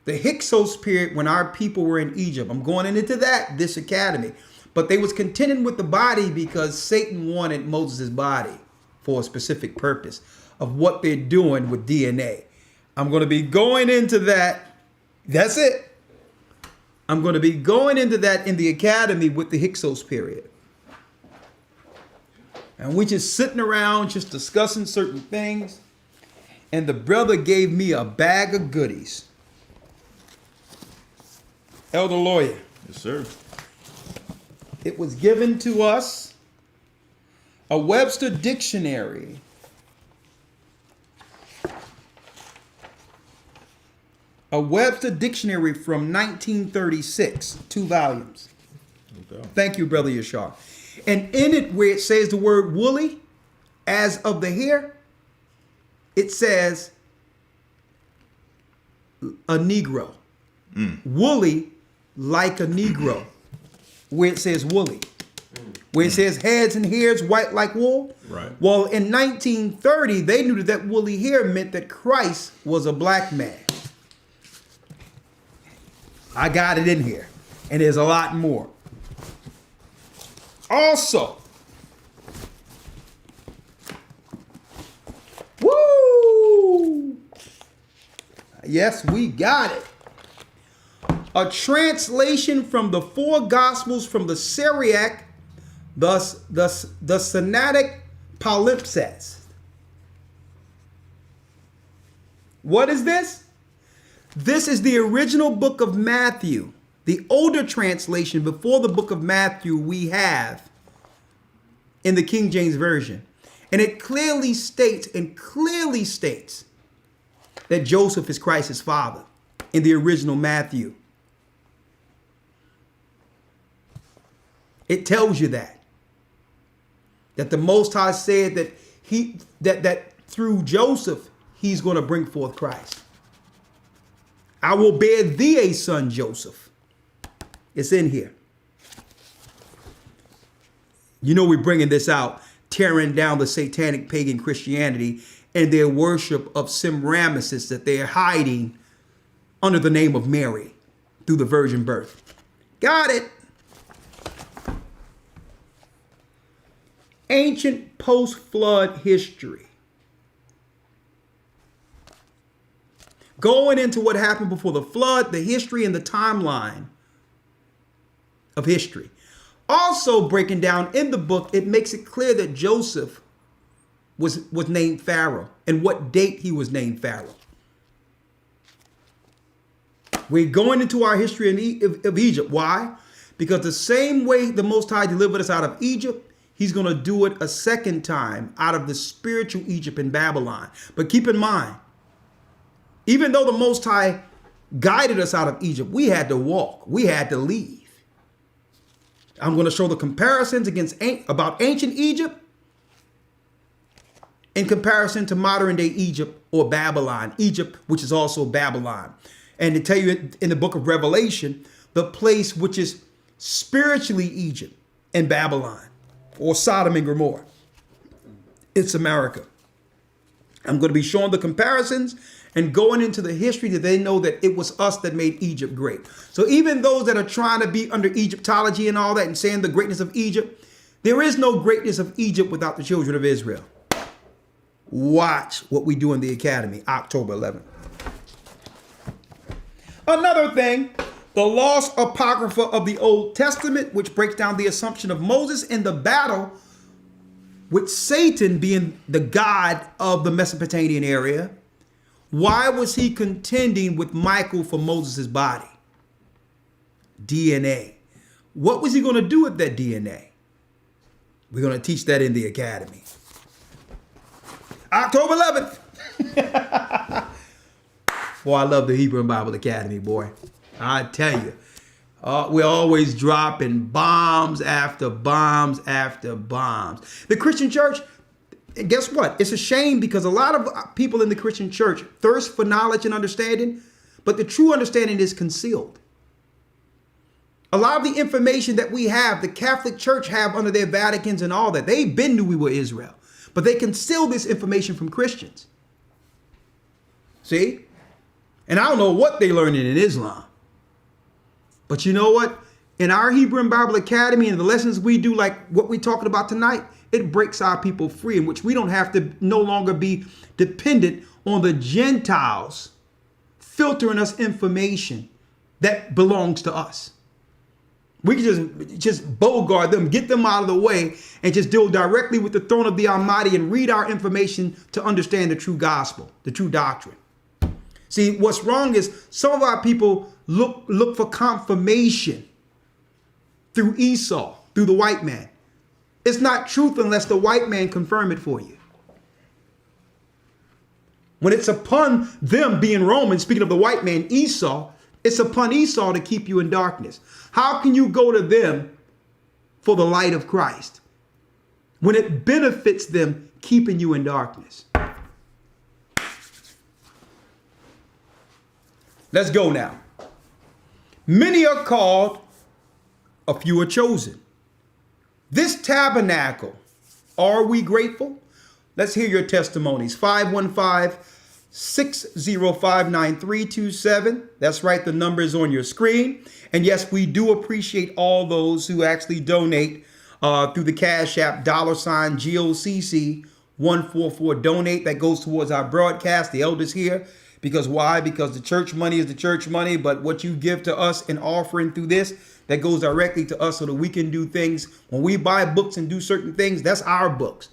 The Hyksos period when our people were in Egypt. I'm going into this academy. But they was contending with the body because Satan wanted Moses' body for a specific purpose of what they're doing with DNA. I'm going to be going into that. That's it. I'm going to be going into that in the academy with the Hyksos period. And we just sitting around just discussing certain things. And the brother gave me a bag of goodies. Elder Lawyer. Yes, sir. It was given to us a Webster dictionary. A Webster dictionary from 1936, 2 volumes. Okay. Thank you, Brother Yashar. And in it, where it says the word woolly, as of the hair, it says a Negro. Woolly, like a Negro, where it says woolly. Where it says heads and hairs white like wool. Right. Well, in 1930, they knew that woolly hair meant that Christ was a black man. I got it in here. And there's a lot more. Also, woo! Yes, we got it. A translation from the 4 Gospels from the Syriac, the Sinaitic palimpsest. What is this? This is the original book of Matthew. The older translation before the book of Matthew we have in the King James Version. And it clearly states that Joseph is Christ's father in the original Matthew. It tells you that the Most High said that that through Joseph he's going to bring forth Christ. I will bear thee a son, Joseph. It's in here. We're bringing this out, tearing down the satanic pagan Christianity and their worship of Semiramis that they're hiding under the name of Mary through the virgin birth. Got it. Ancient post-flood history. Going into what happened before the flood, the history and the timeline of history. Also breaking down in the book, it makes it clear that Joseph was named Pharaoh and what date he was named Pharaoh. We're going into our history of Egypt. Why? Because the same way the Most High delivered us out of Egypt, he's going to do it a second time out of the spiritual Egypt in Babylon. But keep in mind, even though the Most High guided us out of Egypt, we had to walk. We had to leave. I'm going to show the comparisons about ancient Egypt in comparison to modern day Egypt or Babylon, Egypt, which is also Babylon. And to tell you in the book of Revelation, the place which is spiritually Egypt and Babylon or Sodom and Gomorrah. It's America. I'm going to be showing the comparisons and going into the history that they know that it was us that made Egypt great. So even those that are trying to be under Egyptology and all that and saying the greatness of Egypt, there is no greatness of Egypt without the children of Israel. Watch what we do in the academy, October 11th. Another thing, the lost apocrypha of the Old Testament, which breaks down the assumption of Moses in the battle with Satan being the god of the Mesopotamian area. Why was he contending with Michael for Moses' body? DNA. What was he going to do with that DNA? We're going to teach that in the academy. October 11th. Boy, I love the Hebrew Bible Academy, boy. I tell you. We're always dropping bombs after bombs after bombs. The Christian church, and guess what? It's a shame because a lot of people in the Christian church thirst for knowledge and understanding, but the true understanding is concealed. A lot of the information that we have, the Catholic Church have under their Vaticans and all that, they've been knew we were Israel, but they conceal this information from Christians. See? And I don't know what they're learning in Islam. But you know what? In our Hebrew and Bible Academy and the lessons we do, like what we're talking about tonight, it breaks our people free, in which we don't have to no longer be dependent on the Gentiles filtering us information that belongs to us. We can just bogart them, get them out of the way, and just deal directly with the throne of the Almighty and read our information to understand the true gospel, the true doctrine. See, what's wrong is some of our people look for confirmation through Esau, through the white man. It's not truth unless the white man confirm it for you. When it's upon them being Roman, speaking of the white man, Esau, it's upon Esau to keep you in darkness. How can you go to them for the light of Christ when it benefits them keeping you in darkness? Let's go now. Many are called, a few are chosen. This tabernacle, are we grateful? Let's hear your testimonies. 515-605-9327. That's right, the number is on your screen. And yes, we do appreciate all those who actually donate through the Cash App, $GOCC 144 donate. That goes towards our broadcast, the elders here. Because why? Because the church money is the church money, but what you give to us in offering through this, that goes directly to us so that we can do things. When we buy books and do certain things, that's our books.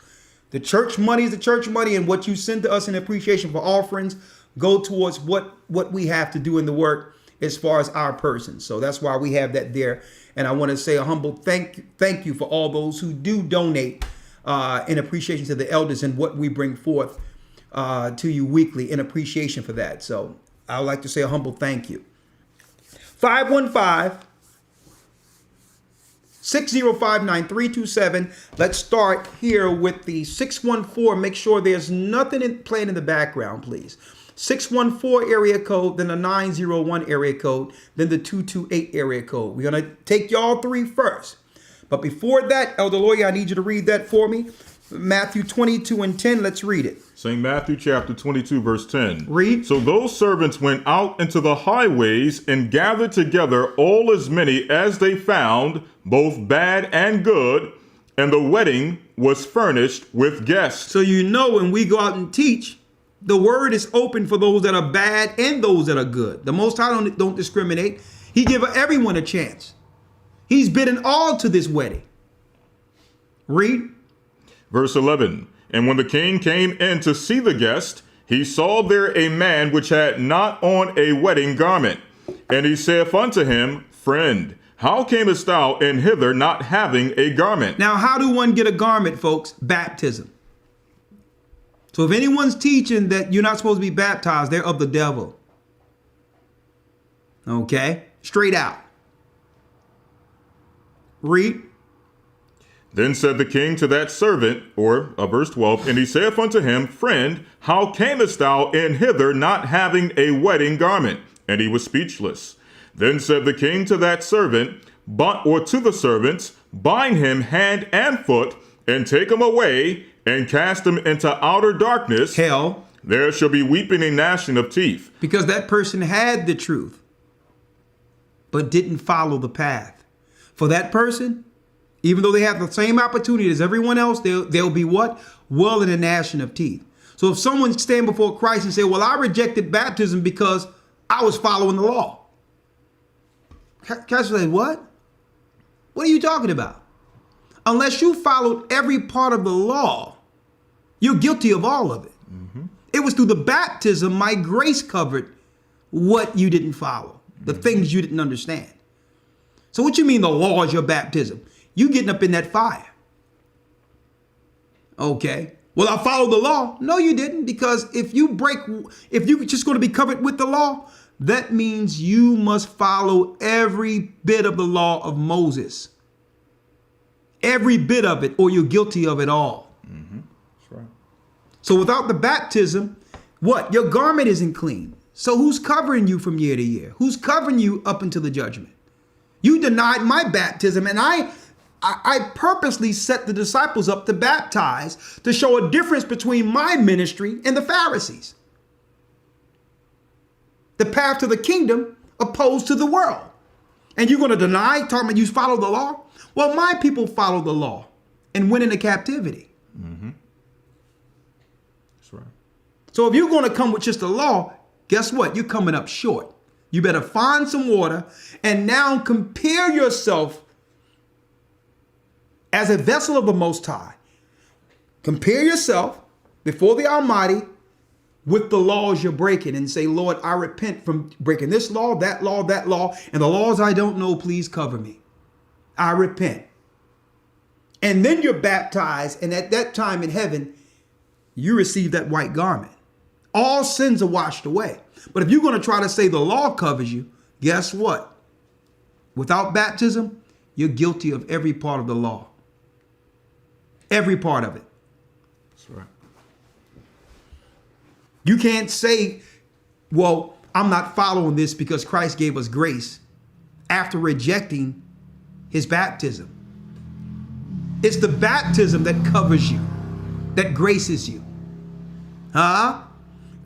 The church money is the church money, and what you send to us in appreciation for offerings go towards what we have to do in the work as far as our person. So that's why we have that there. And I want to say a humble thank you for all those who do donate in appreciation to the elders and what we bring forth to you weekly in appreciation for that. So I would like to say a humble thank you. 515-605-9327. Let's start here with the 614. Make sure there's nothing playing in the background, please. 614 area code, then the 901 area code, then the 228 area code. We're going to take y'all three first. But before that, Elder Lawyer, I need you to read that for me. Matthew 22:10. Let's read it. St. Matthew chapter 22, verse 10. Read. So those servants went out into the highways and gathered together all as many as they found, both bad and good, and the wedding was furnished with guests. So you know when we go out and teach, the word is open for those that are bad and those that are good. The Most High don't discriminate. He give everyone a chance. He's bidden all to this wedding. Read. Verse 11. And when the king came in to see the guest, he saw there a man which had not on a wedding garment. And he saith unto him, Friend, how camest thou in hither not having a garment? Now, how do one get a garment, folks? Baptism. So if anyone's teaching that you're not supposed to be baptized, they're of the devil. Okay? Straight out. Read. Then said the king to that servant, or verse 12, and he saith unto him, Friend, how camest thou in hither not having a wedding garment? And he was speechless. Then said the king to that servant, to the servants, Bind him hand and foot, and take him away, and cast him into outer darkness. Hell. There shall be weeping and gnashing of teeth. Because that person had the truth, but didn't follow the path. For that person, even though they have the same opportunity as everyone else, they'll be what? Wailing and gnashing of teeth. So if someone stand before Christ and say, well, I rejected baptism because I was following the law. Christ will say, what? What are you talking about? Unless you followed every part of the law, you're guilty of all of it. Mm-hmm. It was through the baptism my grace covered what you didn't follow, the things you didn't understand. So what you mean the law is your baptism? You getting up in that fire. Okay. Well, I followed the law. No, you didn't, because if you're just going to be covered with the law, that means you must follow every bit of the law of Moses. Every bit of it, or you're guilty of it all. Mm-hmm. That's right. So without the baptism, what? Your garment isn't clean. So who's covering you from year to year? Who's covering you up until the judgment? You denied my baptism, and I purposely set the disciples up to baptize to show a difference between my ministry and the Pharisees. The path to the kingdom opposed to the world. And you're going to deny, talking about you follow the law? Well, my people follow the law and went into captivity. Mm-hmm. That's right. So if you're going to come with just the law, guess what? You're coming up short. You better find some water and now compare yourself as a vessel of the Most High. Compare yourself before the Almighty with the laws you're breaking and say, Lord, I repent from breaking this law, and the laws I don't know, please cover me. I repent. And then you're baptized, and at that time in heaven, you receive that white garment. All sins are washed away. But if you're going to try to say the law covers you, guess what? Without baptism, you're guilty of every part of the law. Every part of it. That's right. You can't say, well, I'm not following this because Christ gave us grace after rejecting his baptism. It's the baptism that covers you, that graces you. Huh?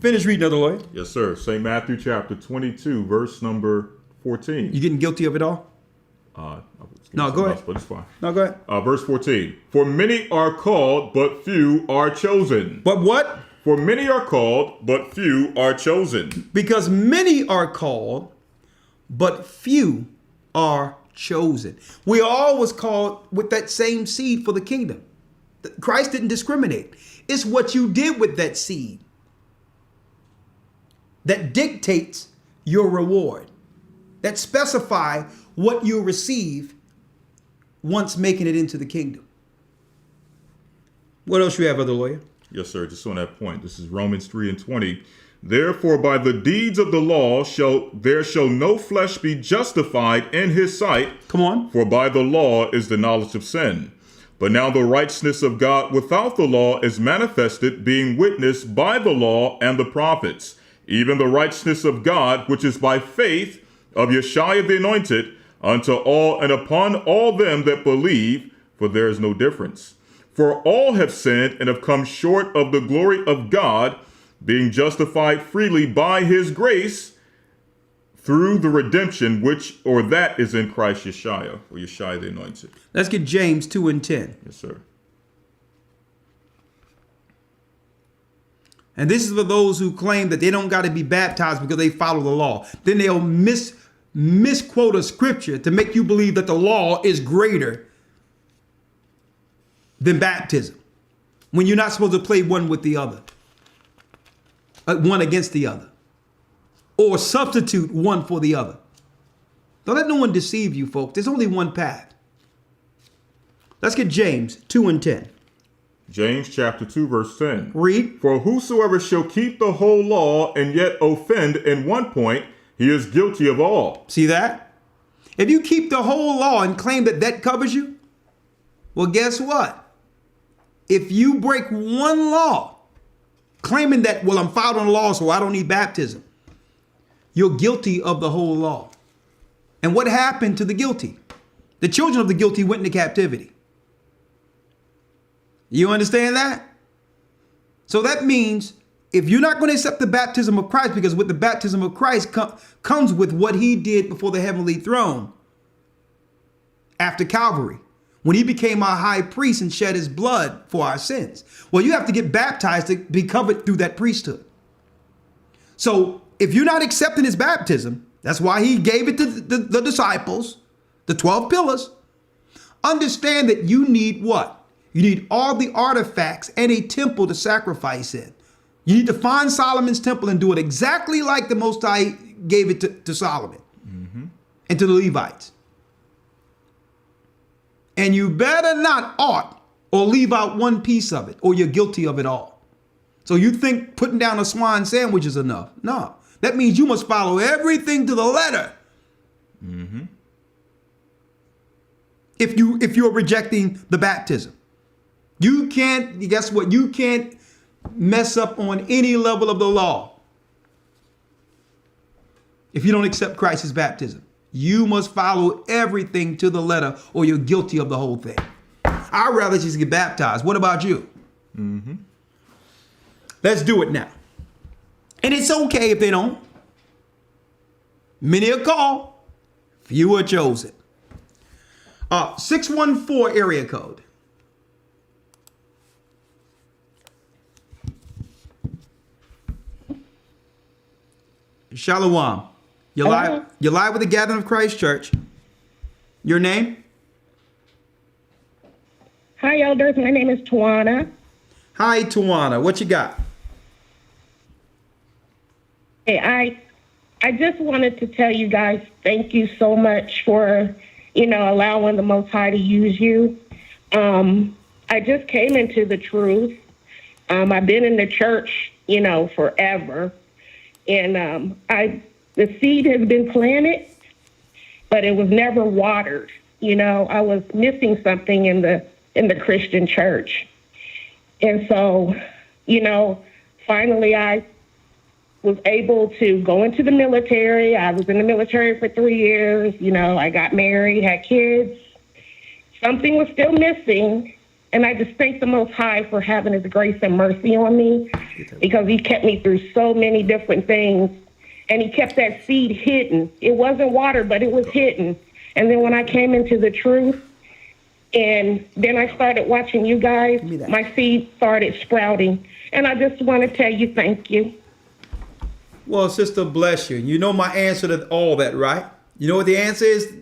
Finish reading, Other Lawyer. Yes, sir. St. Matthew chapter 22, verse number 14. You getting guilty of it all? No, go ahead. But it's fine. No, go ahead. Verse 14. For many are called, but few are chosen. But what? For many are called, but few are chosen. Because many are called, but few are chosen. We all was called with that same seed for the kingdom. Christ didn't discriminate. It's what you did with that seed that dictates your reward, that specify what you'll receive once making it into the kingdom. What else you have, Other Lawyer? Yes, sir. Just on that point. This is Romans 3:20. Therefore, by the deeds of the law there shall no flesh be justified in his sight. Come on. For by the law is the knowledge of sin. But now the righteousness of God without the law is manifested, being witnessed by the law and the prophets, even the righteousness of God, which is by faith of Yeshua the anointed, unto all and upon all them that believe, for there is no difference. For all have sinned and have come short of the glory of God, being justified freely by his grace through the redemption that is in Christ Yeshua, or Yeshua the anointed. Let's get James 2:10. Yes, sir. And this is for those who claim that they don't got to be baptized because they follow the law. Then they'll misquote a scripture to make you believe that the law is greater than baptism, when you're not supposed to play one with the other, one against the other, or substitute one for the other. Don't let no one deceive you, folks. There's only one path. Let's get James 2 and 10. James chapter 2, verse 10. Read. For whosoever shall keep the whole law and yet offend in one point, he is guilty of all. See that? If you keep the whole law and claim that that covers you, well, guess what? If you break one law, claiming that, well, I'm following the law, so I don't need baptism, you're guilty of the whole law. And what happened to the guilty? The children of the guilty went into captivity. You understand that? So that means if you're not going to accept the baptism of Christ, because with the baptism of Christ comes with what he did before the heavenly throne after Calvary, when he became our high priest and shed his blood for our sins. Well, you have to get baptized to be covered through that priesthood. So if you're not accepting his baptism, that's why he gave it to the disciples, the 12 pillars. Understand that you need what? You need all the artifacts and a temple to sacrifice in. You need to find Solomon's temple and do it exactly like the Most High gave it to Solomon and to the Levites. And you better not ought or leave out one piece of it, or you're guilty of it all. So you think putting down a swan sandwich is enough? No, that means you must follow everything to the letter. If you're rejecting the baptism, you can't. Guess what? You can't mess up on any level of the law. If you don't accept Christ's baptism, you must follow everything to the letter, or you're guilty of the whole thing. I'd rather just get baptized. What about you? Let's do it now. And it's okay if they don't. Many are called, few are chosen. 614 area code. Shalom. You're live with the Gathering of Christ Church. Your name? Hi, elders. My name is Tawana. Hi, Tawana. What you got? Hey, I just wanted to tell you guys thank you so much for, allowing the Most High to use you. I just came into the truth. I've been in the church, forever. And the seed has been planted, but it was never watered. I was missing something in the Christian church. And so, finally I was able to go into the military. I was in the military for 3 years. I got married, had kids. Something was still missing. And I just thank the Most High for having his grace and mercy on me, because he kept me through so many different things. And he kept that seed hidden. It wasn't watered, but it was hidden. And then when I came into the truth, and then I started watching you guys, my seed started sprouting. And I just want to tell you thank you. Well, sister, bless you. You know my answer to all that, right? You know what the answer is?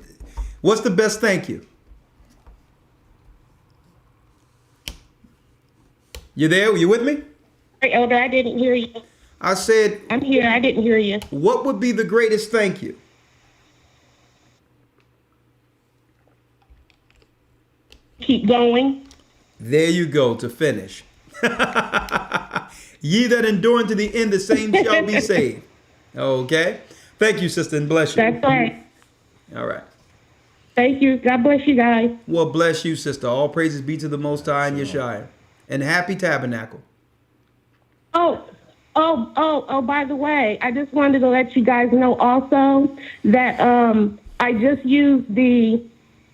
What's the best thank you? You there? You with me? Hey, Elder, I didn't hear you. I said, I'm here. I didn't hear you. what would be the greatest thank you? Keep going. There you go, to finish. Ye that endure unto the end, the same shall be saved. Okay? Thank you, sister, and bless you. That's right. All right. Thank you. God bless you guys. Well, bless you, sister. All praises be to the Most High and Yeshua. And happy tabernacle. Oh, by the way, I just wanted to let you guys know also that I just used the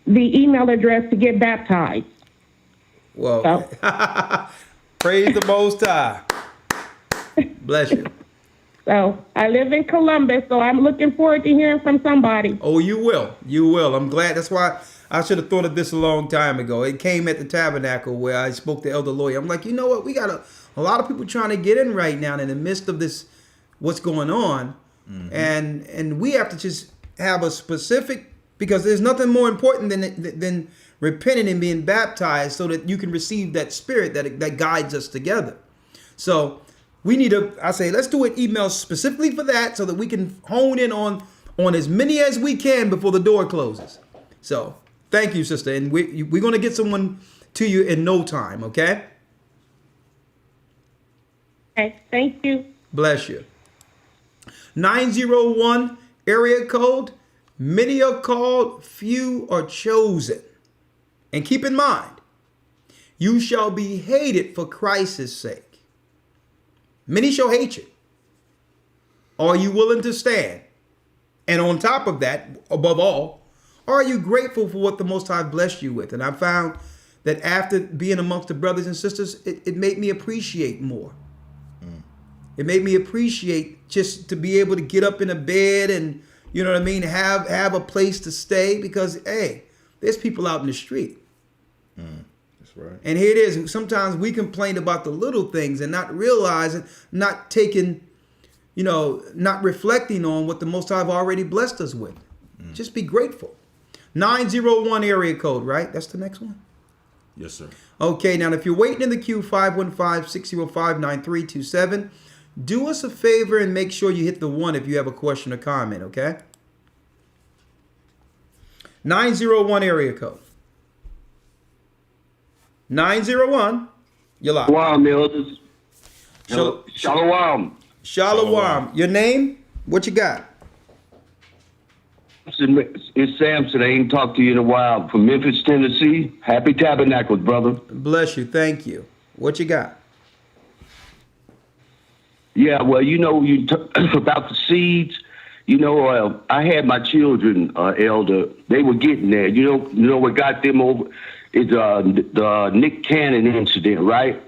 email address to get baptized. Well, So, praise the Most High. Bless you. so I live in Columbus, so I'm looking forward to hearing from somebody. Oh, you will. You will. I'm glad. That's why I should have thought of this a long time ago. It came at the tabernacle where I spoke to Elder Lawyer. I'm like, you know what? We got a lot of people trying to get in right now in the midst of this, what's going on. And we have to just have a specific, because there's nothing more important than repenting and being baptized so that you can receive that spirit that guides us together. So we need I say, let's do an email specifically for that so that we can hone in on on as many as we can before the door closes. So thank you, sister. And we're going to get someone to you in no time, okay? Okay, thank you. Bless you. 901 area code. Many are called, few are chosen. And keep in mind, you shall be hated for Christ's sake. Many shall hate you. Are you willing to stand? And on top of that, above all, are you grateful for what the Most High blessed you with? And I found that after being amongst the brothers and sisters, it made me appreciate more. It made me appreciate just to be able to get up in a bed and, you know what I mean, have a place to stay, because, hey, there's people out in the street. That's right. And here it is. Sometimes we complain about the little things and not realizing, not taking, not reflecting on what the Most High have already blessed us with. Just be grateful. 901 area code, right? That's the next one? Yes, sir. Okay, now if you're waiting in the queue, 515-605-9327, do us a favor and make sure you hit the 1 if you have a question or comment, okay? 901 area code. 901, you're live. Shalom, elders. Shal- Shalom. Shalom. Your name? What you got? It's Samson. I ain't talked to you in a while. From Memphis, Tennessee. Happy Tabernacles, brother. Bless you. Thank you. What you got? Yeah, well, about the seeds. I had my children, elder. They were getting there. You know what got them over is the Nick Cannon incident, right?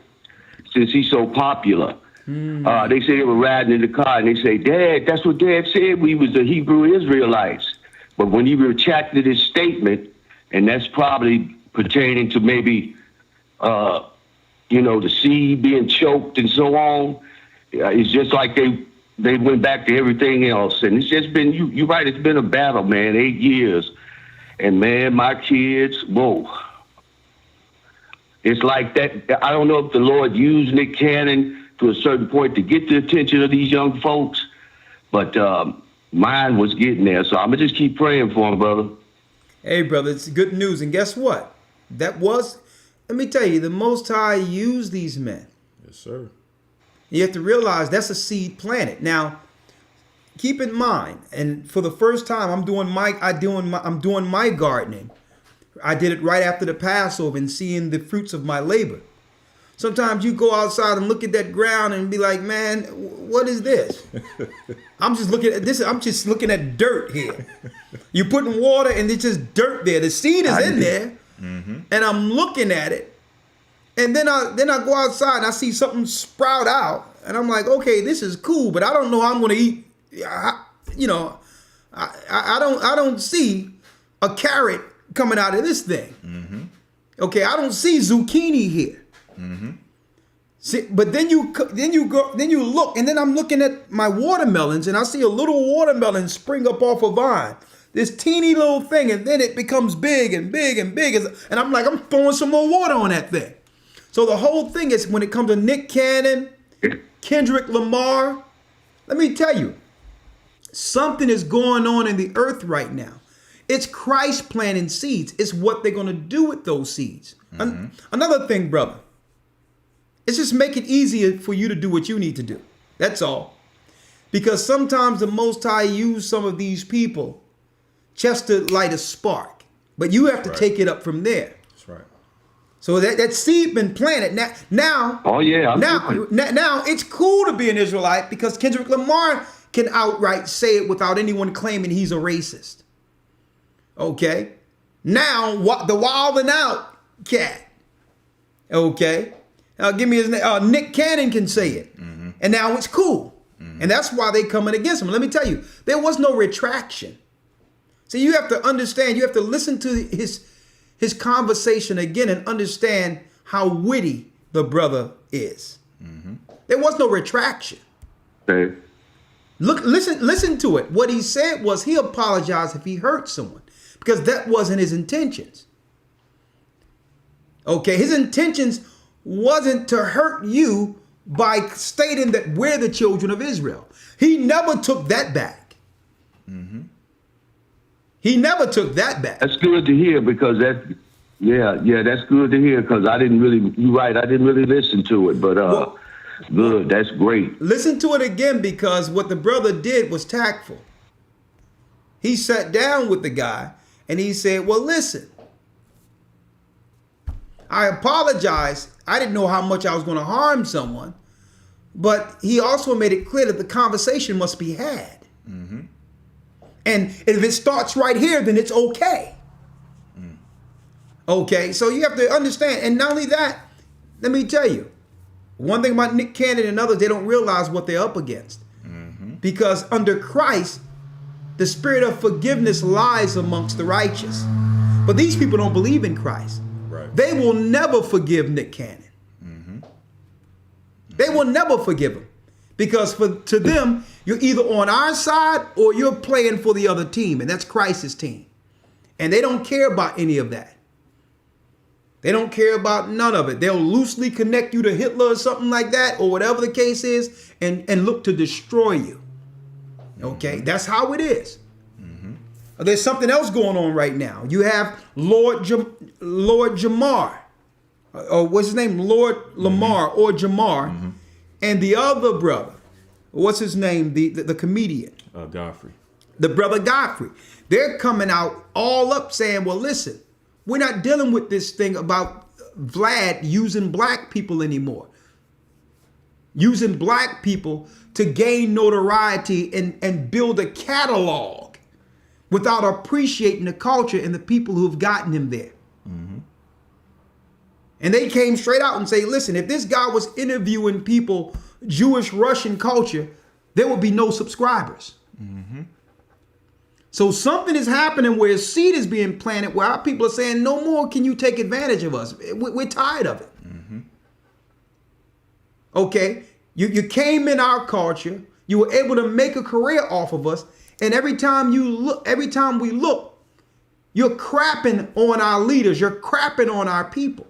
Since he's so popular. They say they were riding in the car and they say, Dad, that's what Dad said. We was the Hebrew Israelites. But when he retracted his statement, and that's probably pertaining to maybe, the seed being choked and so on, it's just like they went back to everything else. And it's just been, you're right, it's been a battle, man, 8 years. And, man, my kids, whoa. It's like that. I don't know if the Lord used Nick Cannon to a certain point to get the attention of these young folks, but mine was getting there. So I'm going to just keep praying for him, brother. Hey, brother, it's good news. And guess what? Let me tell you, the Most High used these men. Yes, sir. You have to realize that's a seed planted. Now, keep in mind, and for the first time, I'm doing my gardening. I did it right after the Passover and seeing the fruits of my labor. Sometimes you go outside and look at that ground and be like, man, what is this? I'm just looking at this. I'm just looking at dirt here. You're putting water and it's just dirt there. The seed is in there, and I'm looking at it. And then I go outside and I see something sprout out, and I'm like, okay, this is cool, but I don't know how I'm going to eat. I don't see a carrot coming out of this thing. Okay, I don't see zucchini here. See, but then you look, and then I'm looking at my watermelons, and I see a little watermelon spring up off a vine. This teeny little thing, and then it becomes big and big and big, and I'm like, I'm throwing some more water on that thing. So the whole thing is, when it comes to Nick Cannon, Kendrick Lamar, let me tell you, something is going on in the earth right now. It's Christ planting seeds. It's what they're going to do with those seeds. Another thing, brother, it's just make it easier for you to do what you need to do. That's all. Because sometimes the Most High use some of these people just to light a spark. But you have to take it up from there. That's right. So that seed been planted. Now, Oh, yeah. now it's cool to be an Israelite because Kendrick Lamar can outright say it without anyone claiming he's a racist. Okay? Now, the wild and out cat. Okay? Give me his name. Nick Cannon can say it. And now it's cool. And that's why they coming against him. Let me tell you, there was no retraction. So you have to understand, you have to listen to his conversation again and understand how witty the brother is. There was no retraction. Okay. Listen to it. What he said was he apologized if he hurt someone because that wasn't his intentions. Okay, his intentions wasn't to hurt you by stating that we're the children of Israel. He never took that back. He never took that back. That's good to hear because that's good to hear because you're right, I didn't really listen to it, but good, that's great. Listen to it again because what the brother did was tactful. He sat down with the guy and he said, well, listen, I apologize. I didn't know how much I was going to harm someone, but he also made it clear that the conversation must be had. Mm-hmm. And if it starts right here, then it's okay. Okay, so you have to understand. And not only that, let me tell you, one thing about Nick Cannon and others, they don't realize what they're up against. Because under Christ, the spirit of forgiveness lies amongst the righteous. But these people don't believe in Christ. Right. They will never forgive Nick Cannon. They will never forgive him. Because to them, you're either on our side or you're playing for the other team, and that's Christ's team. And they don't care about any of that. They don't care about none of it. They'll loosely connect you to Hitler or something like that, or whatever the case is, and look to destroy you. Okay, that's how it is. There's something else going on right now. You have Lord Jamar, or what's his name? Lord Lamar or Jamar, and the other brother, what's his name? The comedian. Godfrey. The brother Godfrey. They're coming out all up saying, well, listen, we're not dealing with this thing about Vlad using black people anymore. Using black people to gain notoriety and build a catalog without appreciating the culture and the people who have gotten him there. And they came straight out and say, listen, if this guy was interviewing people, Jewish Russian culture, there would be no subscribers. So something is happening where a seed is being planted where our people are saying, no more can you take advantage of us. We're tired of it. Okay, you came in our culture, you were able to make a career off of us, and every time we look, you're crapping on our leaders, you're crapping on our people.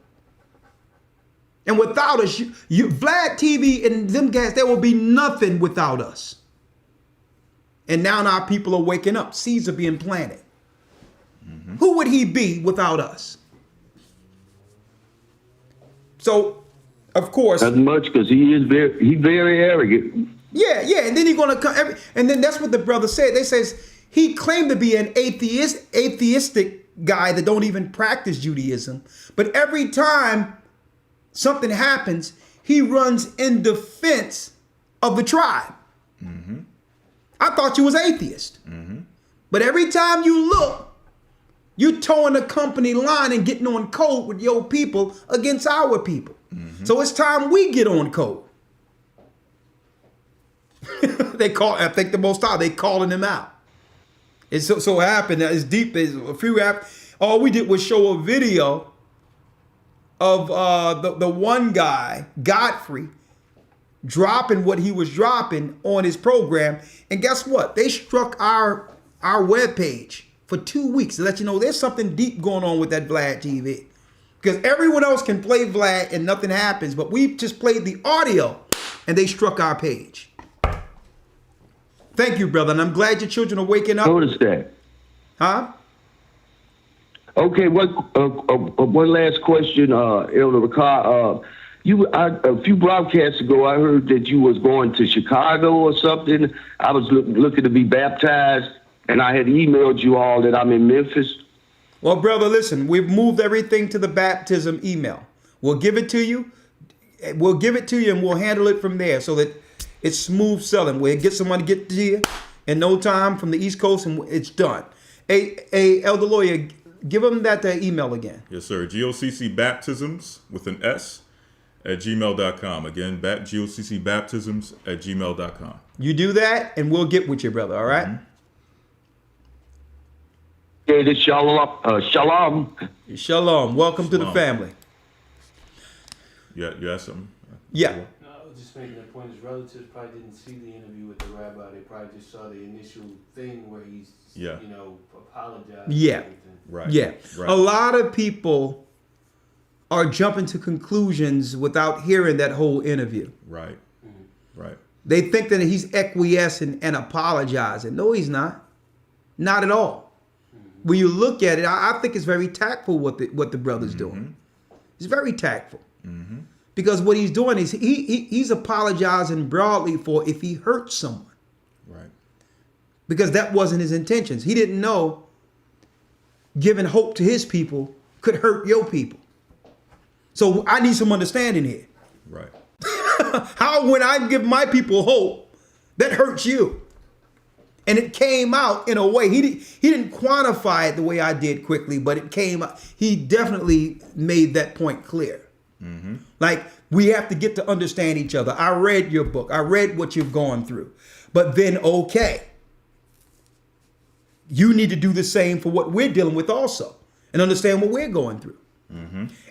And without us, Vlad TV and them guys, there will be nothing without us. And now our people are waking up. Seeds are being planted. Who would he be without us? So, of course, Not much because he's very arrogant. yeah. And then he's gonna come, and then that's what the brother said. They says he claimed to be an atheistic guy that don't even practice Judaism, but every time something happens, he runs in defense of the tribe. I thought you was atheist. But every time you look, you're towing the company line and getting on code with your people against our people. So it's time we get on code. I think the Most High, they calling him out. It so happened that it's deep. All we did was show a video of the one guy, Godfrey, dropping what he was dropping on his program. And guess what? They struck our webpage for 2 weeks to let you know there's something deep going on with that Vlad TV. Because everyone else can play Vlad and nothing happens, but we just played the audio and they struck our page. Thank you, brother. And I'm glad your children are waking up. Notice that. Huh? Okay, one last question, Elder Ricard. A few broadcasts ago, I heard that you was going to Chicago or something. I was looking to be baptized, and I had emailed you all that I'm in Memphis. Well, brother, listen, we've moved everything to the baptism email. We'll give it to you. We'll give it to you, and we'll handle it from there so that it's smooth selling. We'll get someone to get to you in no time from the East Coast, and it's done. Hey, Elder Lawyer, give them that email again. Yes, sir. GOCC Baptisms with an S at gmail.com. Again, GOCC Baptisms at gmail.com. You do that, and we'll get with you, brother, all right? Okay, this shalom. Shalom. Welcome to the Shalom. family. Yeah, you asked something? Yeah. No, I was just making the point. His relatives probably didn't see the interview with the rabbi. They probably just saw the initial thing where he's, apologized. Yeah. And everything. Right. Yeah. Right. A lot of people are jumping to conclusions without hearing that whole interview. Right. Right. They think that he's acquiescing and apologizing. No, he's not. Not at all. when you look at it, I think it's very tactful what the brother's doing. It's very tactful. Because what he's doing is he's apologizing broadly for if he hurt someone. Right. Because that wasn't his intentions. He didn't know giving hope to his people could hurt your people. So I need some understanding here. Right. How when I give my people hope, that hurts you. And it came out in a way, he didn't quantify it the way I did quickly, but it came out. He definitely made that point clear. Like, we have to get to understand each other. I read your book. I read what you've gone through. But then, okay, you need to do the same for what we're dealing with also and understand what we're going through.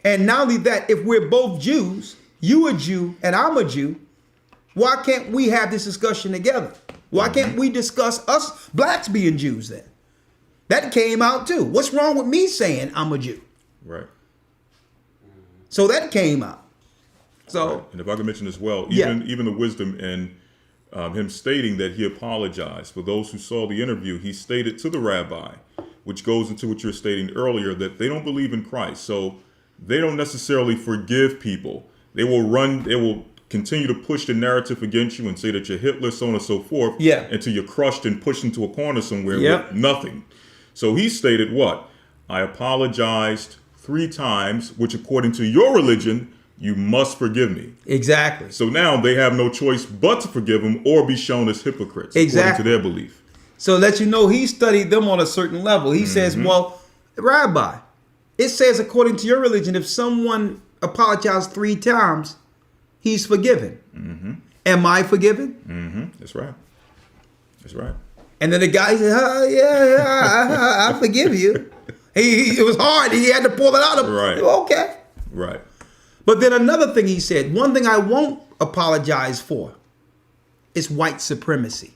And not only that, if we're both Jews, you a Jew and I'm a Jew, why can't we have this discussion together? Why can't we discuss us blacks being Jews then? That came out too. What's wrong with me saying I'm a Jew? Right. So that came out. So, right. And if I could mention as well, Yeah. even the wisdom in him stating that he apologized. For those who saw the interview, he stated to the rabbi, which goes into what you're stating earlier, that they don't believe in Christ. So they don't necessarily forgive people. They will continue to push the narrative against you and say that you're Hitler, so on and so forth, Yeah. until you're crushed and pushed into a corner somewhere Yep. with nothing. So he stated what? I apologized 3 times, which according to your religion, you must forgive me. exactly. So now they have no choice but to forgive him or be shown as hypocrites, Exactly. according to their belief. So let you know he studied them on a certain level. He says, well, Rabbi, it says according to your religion, if someone apologized 3 times, he's forgiven. Am I forgiven? That's right. That's right. And then the guy said, I forgive you. It was hard. He had to pull it out of him. Right. Okay. Right. But then another thing he said, one thing I won't apologize for is white supremacy.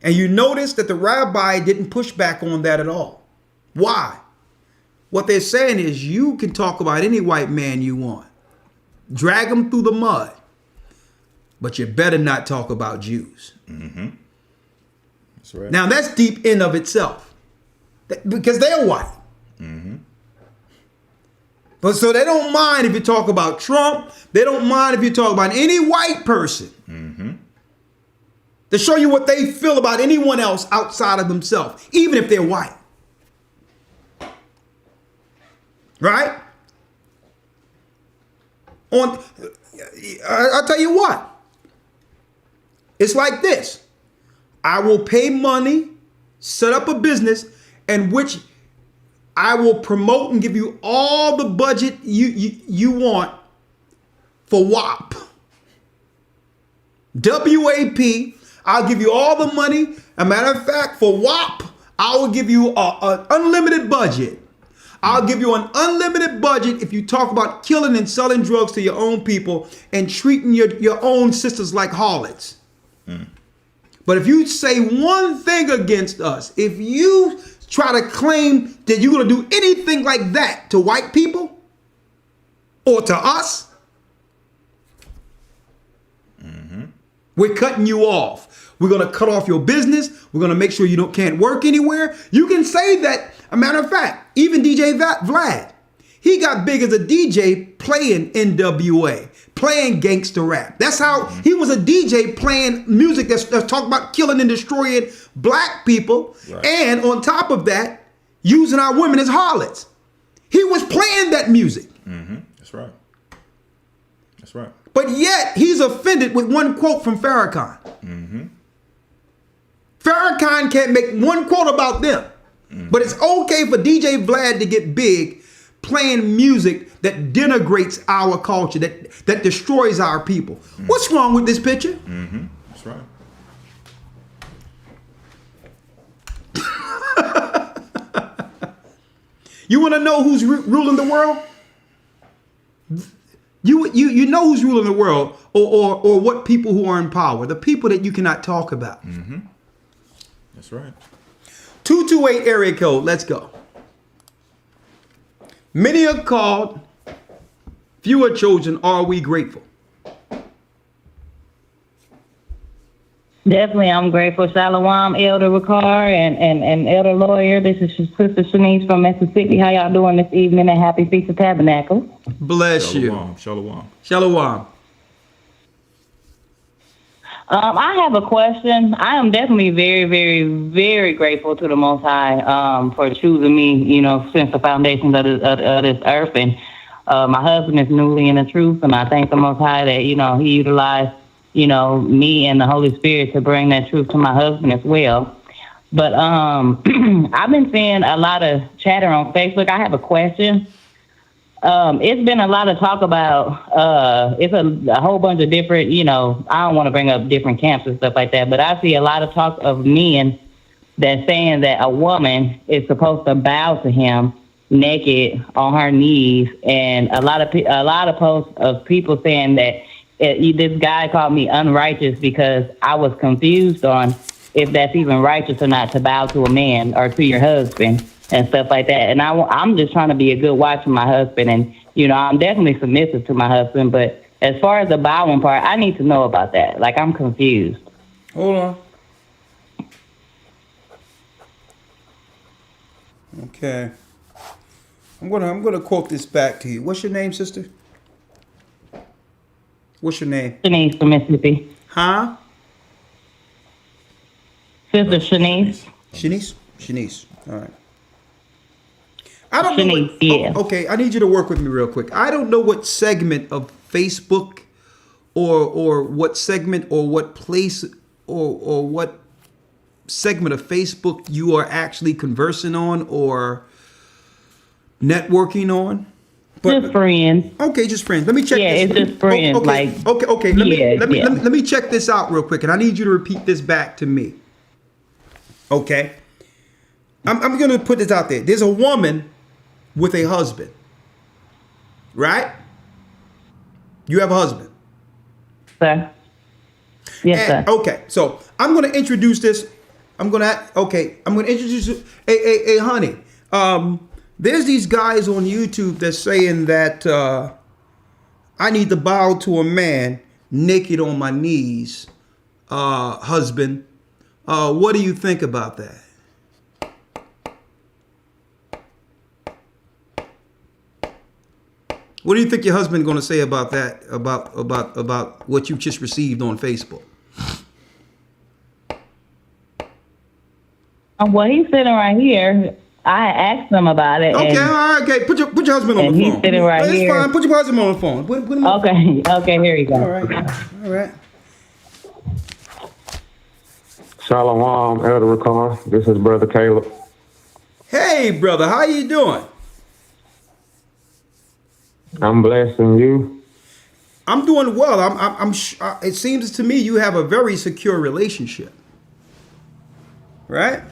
And you notice that the rabbi didn't push back on that at all. Why? What they're saying is you can talk about any white man you want. Drag them through the mud. But you better not talk about Jews. That's right. Now that's deep in of itself. Because they're white. But so they don't mind if you talk about Trump. They don't mind if you talk about any white person. To show you what they feel about anyone else outside of themselves, even if they're white. Right? I'll tell you what. It's like this. I will pay money, set up a business, in which I will promote and give you all the budget you want for WAP. WAP. I'll give you all the money. A matter of fact, for WAP, I will give you an unlimited budget. I'll give you an unlimited budget if you talk about killing and selling drugs to your own people and treating your own sisters like harlots. But if you say one thing against us, if you try to claim that you're going to do anything like that to white people or to us, we're cutting you off. We're going to cut off your business. We're going to make sure you can't work anywhere. You can say that. A matter of fact, even DJ Vlad, he got big as a DJ playing NWA, playing gangster rap. That's how he was a DJ playing music that's talking about killing and destroying black people. Right. And on top of that, using our women as harlots. He was playing that music. That's right. That's right. But yet he's offended with one quote from Farrakhan. Farrakhan can't make one quote about them. But it's okay for DJ Vlad to get big playing music that denigrates our culture, that destroys our people. What's wrong with this picture? That's right. You want to know who's ruling the world? You know who's ruling the world, or what people who are in power, the people that you cannot talk about. That's right. 228 area code, let's go. Many are called, few are chosen, are we grateful? Definitely, I'm grateful. Shalom, Elder Ricard and Elder Lawyer. This is Sister Shanice from Mississippi. How y'all doing this evening? And happy Feast of Tabernacles. Bless you. Shalom. Shalom. I have a question. I am definitely very, very, very grateful to the Most High for choosing me, you know, since the foundations of this earth. And my husband is newly in the truth, and I thank the Most High that, you know, he utilized, you know, me and the Holy Spirit to bring that truth to my husband as well. But I've been seeing a lot of chatter on Facebook. I have a question. It's been a lot of talk about, it's a whole bunch of different, you know, I don't want to bring up different camps and stuff like that, but I see a lot of talk of men that's saying that a woman is supposed to bow to him naked on her knees, and a lot of posts of people saying that this guy called me unrighteous because I was confused on if that's even righteous or not to bow to a man or to your husband and stuff like that. And I'm just trying to be a good wife to my husband, and you know, I'm definitely submissive to my husband, but as far as the bowing part, I need to know about that. Like, I'm confused. Hold on. Okay. I'm gonna quote this back to you. What's your name, sister? What's your name? Shanice from Mississippi. Huh? Sister Shanice. Shanice. All right. I don't know. Shanice, yeah. Okay, I need you to work with me real quick. I don't know what segment of Facebook or what segment or what place or what segment of Facebook you are actually conversing on or networking on. But, just friends. Okay, just friends. Let me check. Yeah, this. It's just friends. Okay. Let me check this out real quick, and I need you to repeat this back to me. Okay. I'm going to put this out there. There's a woman with a husband, right? You have a husband, sir. Yes, sir. Okay, so I'm going to introduce this. I'm going to introduce you. Hey, honey. There's these guys on YouTube that's saying that I need to bow to a man naked on my knees, husband. What do you think about that? What do you think your husband going to say about that? About what you just received on Facebook? Well, he's sitting right here. I asked him about it. Okay, all right, okay. Put your husband on the phone. He's sitting right That's here. fine. Put your husband on the phone. Put him on. Okay, here you go. All right. Shalom, Elder Ricard. This is Brother Caleb. Hey, brother, how you doing? I'm blessing you. I'm doing well. It seems to me you have a very secure relationship, right?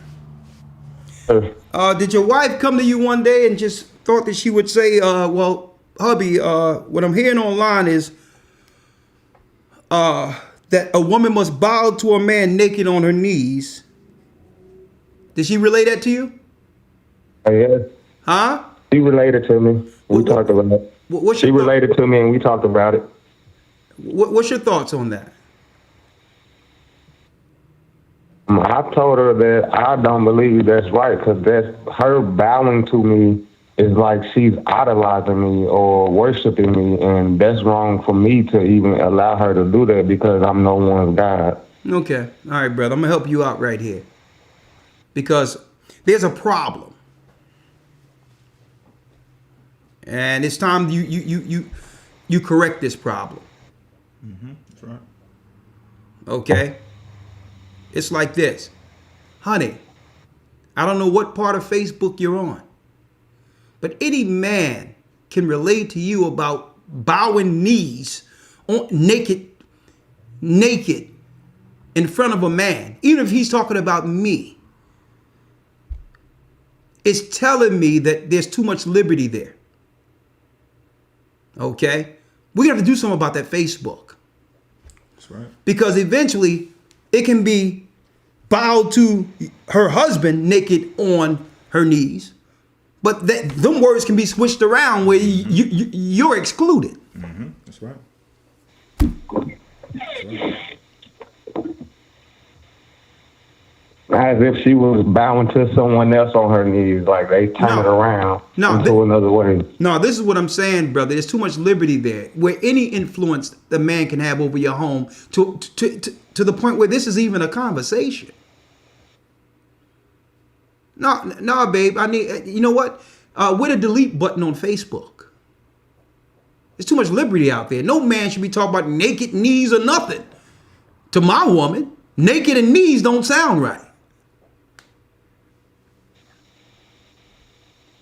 Did your wife come to you one day and just thought that she would say, well, hubby, what I'm hearing online is that a woman must bow to a man naked on her knees. Did she relay that to you? Yes. Huh? She related to me. We talked about it. She related to me and we talked about it. What's your thoughts on that? I told her that I don't believe that's right, because that's her bowing to me is like she's idolizing me or worshiping me, and that's wrong for me to even allow her to do that because I'm no one's God. Okay. All right, brother. I'm going to help you out right here. Because there's a problem. And it's time you correct this problem. Mm-hmm. That's right. Okay? It's like this. Honey, I don't know what part of Facebook you're on, but any man can relate to you about bowing knees naked in front of a man, even if he's talking about me. It's telling me that there's too much liberty there. Okay? We have to do something about that Facebook. That's right. Because eventually it can be bowed to her husband naked on her knees. But them words can be switched around where you're excluded. Mm-hmm. That's right. as if she was bowing to someone else on her knees, like they turn it around into another way. No, this is what I'm saying, brother. There's too much liberty there, where any influence the man can have over your home to the point where this is even a conversation. No, babe. I need. You know what? With a delete button on Facebook. There's too much liberty out there. No man should be talking about naked knees or nothing. To my woman, naked and knees don't sound right.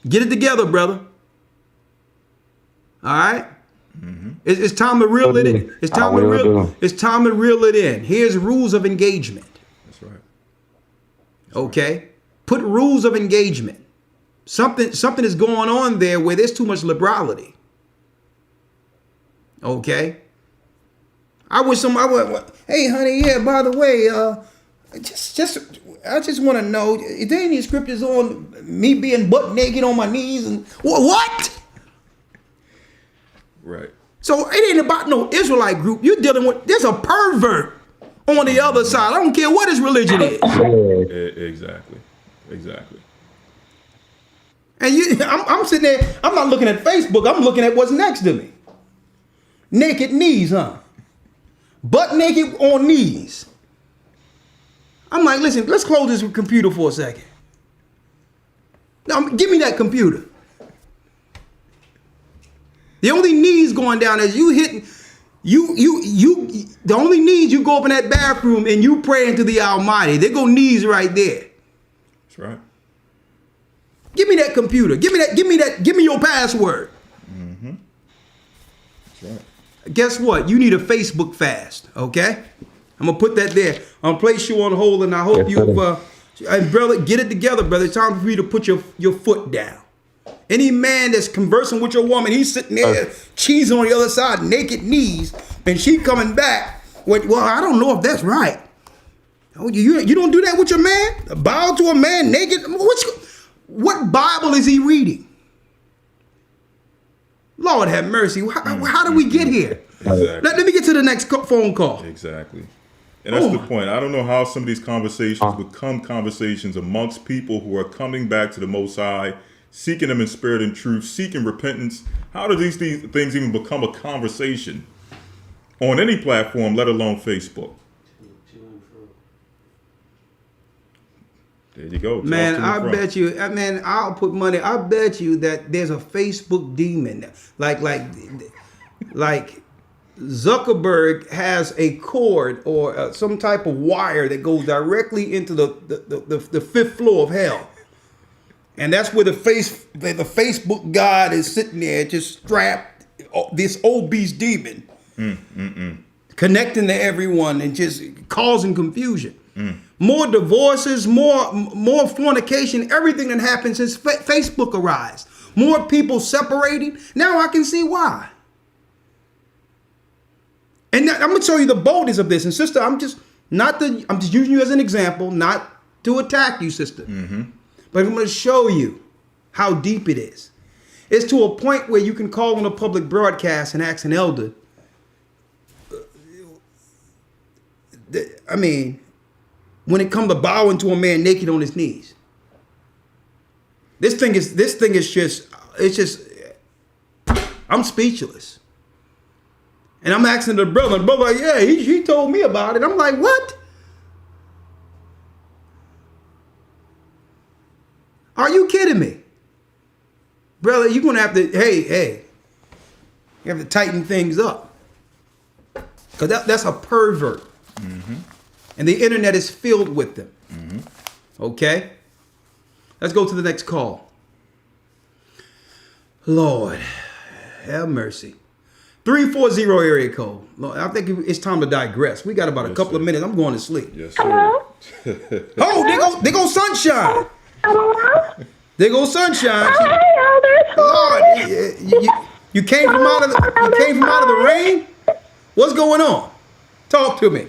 Get it together, brother. All right? Mm-hmm. It's time to reel it in. It's time to reel it in. Here's rules of engagement. That's right. Okay? Put rules of engagement. Something is going on there where there's too much liberality. Okay? I wish hey honey, yeah, by the way, I just want to know, is there any scriptures on me being butt naked on my knees and what? Right. So it ain't about no Israelite group. You're dealing with, there's a pervert on the other side. I don't care what his religion is. Exactly. And I'm sitting there, I'm not looking at Facebook, I'm looking at what's next to me. Naked knees, huh? Butt naked on knees. I'm like, listen, let's close this computer for a second. Now, give me that computer. The only knees going down is you hitting, the only knees you go up in that bathroom and you praying to the Almighty. There go knees right there. That's right. Give me that computer. Give me your password. Mm-hmm. That's right. Guess what? You need a Facebook fast, okay? I'm going to put that there. I'm going to place you on hold, and I hope and brother, get it together, brother. It's time for you to put your foot down. Any man that's conversing with your woman, he's sitting there cheesing on the other side, naked knees, and she coming back with, well, I don't know if that's right. Oh, you don't do that with your man? Bow to a man naked? What Bible is he reading? Lord have mercy. How do we get here? Exactly. Let me get to the next phone call. Exactly. And that's the point. I don't know how some of these conversations become conversations amongst people who are coming back to the Most High, seeking Him in spirit and truth, seeking repentance. How do these things even become a conversation on any platform, let alone Facebook? There you go. Man, I bet you, man, I'll put money. I bet you that there's a Facebook demon. Like Zuckerberg has a cord or some type of wire that goes directly into the fifth floor of hell. And that's where the Facebook God is sitting there just strapped, this obese demon, connecting to everyone and just causing confusion. More divorces, more fornication, everything that happened since Facebook arose. More people separating. Now I can see why. And I'm gonna show you the boldness of this. And sister, I'm just using you as an example, not to attack you, sister. Mm-hmm. But I'm gonna show you how deep it is. It's to a point where you can call on a public broadcast and ask an elder. I mean, when it comes to bowing to a man naked on his knees. This thing is just, I'm speechless. And I'm asking the brother, like, yeah, he told me about it. I'm like, what? Are you kidding me? Brother, you're going to have to, hey, you have to tighten things up. Because that's a pervert. Mm-hmm. And the internet is filled with them. Mm-hmm. Okay? Let's go to the next call. Lord, have mercy. 340 area code. Lord, I think it's time to digress. We got about a couple of minutes. I'm going to sleep. Yes, sir. Oh, there goes Sunshine. Hello? There goes Sunshine. Hi, Lord, you came from out of the rain? What's going on? Talk to me.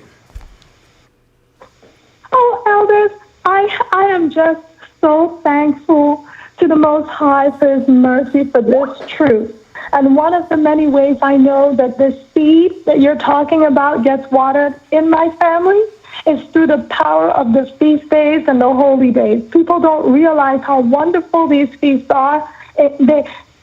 Oh, elders, I am just so thankful to the Most High for His mercy for this truth. And one of the many ways I know that this seed that you're talking about gets watered in my family is through the power of the feast days and the holy days. People don't realize how wonderful these feasts are.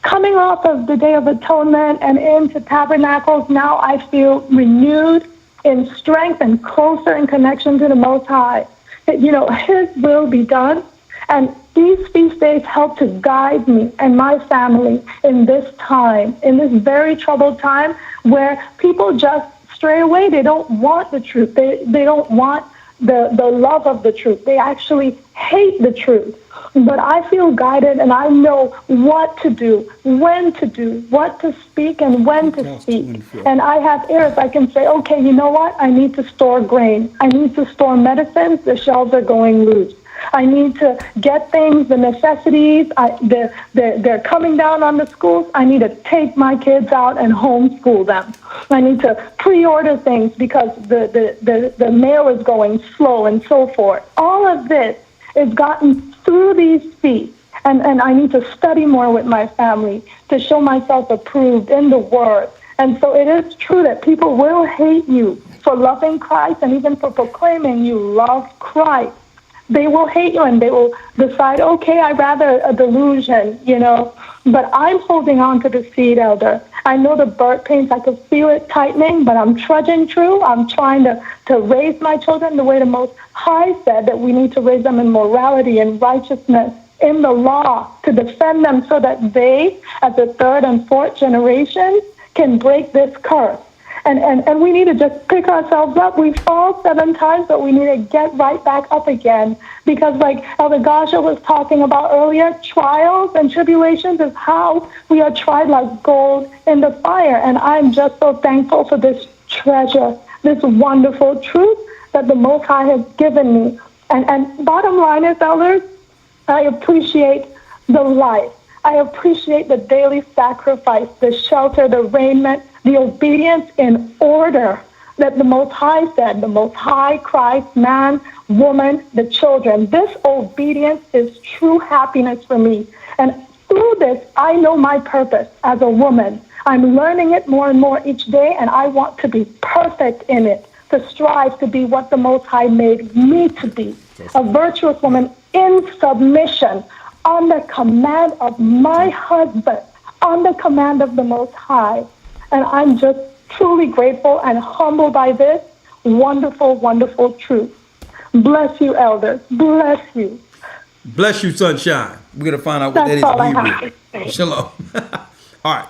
Coming off of the Day of Atonement and into Tabernacles, now I feel renewed in strength and closer in connection to the Most High. You know, His will be done. And these feast days help to guide me and my family in this time, in this very troubled time where people just stray away. They don't want the truth. They don't want the love of the truth. They actually hate the truth. But I feel guided, and I know what to do, when to do, what to speak, and when to speak. And I have ears. I can say, okay, you know what? I need to store grain. I need to store medicines. The shelves are going loose. I need to get things, the necessities. They're coming down on the schools. I need to take my kids out and homeschool them. I need to pre-order things because the mail is going slow and so forth. All of this is gotten through these feasts. And I need to study more with my family to show myself approved in the Word. And so it is true that people will hate you for loving Christ and even for proclaiming you love Christ. They will hate you and they will decide, okay, I'd rather a delusion, you know. But I'm holding on to the seed, Elder. I know the birth pains, I can feel it tightening, but I'm trudging through. I'm trying to raise my children the way the Most High said that we need to raise them in morality and righteousness, in the law, to defend them so that they, as the third and fourth generation, can break this curse. And we need to just pick ourselves up. We fall 7 times, but we need to get right back up again. Because like Elder Gasha was talking about earlier, trials and tribulations is how we are tried like gold in the fire. And I'm just so thankful for this treasure, this wonderful truth that the Most High has given me. And bottom line is, elders, I appreciate the life. I appreciate the daily sacrifice, the shelter, the raiment, the obedience in order that the Most High said, the Most High, Christ, man, woman, the children. This obedience is true happiness for me. And through this, I know my purpose as a woman. I'm learning it more and more each day, and I want to be perfect in it, to strive to be what the Most High made me to be, a virtuous woman in submission, on the command of my husband, on the command of the Most High. And I'm just truly grateful and humbled by this wonderful, wonderful truth. Bless you, elders. Bless you. Bless you, sunshine. We're going to find out what That's that is in Hebrew. Shalom. All right.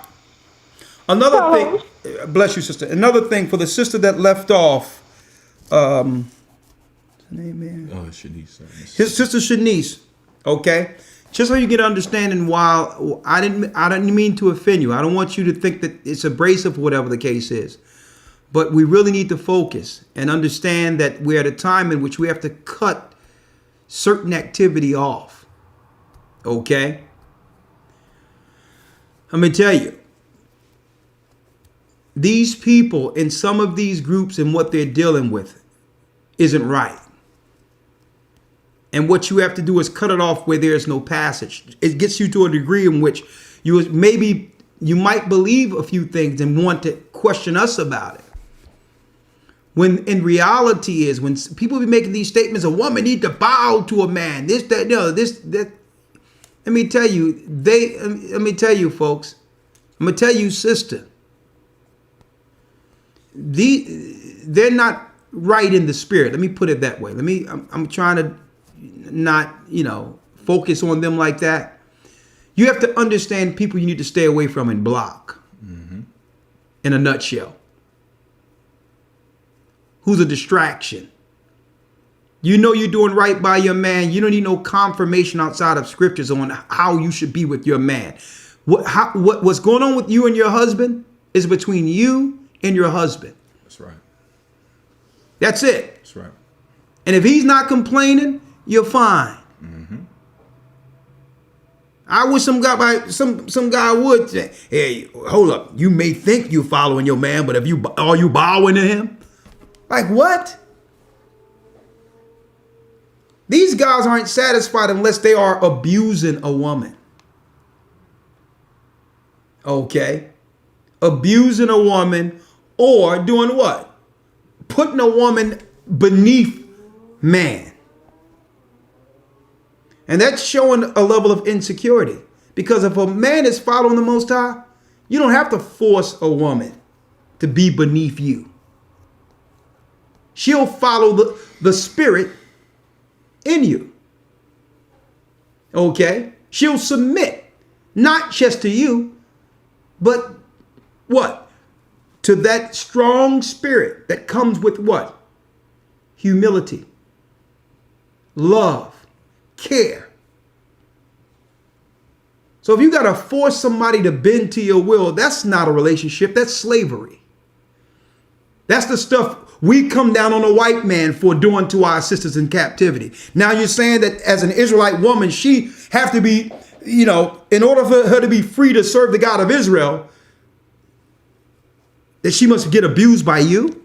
Another thing, bless you, sister. Another thing for the sister that left off, what's her name, man? Oh, Shanice. His sister Shanice, okay? Just so you get understanding, while I didn't mean to offend you. I don't want you to think that it's abrasive, whatever the case is. But we really need to focus and understand that we're at a time in which we have to cut certain activity off. Okay? I'm going to tell you, these people in some of these groups and what they're dealing with isn't right. And what you have to do is cut it off where there's no passage. It gets you to a degree in which you might believe a few things and want to question us about it. When in reality is when people be making these statements, a woman need to bow to a man. This, that, no, this, that. Let me tell you, folks. I'm gonna tell you, sister. They're not right in the spirit. Let me put it that way. I'm trying to not, focus on them like that. You have to understand people you need to stay away from and block. Mm-hmm. In a nutshell. Who's a distraction. You know you're doing right by your man. You don't need no confirmation outside of scriptures on how you should be with your man. What's going on with you and your husband is between you and your husband. That's right. That's it. That's right. And if he's not complaining, you're fine. Mm-hmm. I wish some guy would say, "Hey, hold up. You may think you're following your man, but are you bowing to him?" Like what? These guys aren't satisfied unless they are abusing a woman. Okay? Abusing a woman or doing what? Putting a woman beneath man. And that's showing a level of insecurity. Because if a man is following the Most High, you don't have to force a woman to be beneath you. She'll follow the spirit in you. Okay? She'll submit, not just to you, but what? To that strong spirit that comes with what? Humility, love, care. So if you got to force somebody to bend to your will, that's not a relationship. That's slavery. That's the stuff we come down on a white man for doing to our sisters in captivity. Now you're saying that as an Israelite woman, she have to be, in order for her to be free to serve the God of Israel, that she must get abused by you?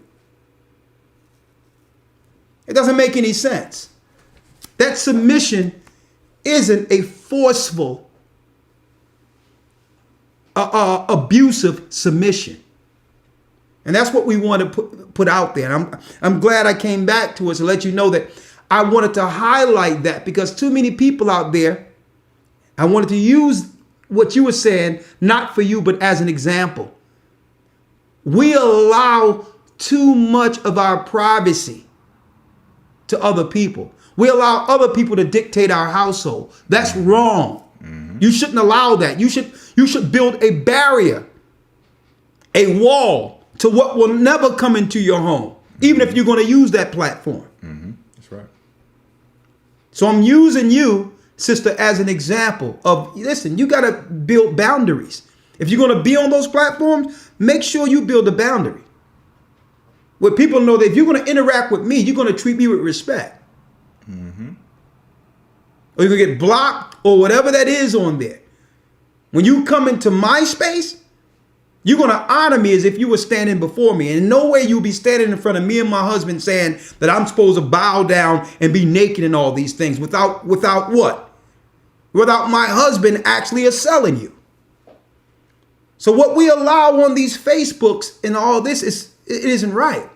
It doesn't make any sense. That submission isn't a forceful, abusive submission. And that's what we want to put out there. And I'm glad I came back to us to let you know that I wanted to highlight that, because too many people out there, I wanted to use what you were saying, not for you, but as an example. We allow too much of our privacy to other people. We allow other people to dictate our household. That's wrong. Mm-hmm. You shouldn't allow that. You should build a barrier, a wall to what will never come into your home, even if you're going to use that platform. Mm-hmm. That's right. So I'm using you, sister, as an example of, listen, you got to build boundaries. If you're going to be on those platforms, make sure you build a boundary where people know that if you're going to interact with me, you're going to treat me with respect. Mm-hmm. Or you're going to get blocked or whatever that is on there. When you come into my space, you're going to honor me as if you were standing before me. And in no way you'll be standing in front of me and my husband saying that I'm supposed to bow down and be naked and all these things without what? Without my husband actually selling you. So what we allow on these Facebooks and all this it isn't right.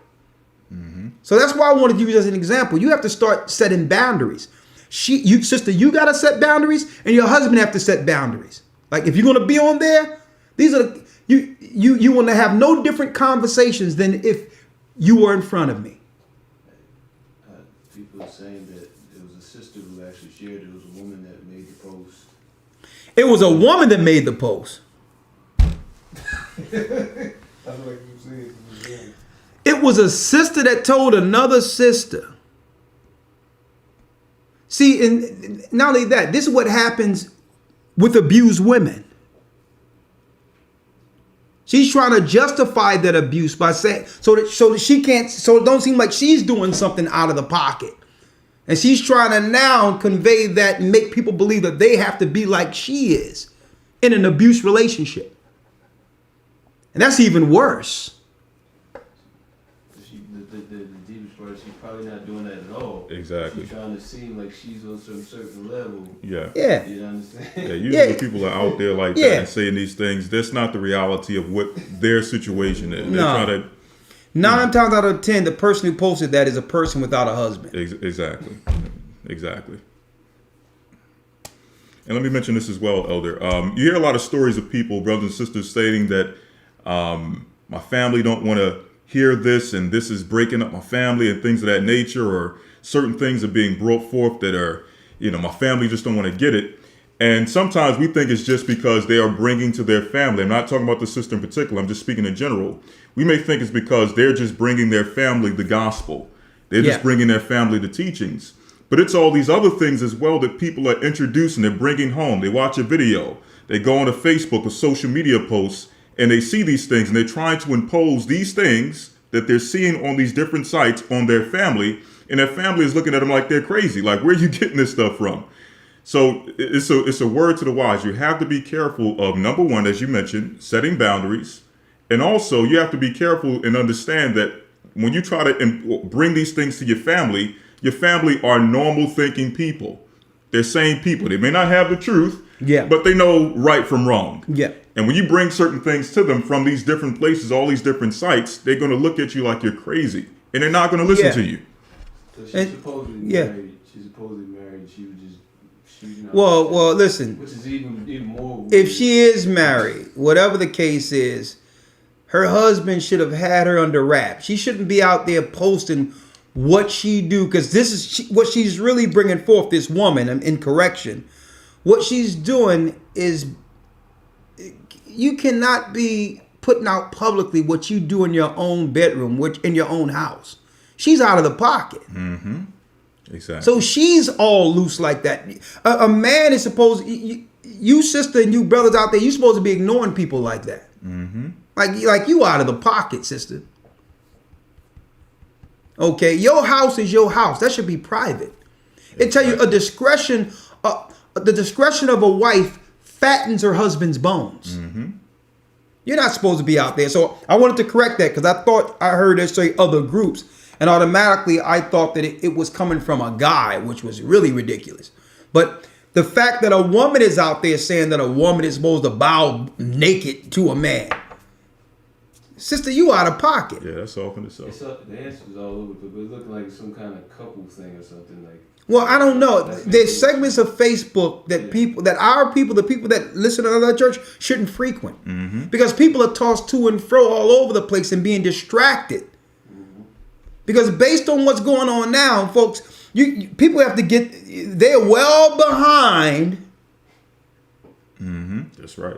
Mm-hmm. So that's why I wanted to use as an example. You have to start setting boundaries. Sister, you got to set boundaries, and your husband have to set boundaries. Like if you're going to be on there, these are you want to have no different conversations than if you were in front of me. People are saying that it was a sister who actually shared it. It was a woman that made the post. It was a woman that made the post. That's what you said. It was a sister that told another sister. See, and not only that, this is what happens with abused women. She's trying to justify that abuse by saying so that she can't, so it don't seem like she's doing something out of the pocket. And she's trying to now convey that and make people believe that they have to be like she is in an abuse relationship. And that's even worse. The deepest part, she's probably not doing that at all. Exactly. She's trying to seem like she's on some certain level. Yeah. Yeah. You understand? Yeah, usually people are out there like that and saying these things. That's not the reality of what their situation is. They're trying to. 9 times out of 10, the person who posted that is a person without a husband. Exactly. And let me mention this as well, Elder. You hear a lot of stories of people, brothers and sisters, stating that my family don't want to hear this, and this is breaking up my family and things of that nature, or certain things are being brought forth that are, my family just don't want to get it. And sometimes we think it's just because they are bringing to their family. I'm not talking about the sister in particular. I'm just speaking in general. We may think it's because they're just bringing their family the gospel. They're just bringing their family the teachings. But it's all these other things as well that people are introducing. They're bringing home. They watch a video. They go on to Facebook or social media posts, and they see these things, and they're trying to impose these things that they're seeing on these different sites on their family. And their family is looking at them like they're crazy. Like, where are you getting this stuff from? So it's a word to the wise. You have to be careful of, number one, as you mentioned, setting boundaries. And also you have to be careful and understand that when you try to bring these things to your family are normal thinking people. They're sane people. They may not have the truth, but they know right from wrong. Yeah. And when you bring certain things to them from these different places, all these different sites, they're going to look at you like you're crazy. And they're not going to listen to you. So she's And- supposedly yeah. married. She's supposedly married. She would just. Well, listen. Which is even more. Weird. If she is married, whatever the case is, her husband should have had her under wraps. She shouldn't be out there posting what she do, because this is what she's really bringing forth. This woman, in correction, what she's doing is, you cannot be putting out publicly what you do in your own bedroom, which in your own house. She's out of the pocket. Mm-hmm. Exactly. So she's all loose like that. A man is supposed, you sister and you brothers out there, you're supposed to be ignoring people like that. Mm-hmm. Like you out of the pocket, sister. Okay, your house is your house. That should be private. It tell you the discretion of a wife fattens her husband's bones. Mm-hmm. You're not supposed to be out there. So I wanted to correct that, because I thought I heard her say other groups, and automatically I thought that it was coming from a guy, which was really ridiculous. But the fact that a woman is out there saying that a woman is supposed to bow naked to a man, sister, you out of pocket. Yeah, that's off in itself. The answer's all over, but it's looking like some kind of couple thing or something like. Well, I don't know. There's segments of Facebook that the people that listen to another church shouldn't frequent, Mm-hmm. because people are tossed to and fro all over the place and being distracted. Because based on what's going on now, folks, people have to they're well behind. Mm-hmm. That's right.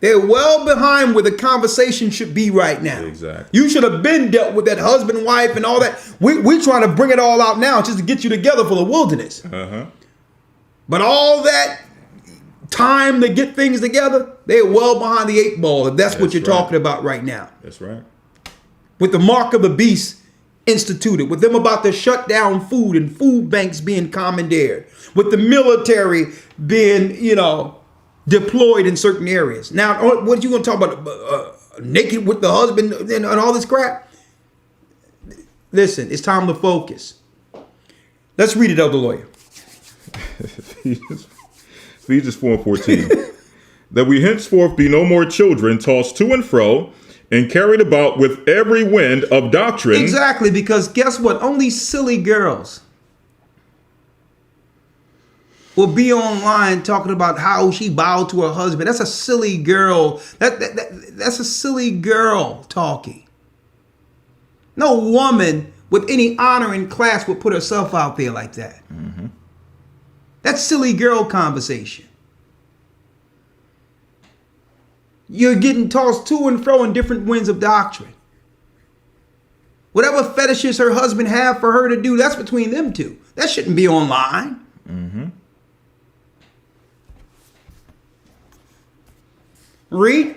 They're well behind where the conversation should be right now. Exactly. You should have been dealt with that husband, wife, and all that. We're trying to bring it all out now just to get you together for the wilderness. Uh-huh. But all that time to get things together, they're well behind the 8 ball, if that's what you're talking about right now. That's right. With the mark of the beast instituted, with them about to shut down food and food banks being commandeered, with the military being, deployed in certain areas. Now, what are you going to talk about? Naked with the husband and all this crap? Listen, it's time to focus. Let's read it, Elder Lawyer. Ephesians 4:14. That we henceforth be no more children, tossed to and fro, and carried about with every wind of doctrine. Exactly, because guess what? Only silly girls will be online talking about how she bowed to her husband. That's a silly girl. That's a silly girl talking. No woman with any honor in class would put herself out there like that. Mm-hmm. That's silly girl conversation. You're getting tossed to and fro in different winds of doctrine. Whatever fetishes her husband have for her to do, that's between them two. That shouldn't be online. Mm-hmm. Read.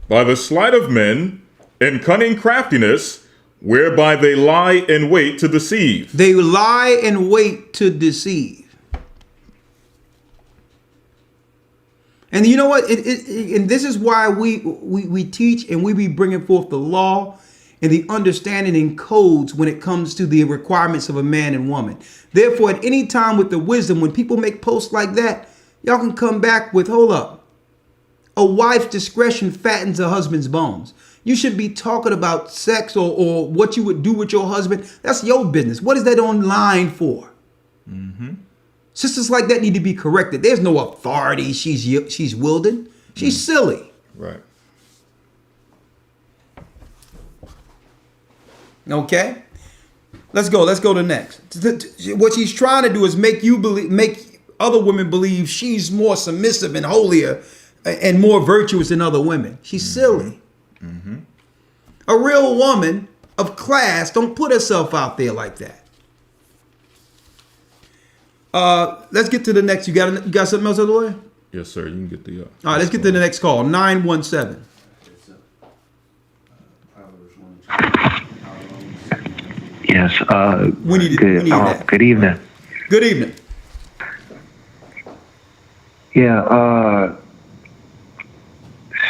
By the sleight of men and cunning craftiness, whereby they lie in wait to deceive. They lie in wait to deceive. And you know what? And this is why we teach and we be bringing forth the law and the understanding and codes when it comes to the requirements of a man and woman. Therefore, at any time with the wisdom, when people make posts like that, y'all can come back with, hold up. A wife's discretion fattens a husband's bones. You should be talking about sex or what you would do with your husband. That's your business. What is that online for? Mm-hmm. Sisters like that need to be corrected. There's no authority she's wielding. She's silly. Right. Okay? Let's go to next. What she's trying to do is make other women believe she's more submissive and holier and more virtuous than other women. She's silly. Mm-hmm. A real woman of class don't put herself out there like that. Let's get to the next. You got something else, Lawyer? Yes, sir. You can get the. All right, let's get to the next call. 917. Yes. We need that. Good evening. Good evening. Yeah.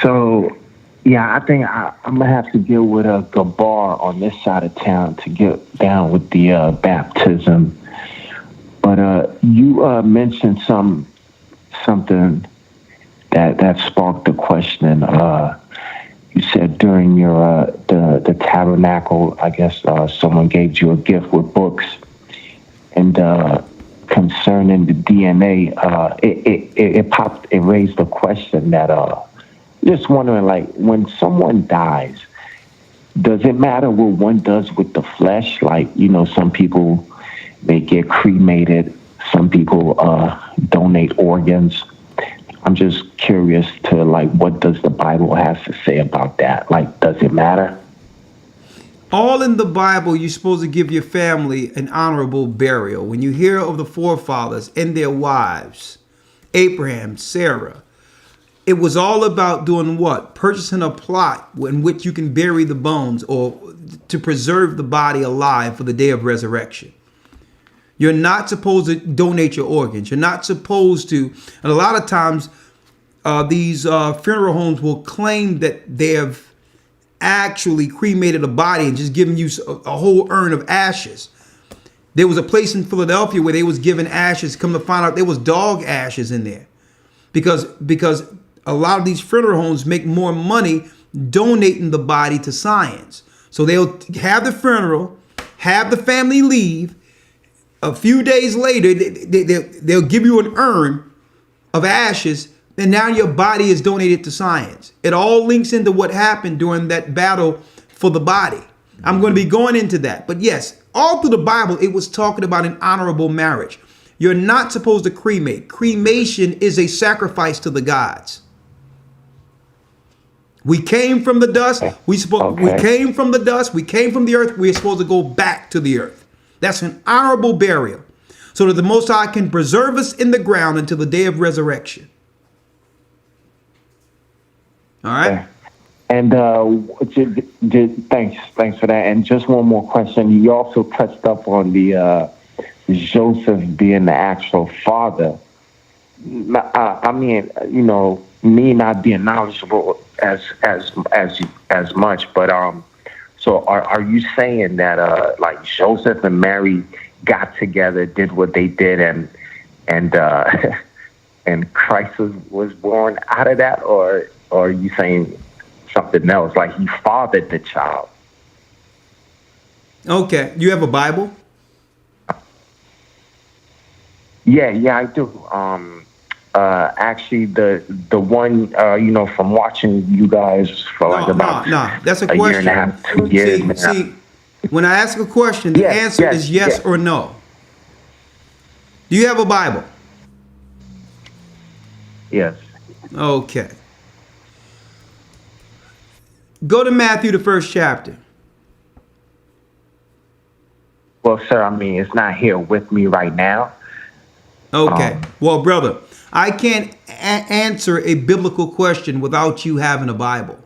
So, yeah, I think I'm gonna have to get with Gabar on this side of town to get down with the baptism. But you mentioned something that sparked the question. You said during your the tabernacle, I guess someone gave you a gift with books, and concerning the DNA, it raised a question that just wondering, like, when someone dies, does it matter what one does with the flesh? Like, you know, some people, they get cremated, some people donate organs. I'm just curious to, like, what does the Bible have to say about that? Like, does it matter? All in the Bible, you're supposed to give your family an honorable burial. When you hear of the forefathers and their wives, Abraham, Sarah, it was all about doing what? Purchasing a plot in which you can bury the bones or to preserve the body alive for the day of resurrection. You're not supposed to donate your organs. You're not supposed to. And a lot of times, these funeral homes will claim that they have actually cremated a body and just given you a whole urn of ashes. There was a place in Philadelphia where they was giving ashes. Come to find out there was dog ashes in there, because a lot of these funeral homes make more money donating the body to science. So they'll have the funeral, have the family leave. A few days later, they'll give you an urn of ashes, and now your body is donated to science. It all links into what happened during that battle for the body. I'm going to be going into that. But yes, all through the Bible, it was talking about an honorable marriage. You're not supposed to cremate. Cremation is a sacrifice to the gods. We came from the dust. We came from the dust. We came from the earth. We're supposed to go back to the earth. That's an honorable burial, so that the Most High can preserve us in the ground until the day of resurrection. All right. And thanks for that. And just one more question. You also touched up on the Joseph being the actual father. I mean, you know, me not being knowledgeable as much, but so are you saying that like Joseph and Mary got together, did what they did, and and Christ was born out of that, or are you saying something else, like he fathered the child? Okay, you have a Bible? Yeah, I do. Actually, the one you know, from watching you guys for that's a question. Year and a half, 2 years. See, when I ask a question, the answer is yes or no. Do you have a Bible? Yes. Okay. Go to Matthew, the 1st chapter. Well, sir, I mean, it's not here with me right now. Okay. Well, brother, I can't answer a biblical question without you having a Bible.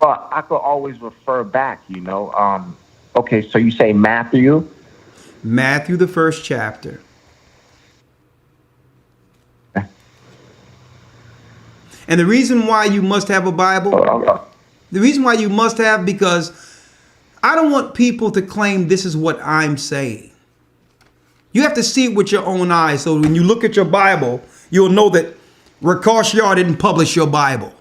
Well, I could always refer back, you know. Okay, so you say Matthew? Matthew, the 1st chapter. And the reason why you must have a Bible, the reason why you must have, because I don't want people to claim this is what I'm saying. You have to see it with your own eyes. So when you look at your Bible, you'll know that Rakosh Yar didn't publish your Bible.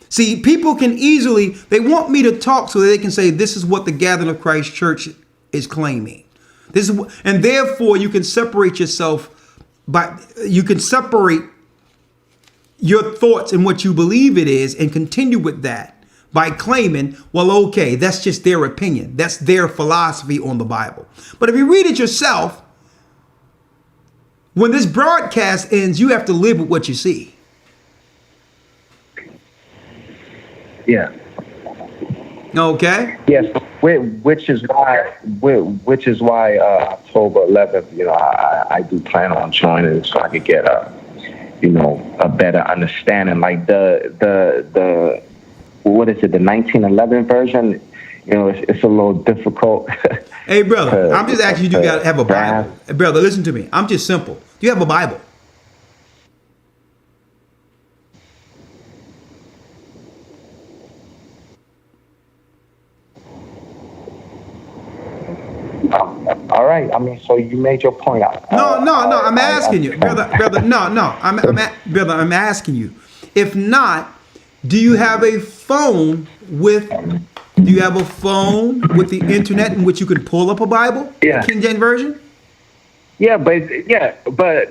See, people can easily, they want me to talk so that they can say, this is what the Gathering of Christ Church is claiming. This is, and therefore you can separate yourself you can separate your thoughts and what you believe it is and continue with that by claiming, well, okay, that's just their opinion. That's their philosophy on the Bible. But if you read it yourself, when this broadcast ends, you have to live with what you see. Yeah. Okay. Yes, which is why October 11th, you know, I do plan on joining so I could get a better understanding. Like the what is it, the 1911 version? You know, it's a little difficult. Hey, brother, I'm just asking you, do you gotta have a Bible? Hey, brother, listen to me. I'm just simple. Do you have a Bible? All right. I mean, so you made your point out. No. I'm asking you, brother. No. I'm asking you. If not, do you have a phone with Do you have a phone with the internet in which you can pull up a Bible? Yeah. King James Version? Yeah, but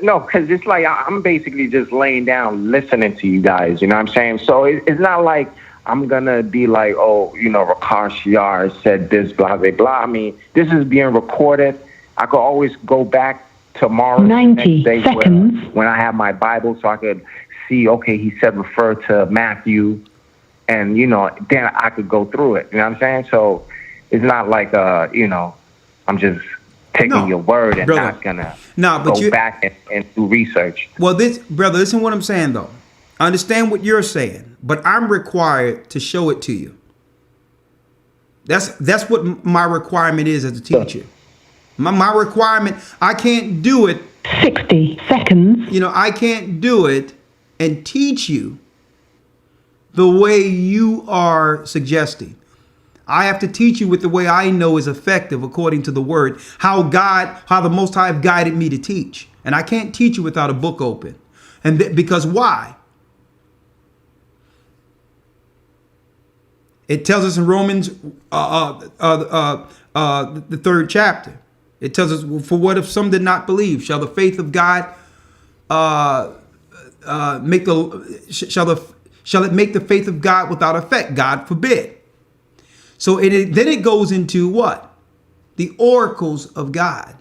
no, because it's like I'm basically just laying down listening to you guys, you know what I'm saying? So it's not like I'm going to be like, oh, you know, Rakash Yar said this, blah, blah, blah. I mean, this is being recorded. I could always go back tomorrow, 90 next day seconds. when I have my Bible so I could see, okay, he said refer to Matthew. And, you know, then I could go through it. You know what I'm saying? So it's not like, you know, I'm just taking your word and brother. not gonna but go back and do research. Well, brother, listen to what I'm saying though. I understand what you're saying, but I'm required to show it to you. That's what my requirement is as a teacher. My requirement, I can't do it. 60 seconds. You know, I can't do it and teach you the way you are suggesting. I have to teach you with the way I know is effective according to the word, how the Most High have guided me to teach. And I can't teach you without a book open. And because why? It tells us in Romans, the 3rd chapter. It tells us, for what if some did not believe? Shall the faith of God shall it make the faith of God without effect? God forbid. So then it goes into what? The oracles of God.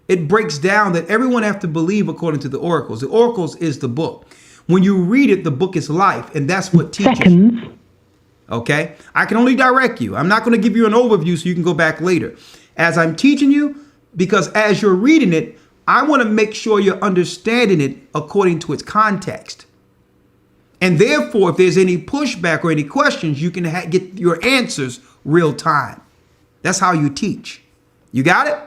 It breaks down that everyone have to believe according to the oracles. The oracles is the book. When you read it, the book is life, and that's what teaches. Seconds. Okay? I can only direct you. I'm not going to give you an overview so you can go back later. As I'm teaching you, because as you're reading it, I want to make sure you're understanding it according to its context. And therefore, if there's any pushback or any questions, you can get your answers real time. That's how you teach. You got it?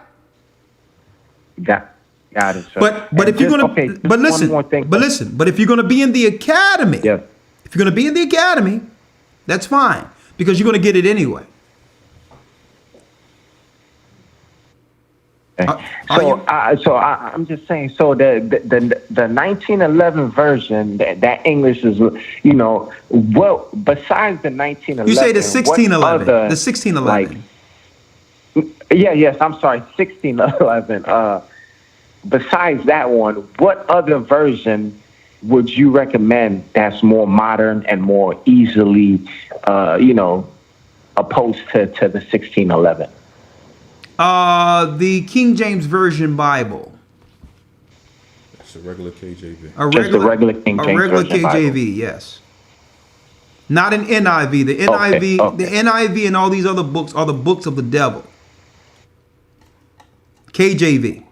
Got it. Sir. But if you're gonna, but listen, but if you're gonna be in the academy, if you're gonna be in the academy, that's fine because you're gonna get it anyway. I'm just saying. So the 1911 version, that English is, you know, well, besides the 1911, you say the 1611, the 1611. Yes. I'm sorry, 1611. Besides that one, what other version would you recommend that's more modern and more easily, you know, opposed to the 1611? The King James Version Bible. It's a regular KJV. Just a regular King James Version KJV, Bible. Yes. Not an NIV. The NIV, the NIV, and all these other books are the books of the devil. KJV.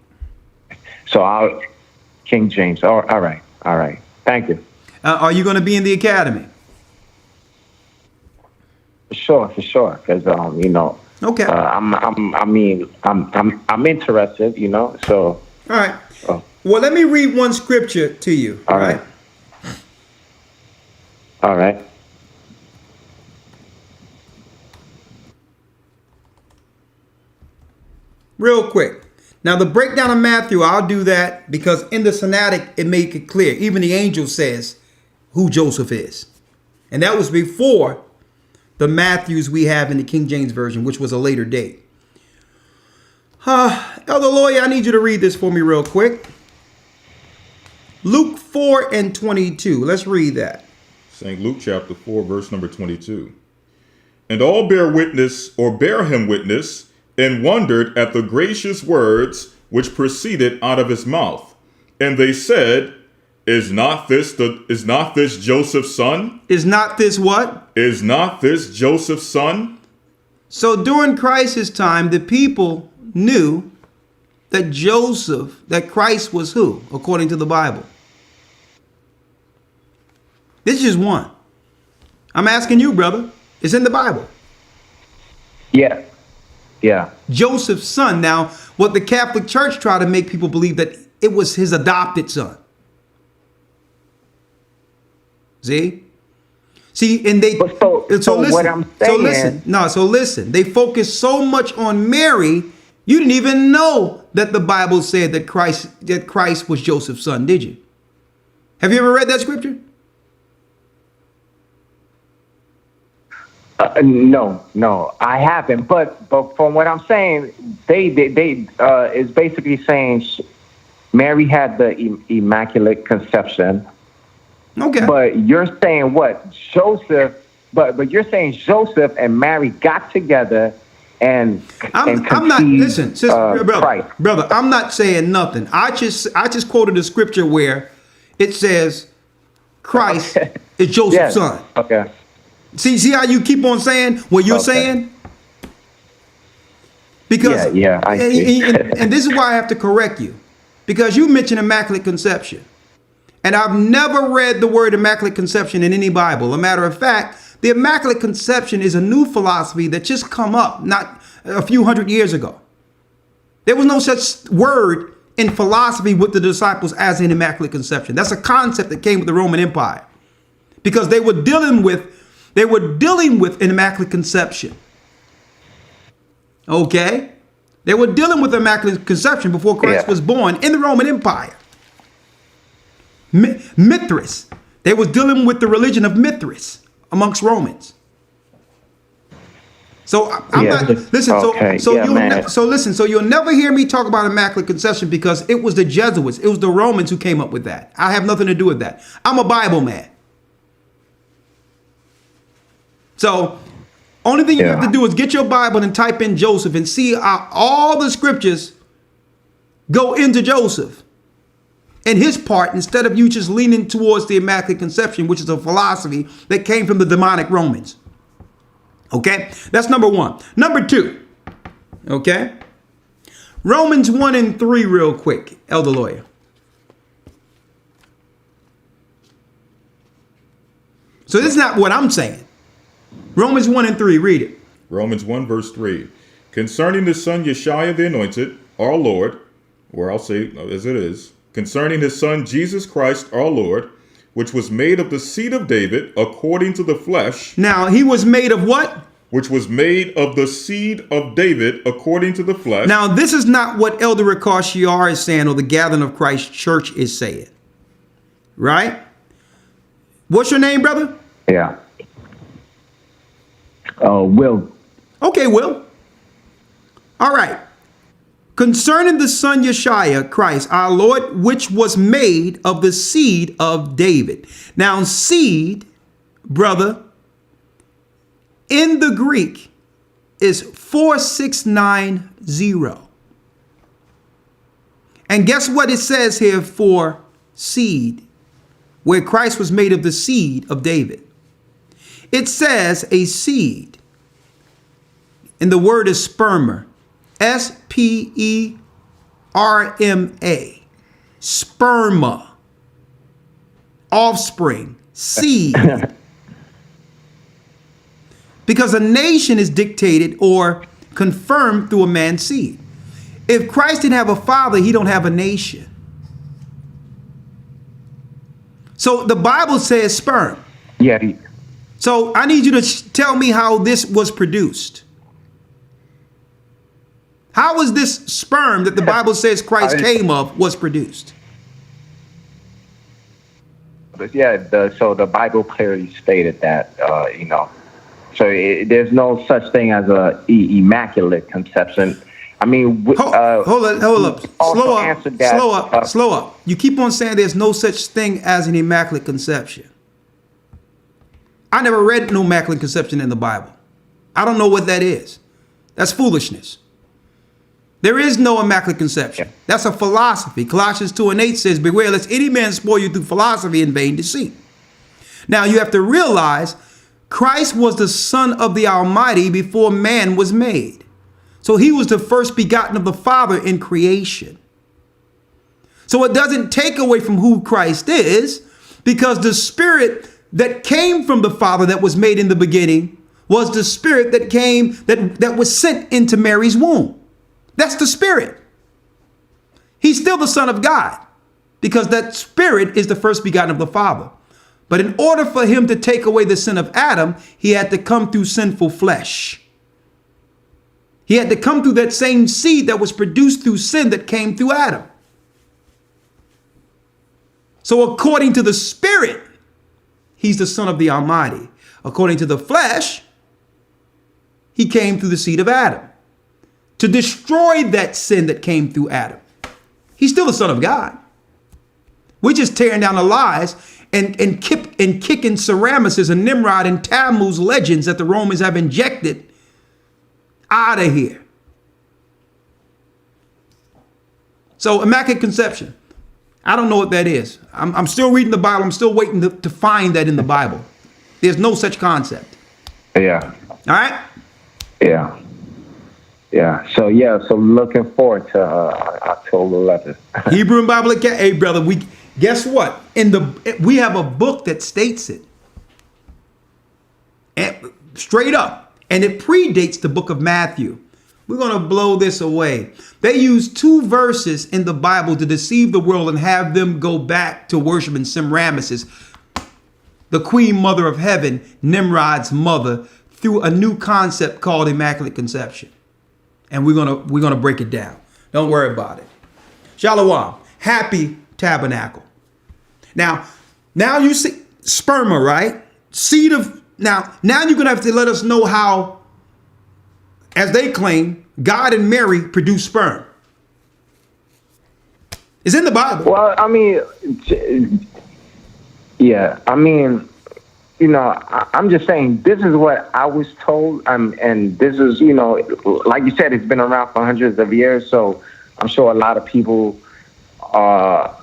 So King James. All right. Thank you. Are you going to be in the academy? For sure. Because you know. Okay. I'm interested, you know. So. All right. Well, let me read one scripture to you. All right. Real quick. Now, the breakdown of Matthew, I'll do that because in the Sinaitic, it made it clear. Even the angel says who Joseph is. And that was before the Matthews we have in the King James Version, which was a later date. Elder Lawyer, I need you to read this for me real quick. Luke 4:22. Let's read that. St. Luke chapter 4, verse number 22. And all bear him witness, and wondered at the gracious words which proceeded out of his mouth. And they said, Is not this Joseph's son? Is not this what? Is not this Joseph's son? So during Christ's time, the people knew that Christ was who, according to the Bible? This is just one. I'm asking you, brother. It's in the Bible. Yeah. Joseph's son. Now, what the Catholic Church tried to make people believe that it was his adopted son. See, and they. Listen. They focused so much on Mary, you didn't even know that the Bible said that Christ was Joseph's son, did you? Have you ever read that scripture? No, I haven't. But from what I'm saying, they is basically saying Mary had the immaculate conception. Okay. But you're saying what? Joseph, but you're saying Joseph and Mary got together and I'm not, listen, Christ. brother, I'm not saying nothing. I just quoted a scripture where it says Christ is Joseph's son. Okay. See how you keep on saying what you're saying? Because I see. and this is why I have to correct you. Because you mentioned Immaculate Conception. And I've never read the word Immaculate Conception in any Bible. A matter of fact, the Immaculate Conception is a new philosophy that just come up not a few hundred years ago. There was no such word in philosophy with the disciples as an Immaculate Conception. That's a concept that came with the Roman Empire. Because they were dealing with an Immaculate Conception. Okay? They were dealing with Immaculate Conception before Christ was born in the Roman Empire. Mithras. They was dealing with the religion of Mithras amongst Romans. So I'm not listen. So you'll never hear me talk about Immaculate Conception because it was the Jesuits, it was the Romans who came up with that. I have nothing to do with that. I'm a Bible man. So only thing you have to do is get your Bible and type in Joseph and see how all the scriptures go into Joseph and his part instead of you just leaning towards the Immaculate Conception, which is a philosophy that came from the demonic Romans. Okay, that's number one. Number two, okay, Romans 1:3 real quick, Elder Lawyer. So this is not what I'm saying. Romans 1:3, read it. Romans 1 verse 3. Concerning the son Yeshua the anointed, our Lord, or I'll say as it is, concerning his son Jesus Christ our Lord, which was made of the seed of David according to the flesh. Now he was made of what? Which was made of the seed of David according to the flesh. Now this is not what Elder Ricard Shiar is saying or the Gathering of Christ Church is saying. Right? What's your name, brother? Yeah. Will. Okay, Will. All right. Concerning the son Yeshua, Christ, our Lord, which was made of the seed of David. Now, seed, brother, in the Greek is 4690. And guess what it says here for seed, where Christ was made of the seed of David? It says a seed, and the word is sperma, S-P-E-R-M-A, sperma, offspring, seed. Because a nation is dictated or confirmed through a man's seed. If Christ didn't have a father, he don't have a nation. So the Bible says sperm. Yeah. So I need you to tell me how this was produced. How was this sperm that the Bible says Christ came of was produced? Yeah, so the Bible clearly stated that, so there's no such thing as a immaculate conception. I mean, hold up. Slow up. You keep on saying there's no such thing as an immaculate conception. I never read no immaculate conception in the Bible. I don't know what that is. That's foolishness. There is no immaculate conception. That's a philosophy. Colossians 2:8 says, beware lest any man spoil you through philosophy and vain deceit. Now you have to realize Christ was the Son of the Almighty before man was made. So he was the first begotten of the Father in creation. So it doesn't take away from who Christ is, because the Spirit that came from the Father that was made in the beginning was the Spirit that came, that was sent into Mary's womb. That's the Spirit. He's still the Son of God because that Spirit is the first begotten of the Father. But in order for him to take away the sin of Adam, he had to come through sinful flesh. He had to come through that same seed that was produced through sin that came through Adam. So according to the Spirit, he's the Son of the Almighty. According to the flesh, he came through the seed of Adam to destroy that sin that came through Adam. He's still the Son of God. We're just tearing down the lies and kicking Semiramis and Nimrod and Tammuz legends that the Romans have injected out of here. So Immaculate Conception, I don't know what that is. I'm still reading the Bible. I'm still waiting to find that in the Bible. There's no such concept. Yeah. All right? Yeah. Yeah. So looking forward to October 11th. Hebrew and Bible Academy. Hey, brother, guess what? We have a book that states it. And straight up. And it predates the book of Matthew. We're going to blow this away. They use 2 verses in the Bible to deceive the world and have them go back to worshiping Semiramis, the queen mother of heaven, Nimrod's mother, through a new concept called Immaculate Conception. And we're gonna break it down. Don't worry about it. Shalom. Happy Tabernacle. Now you see sperma, right? Seed of now you're gonna have to let us know how, as they claim, God and Mary produced sperm. It's in the Bible. Well, I mean, yeah, I mean, you know, I'm just saying this is what I was told, and this is, you know, like you said, it's been around for hundreds of years, so I'm sure a lot of people are,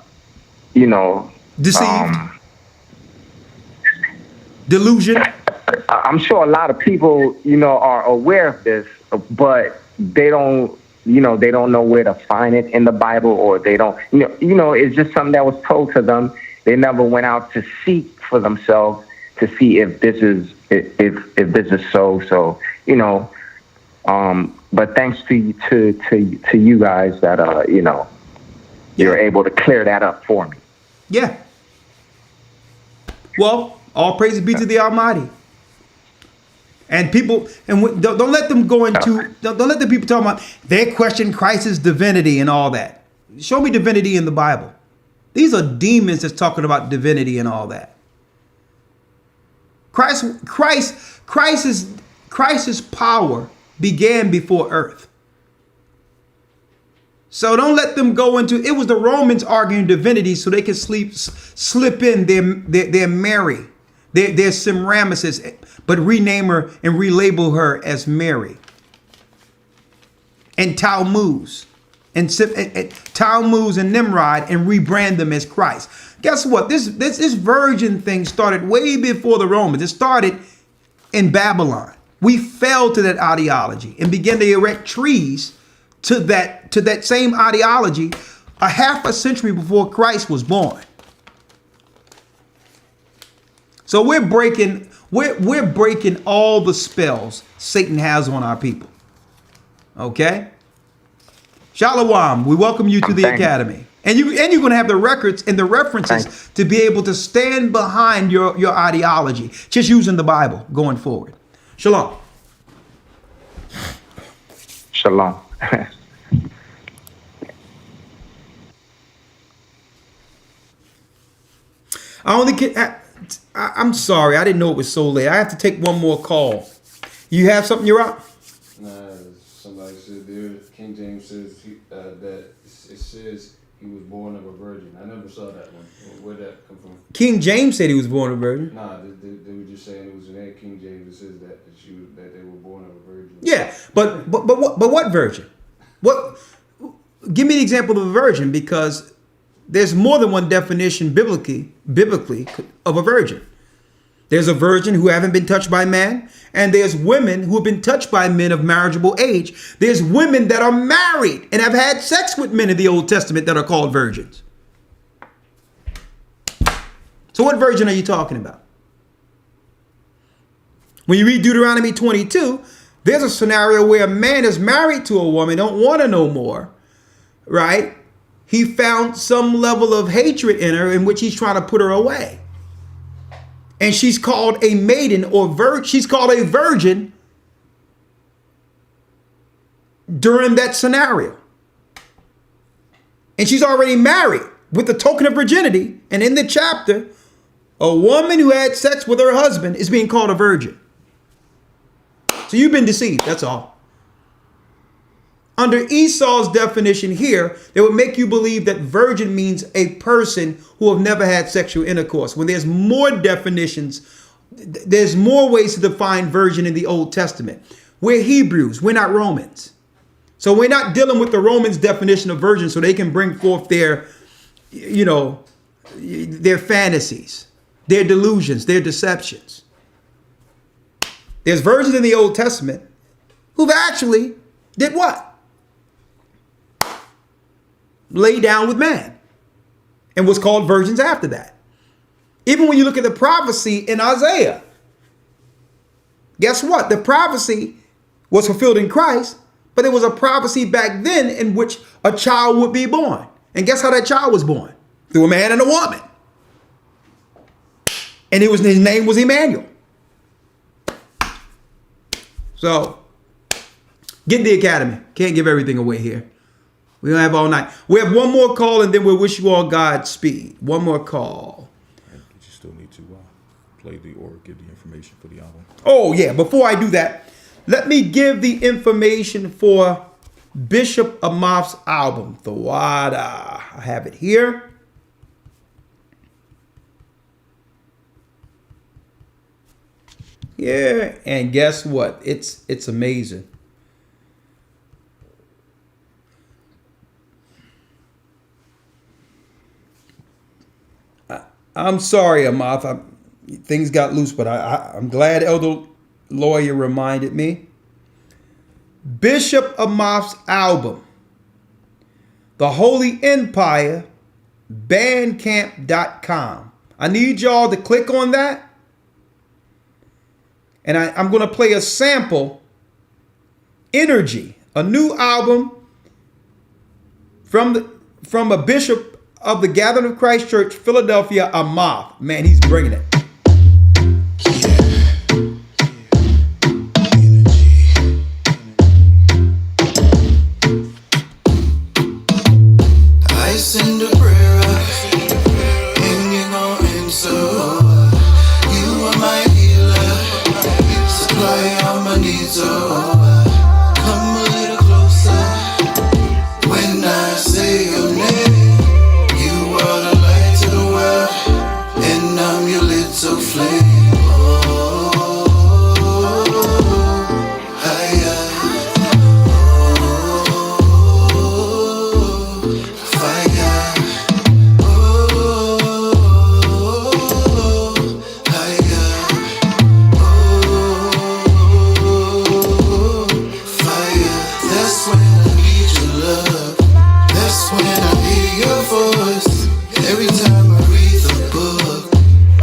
you know, deceived, delusion. I'm sure a lot of people, you know, are aware of this, but they don't, you know, they don't know where to find it in the Bible, or they don't, you know, it's just something that was told to them. They never went out to seek for themselves to see if this is if this is so. So, you know, but thanks to you guys that you know, you're able to clear that up for me. Yeah. Well, all praise be to the Almighty. And people, and don't let them go into, don't let the people talk about, they question Christ's divinity and all that. Show me divinity in the Bible. These are demons that's talking about divinity and all that. Christ's power began before earth. So don't let them go into, it was the Romans arguing divinity so they could slip in their Mary, their Semiramis, but rename her and relabel her as Mary. And Tammuz and Nimrod, and rebrand them as Christ. Guess what? This virgin thing started way before the Romans. It started in Babylon. We fell to that ideology and began to erect trees to that same ideology a half a century before Christ was born. So we're breaking all the spells Satan has on our people. Okay? Shalom. We welcome you to the academy. And you're going to have the records and the references to be able to stand behind your ideology, just using the Bible going forward. Shalom. Shalom. I'm sorry. I didn't know it was so late. I have to take one more call. You have something you're up? Somebody said there, King James says that it says he was born of a virgin. I never saw that one. Where'd that come from? King James said he was born of a virgin. Nah, they were just saying it was in that King James. It says that they were born of a virgin. Yeah, but what virgin? What? Give me an example of a virgin, because there's more than one definition biblically of a virgin. There's a virgin who haven't been touched by man, and there's women who have been touched by men of marriageable age. There's women that are married and have had sex with men in the Old Testament that are called virgins. So what virgin are you talking about? When you read Deuteronomy 22, there's a scenario where a man is married to a woman, don't want to know more, right? He found some level of hatred in her in which he's trying to put her away. And she's called a maiden or virgin. She's called a virgin during that scenario. And she's already married with the token of virginity. And in the chapter, a woman who had sex with her husband is being called a virgin. So you've been deceived. That's all. Under Esau's definition here, they would make you believe that virgin means a person who have never had sexual intercourse. When there's more definitions, there's more ways to define virgin in the Old Testament. We're Hebrews. We're not Romans. So we're not dealing with the Romans' definition of virgin so they can bring forth their, their fantasies, their delusions, their deceptions. There's virgins in the Old Testament who've actually did what? Lay down with man and was called virgins after that. Even when you look at the prophecy in Isaiah, guess what? The prophecy was fulfilled in Christ, but there was a prophecy back then in which a child would be born. And guess how that child was born? Through a man and a woman. And his name was Emmanuel. So, get in the academy. Can't give everything away here. We don't have all night. We have one more call and then we'll wish you all Godspeed. One more call. You still need to play or give the information for the album. Oh, yeah. Before I do that, let me give the information for Bishop Amath's album, Thawada. I have it here. Yeah, and guess what? It's amazing. I'm sorry, Amath. Things got loose, but I'm glad Elder Lawyer reminded me. Bishop Amath's album, The Holy Empire, Bandcamp.com. I need y'all to click on that. And I'm going to play a sample, Energy, a new album from a bishop of the Gathering of Christ Church, Philadelphia, Amath. Man, he's bringing it. I send a prayer and you gon' answer. You are my healer, supply all my needs. Come a little closer when I say your name. You are the light to the world, and I'm your little flame. Every time I read the book,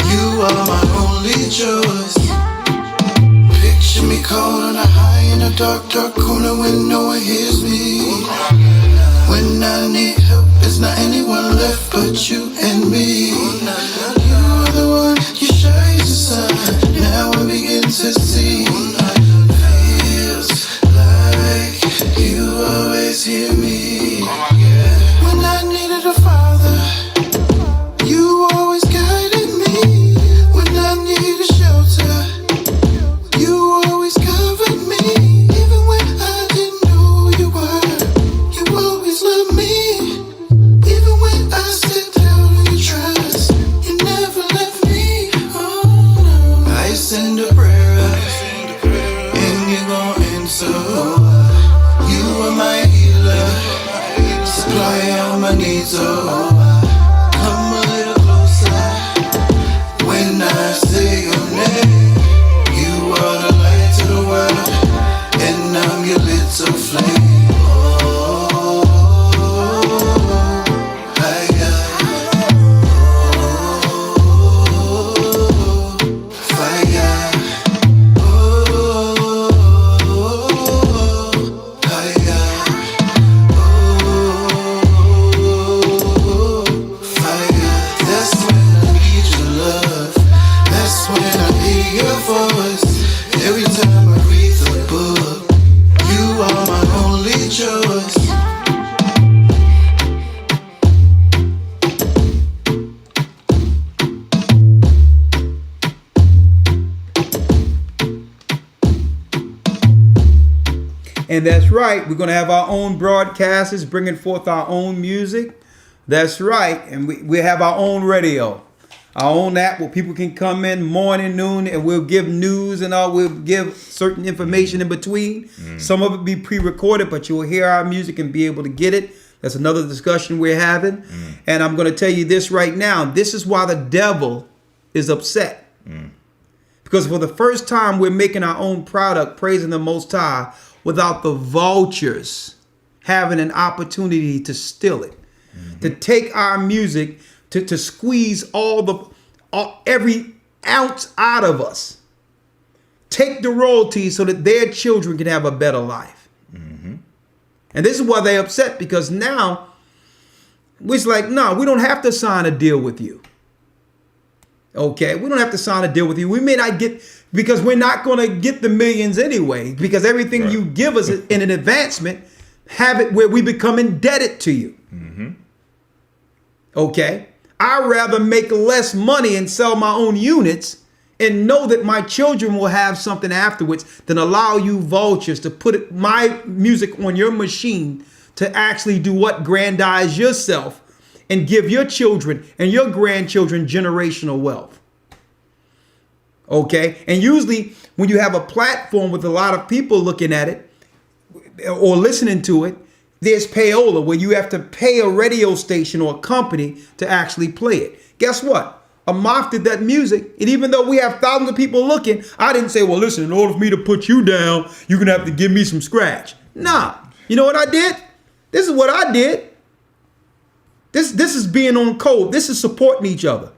you are my only choice. Picture me cold on a high in a dark, dark corner when no one hears me. When I need help, there's not anyone left but you and me. You are the one, you shine the sun. Now I begin to see. Feels like you always hear me. When I needed a father, you always guided me. When I needed shelter, you always covered me. Even when I didn't know you were, you always loved me. Even when I stepped out on your trust, you never left me. Oh no. I send a prayer And that's right. We're going to have our own broadcasters bringing forth our own music. That's right. And we have our own radio, our own app where people can come in morning, noon, and we'll give news and all. We'll give certain information in between. Some of it be pre-recorded, but you'll hear our music and be able to get it. That's another discussion we're having. And I'm going to tell you this right now. This is why the devil is upset. Because for the first time, we're making our own product, praising the Most High, without the vultures having an opportunity to steal it, to take our music, to squeeze every ounce out of us, take the royalties so that their children can have a better life. And this is why they're upset, because now it's like, no, we don't have to sign a deal with you. Okay, we don't have to sign a deal with you. We may not get, because we're not going to get the millions anyway, because everything you give us in an advancement, have it where we become indebted to you. Okay, I'd rather make less money and sell my own units and know that my children will have something afterwards than allow you vultures to put my music on your machine to actually do what? Grandize yourself and give your children and your grandchildren generational wealth. Okay? And usually when you have a platform with a lot of people looking at it or listening to it, there's payola, where you have to pay a radio station or a company to actually play it. Guess what? Amaf did that music, and even though we have thousands of people looking, I didn't say, well, listen, in order for me to put you down, you're going to have to give me some scratch. Nah. You know what I did? This is what I did. This is being on code. This is supporting each other.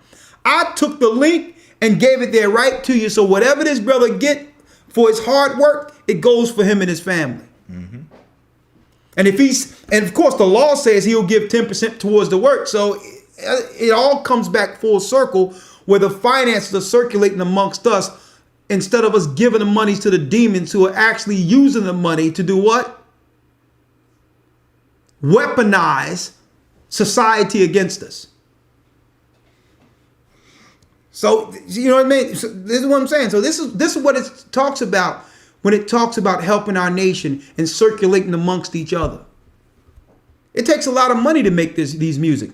I took the link and gave it there right to you. So whatever this brother get for his hard work, it goes for him and his family. And and of course the law says he'll give 10% towards the work. So it all comes back full circle, where the finances are circulating amongst us instead of us giving the money to the demons who are actually using the money to do what? Weaponize society against us. So you know what I mean? So this is what I'm saying. So this is what it talks about when it talks about helping our nation and circulating amongst each other. It takes a lot of money to make this music.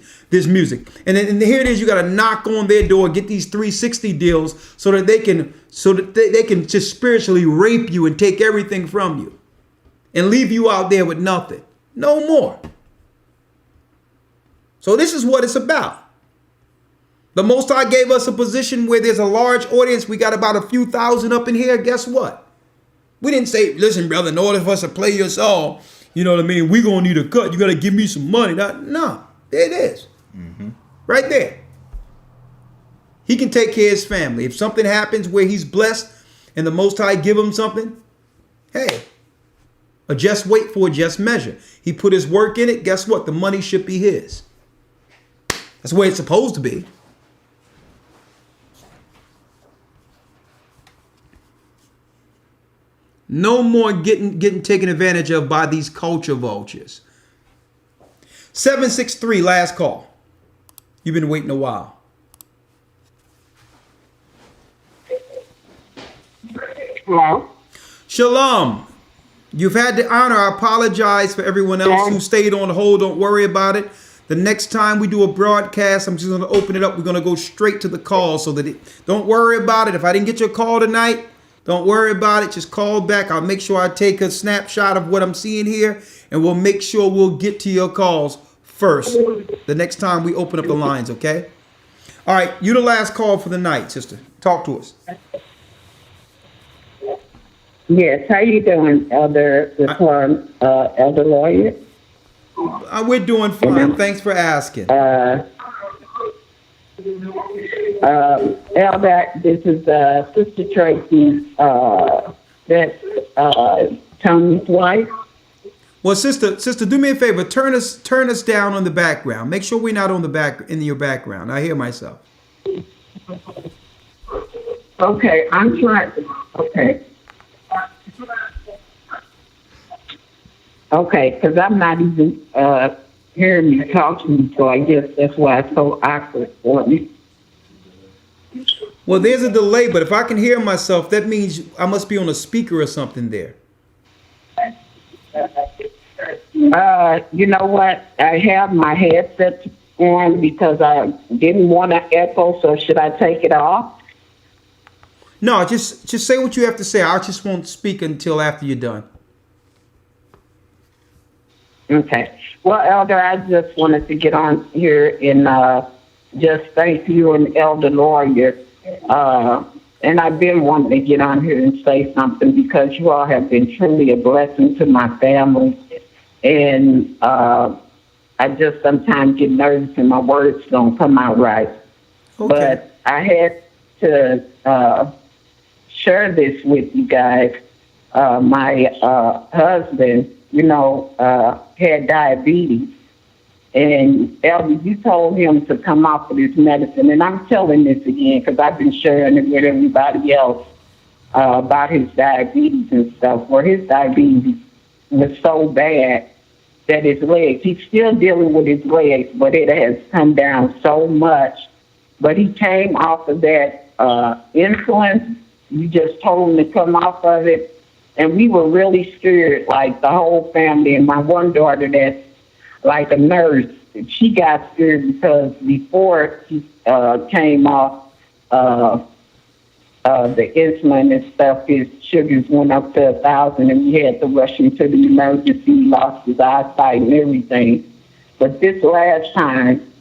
And here it is, you got to knock on their door, get these 360 deals so that they can just spiritually rape you and take everything from you and leave you out there with nothing. No more. So this is what it's about. The Most High gave us a position where there's a large audience. We got about a few thousand up in here. Guess what? We didn't say, listen, brother, in order for us to play your song, you know what I mean, we're going to need a cut. You got to give me some money. No, there it is. Right there. He can take care of his family. If something happens where he's blessed and the Most High give him something, hey, a just wait for a just measure. He put his work in it. Guess what? The money should be his. That's the way it's supposed to be. No more getting taken advantage of by these culture vultures. 763, last call. You've been waiting a while. Hello? Shalom. You've had the honor. I apologize for everyone else who stayed on hold. Don't worry about it. The next time we do a broadcast, I'm just going to open it up. We're going to go straight to the call so that don't worry about it. If I didn't get your call tonight, don't worry about it. Just call back. I'll make sure I take a snapshot of what I'm seeing here, and we'll make sure we'll get to your calls first the next time we open up the lines, okay? All right, you the last call for the night, sister. Talk to us. Yes, how you doing, Elder Elder Lawyer? We're doing fine. Thanks for asking. Elder, this is Sister Tracy. That's Tony's wife. Well, sister, do me a favor. Turn us down on the background. Make sure we're not on in your background. I hear myself. Okay, I'm trying. Okay, because I'm not even hearing you talk to me, so I guess that's why it's so awkward for me. Well, there's a delay, but if I can hear myself, that means I must be on a speaker or something there. You know what? I have my headset on because I didn't want to echo, so should I take it off? No, just say what you have to say. I just won't speak until after you're done. Okay. Well, Elder, I just wanted to get on here and just thank you and Elder Lawyer. And I've been wanting to get on here and say something because you all have been truly a blessing to my family. And I just sometimes get nervous and my words don't come out right. Okay. But I had to share this with you guys. My husband, had diabetes. And Elder, you told him to come off of this medicine. And I'm telling this again because I've been sharing it with everybody else about his diabetes and stuff, where his diabetes was so bad that his legs, he's still dealing with his legs, but it has come down so much. But he came off of that insulin. You just told him to come off of it. And we were really scared, like the whole family. And my one daughter that's like a nurse, she got scared because before he came off the insulin and stuff, his sugars went up to 1,000 and we had to rush him to the emergency. He lost his eyesight and everything. But this last time,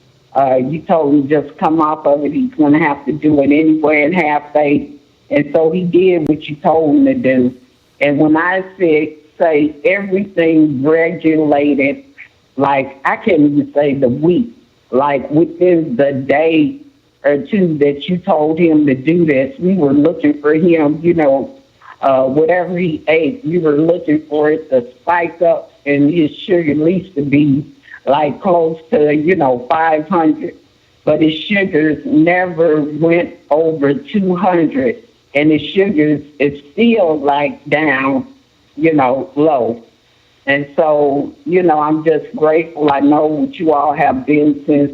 you told him just come off of it. He's going to have to do it anyway and have faith. And so he did what you told him to do. And when I say everything regulated, like I can't even say the week, like within the day or two that you told him to do this, we were looking for him, whatever he ate, we were looking for it to spike up and his sugar at least to be like close to, 500. But his sugars never went over 200. And his sugars is still like down, low. And so, I'm just grateful. I know what you all have been since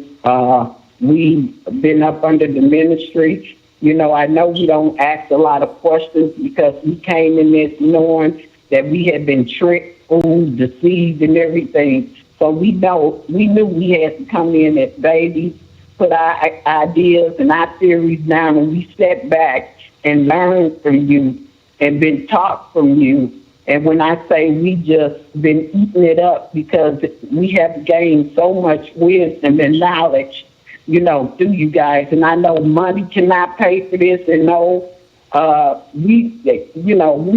we've been up under the ministry. I know we don't ask a lot of questions because we came in this knowing that we had been tricked, fooled, deceived, and everything. So we knew we had to come in as babies, put our ideas and our theories down, and we stepped back and learned from you and been taught from you. And when I say we just been eating it up because we have gained so much wisdom and knowledge, through you guys. And I know money cannot pay for this. And we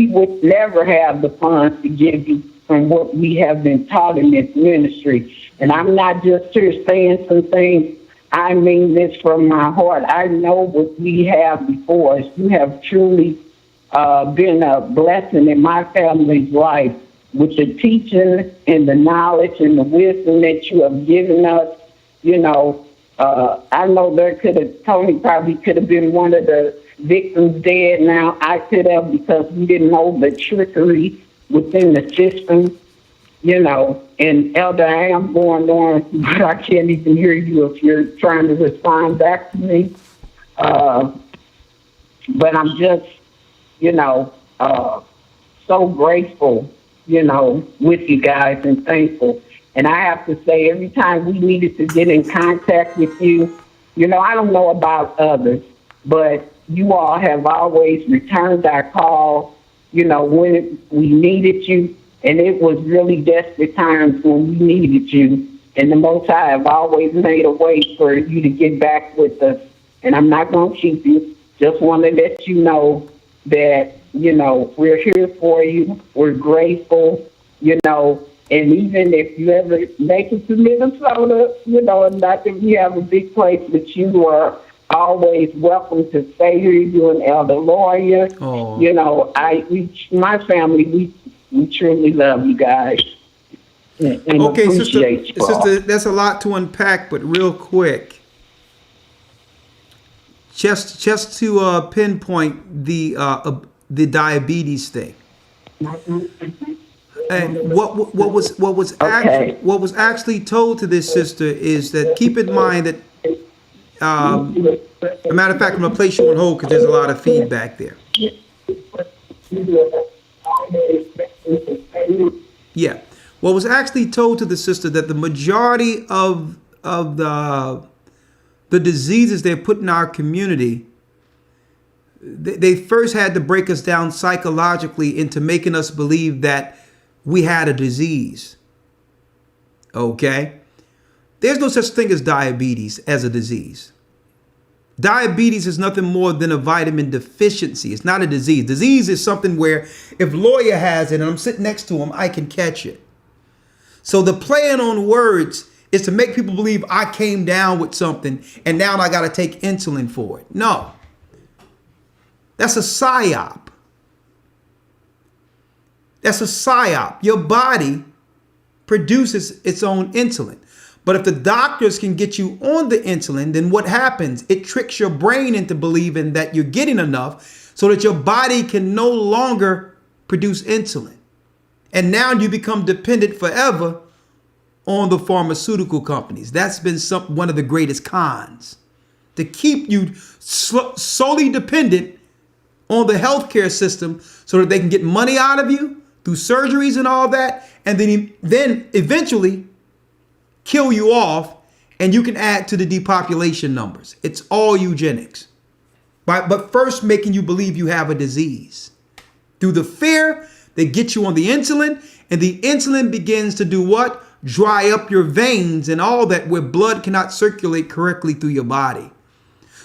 would never have the funds to give you from what we have been taught in this ministry. And I'm not just here saying some things. I mean this from my heart. I know what we have before us. You have truly been a blessing in my family's life with the teaching and the knowledge and the wisdom that you have given us. I know Tony probably could have been one of the victims dead now. I could have because we didn't know the trickery within the system. And Elder, I am going on, but I can't even hear you if you're trying to respond back to me. But I'm just, so grateful, with you guys and thankful. And I have to say, every time we needed to get in contact with you, I don't know about others, but you all have always returned our calls, when we needed you. And it was really desperate times when we needed you. And the Most High have always made a way for you to get back with us. And I'm not going to keep you. Just want to let you know that, we're here for you. We're grateful, and even if you ever make it to Minnesota, not that we have a big place, but you are always welcome to stay here. You and Elder Lawyer. Oh. My family, we truly love you guys. And Okay, appreciate you all. sister, that's a lot to unpack, but real quick, just to pinpoint the diabetes thing, and what was actually told to this sister is that keep in mind that, a matter of fact, I'm gonna place you on hold because there's a lot of feedback there. Yeah. What was actually told to the sister that the majority of the diseases they put in our community, they first had to break us down psychologically into making us believe that we had a disease. Okay? There's no such thing as diabetes as a disease. Diabetes is nothing more than a vitamin deficiency. It's not a disease. Disease is something where if Lawyer has it and I'm sitting next to him, I can catch it. So the playing on words is to make people believe I came down with something and now I got to take insulin for it. No. That's a psyop. That's a psyop. Your body produces its own insulin. But if the doctors can get you on the insulin, then what happens? It tricks your brain into believing that you're getting enough so that your body can no longer produce insulin. And now you become dependent forever on the pharmaceutical companies. That's been one of the greatest cons, to keep you solely dependent on the healthcare system so that they can get money out of you through surgeries and all that, and then eventually kill you off, and you can add to the depopulation numbers. It's all eugenics. But first making you believe you have a disease. Through the fear, they get you on the insulin, and the insulin begins to do what? Dry up your veins and all that, where blood cannot circulate correctly through your body.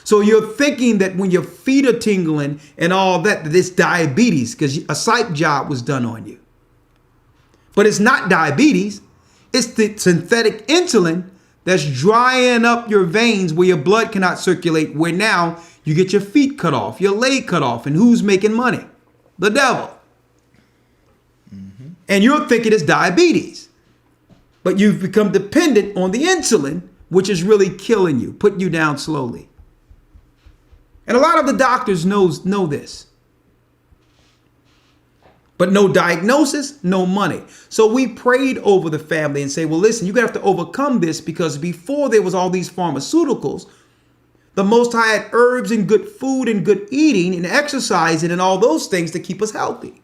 So you're thinking that when your feet are tingling and all that it's diabetes because a psych job was done on you. But it's not diabetes. It's the synthetic insulin that's drying up your veins where your blood cannot circulate, where now you get your feet cut off, your leg cut off. And who's making money? The devil. And you're thinking it's diabetes. But you've become dependent on the insulin, which is really killing you, putting you down slowly. And a lot of the doctors know this. But no diagnosis, no money. So we prayed over the family and say, well, listen, you're going to have to overcome this, because before there was all these pharmaceuticals, the Most High had herbs and good food and good eating and exercising and all those things to keep us healthy.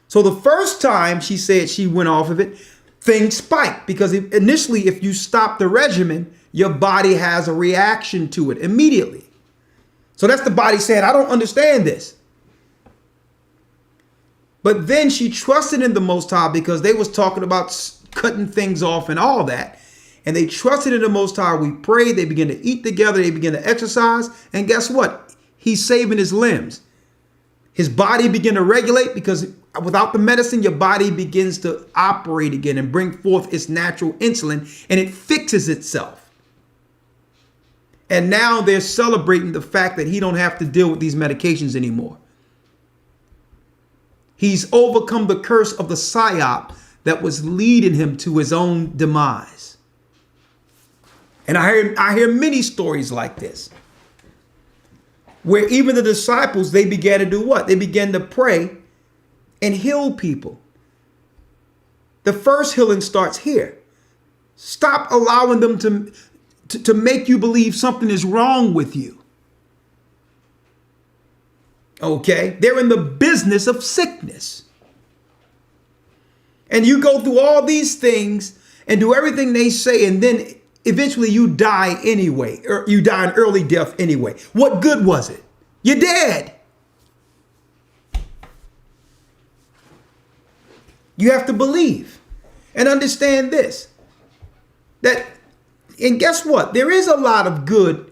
So the first time she said she went off of it, things spiked, because initially, if you stop the regimen, your body has a reaction to it immediately. So that's the body saying, I don't understand this. But then she trusted in the Most High, because they was talking about cutting things off and all that. And they trusted in the Most High. We prayed. They began to eat together. They began to exercise. And guess what? He's saving his limbs. His body began to regulate, because without the medicine, your body begins to operate again and bring forth its natural insulin, and it fixes itself. And now they're celebrating the fact that he don't have to deal with these medications anymore. He's overcome the curse of the psyop that was leading him to his own demise. And I hear many stories like this, where even the disciples, they began to do what? They began to pray and heal people. The first healing starts here. Stop allowing them to make you believe something is wrong with you. Okay? They're in the business of sickness. And you go through all these things and do everything they say, and then eventually you die anyway, or you die an early death anyway. What good was it? You're dead. You have to believe and understand this. And guess what? There is a lot of good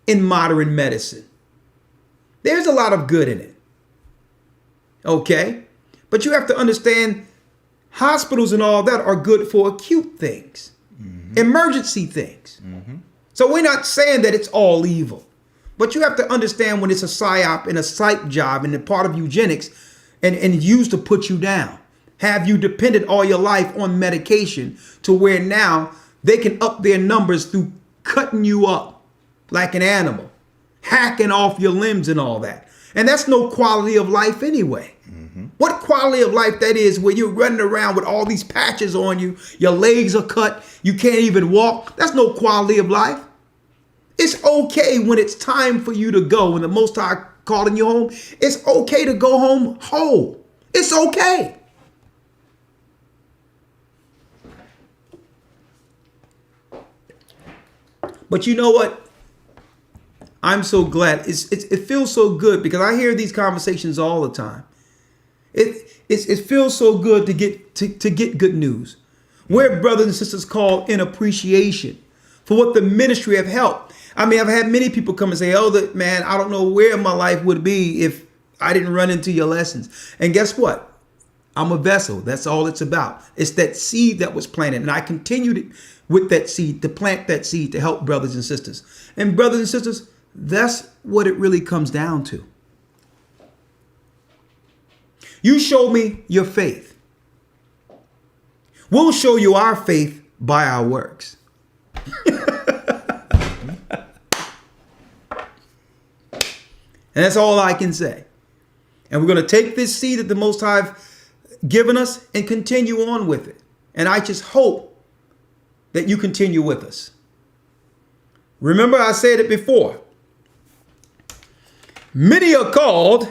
in modern medicine. There's a lot of good in it. Okay? But you have to understand, hospitals and all that are good for acute things, emergency things. So we're not saying that it's all evil. But you have to understand when it's a psyop and a psych job and a part of eugenics and used to put you down. Have you depended all your life on medication to where now they can up their numbers through cutting you up like an animal, hacking off your limbs and all that. And that's no quality of life anyway. What quality of life that is, where you're running around with all these patches on you, your legs are cut, you can't even walk. That's no quality of life. It's okay when it's time for you to go, when the Most High calling you home. It's okay to go home whole. It's okay. But you know what? I'm so glad. It feels so good because I hear these conversations all the time. It feels so good to get good news. We're brothers and sisters called in appreciation for what the ministry have helped. I mean, I've had many people come and say, Elder, man, I don't know where my life would be if I didn't run into your lessons. And guess what? I'm a vessel. That's all it's about. It's that seed that was planted. And I continued with that seed, to plant that seed to help brothers and sisters. And brothers and sisters, that's what it really comes down to. You show me your faith. We'll show you our faith by our works. And that's all I can say. And we're going to take this seed that the Most High have given us and continue on with it. And I just hope that you continue with us. Remember, I said it before. Many are called.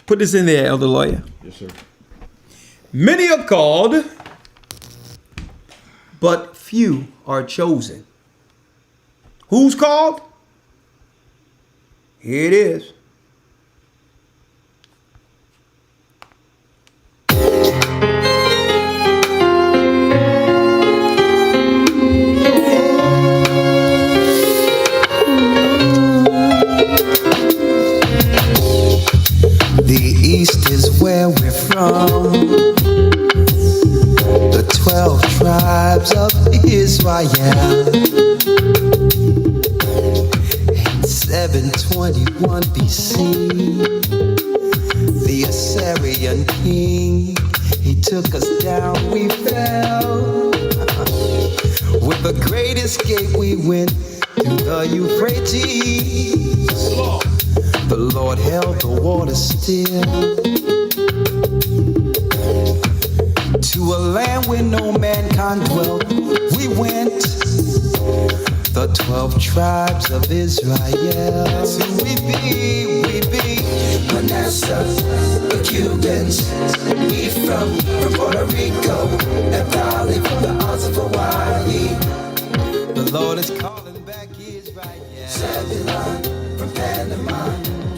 Put this in there, Elder Lawyer. Yes, sir. Many are called, but few are chosen. Who's called? Here it is. The East is where we're from. The 12 tribes of Israel. In 721 BC, the Assyrian king, he took us down, we fell. With the great escape we went through the Euphrates. The Lord held the water still. To a land where no mankind dwelt, we went. The 12 tribes of Israel. So we be Manasseh, the Cubans. We from Puerto Rico, and Valley from the Isles of Hawaii. The Lord is calling back Israel. Zebulon from Panama.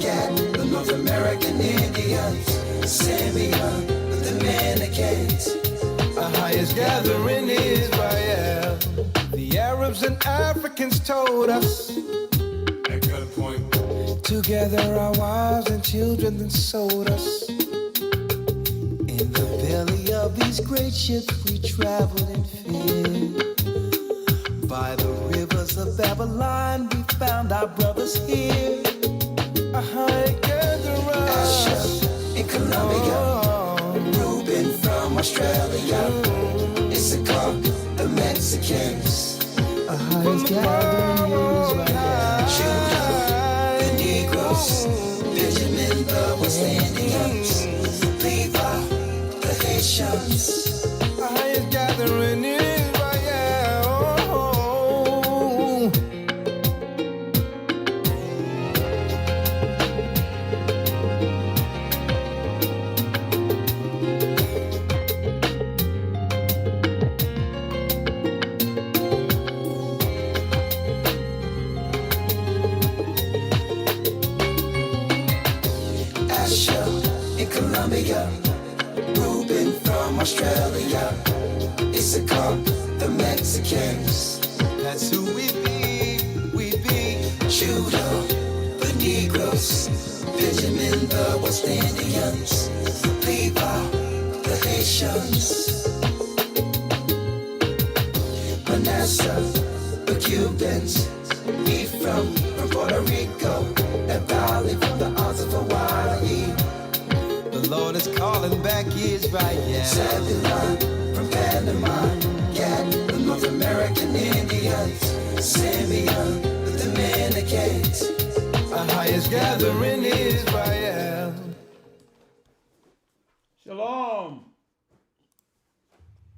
The North American Indians, Simeon, the Dominicans, the highest gathering Israel. The Arabs and Africans told us, at gunpoint, together our wives and children then sold us. In the belly of these great ships we traveled in fear. By the rivers of Babylon we found our brothers here. Asher in Colombia, Reuben from Australia, Issachar, the Mexicans, from gathering Israel, Judah, the Negroes, Benjamin, the West Indians, Levi, the Haitians, the highest gathering Israel. Reuben from Australia, Issachar, the Mexicans. That's who we be. Judah, the Negroes, Benjamin, the West Indians, Levi, the Haitians, Manasseh, the Cubans. We from Puerto Rico, and Valley from the Isles of Hawaii. The Lord is calling back Israel. Zebulon from Panama, Gad, the North American Indians, Simeon, the Dominicans, our highest gathering Israel.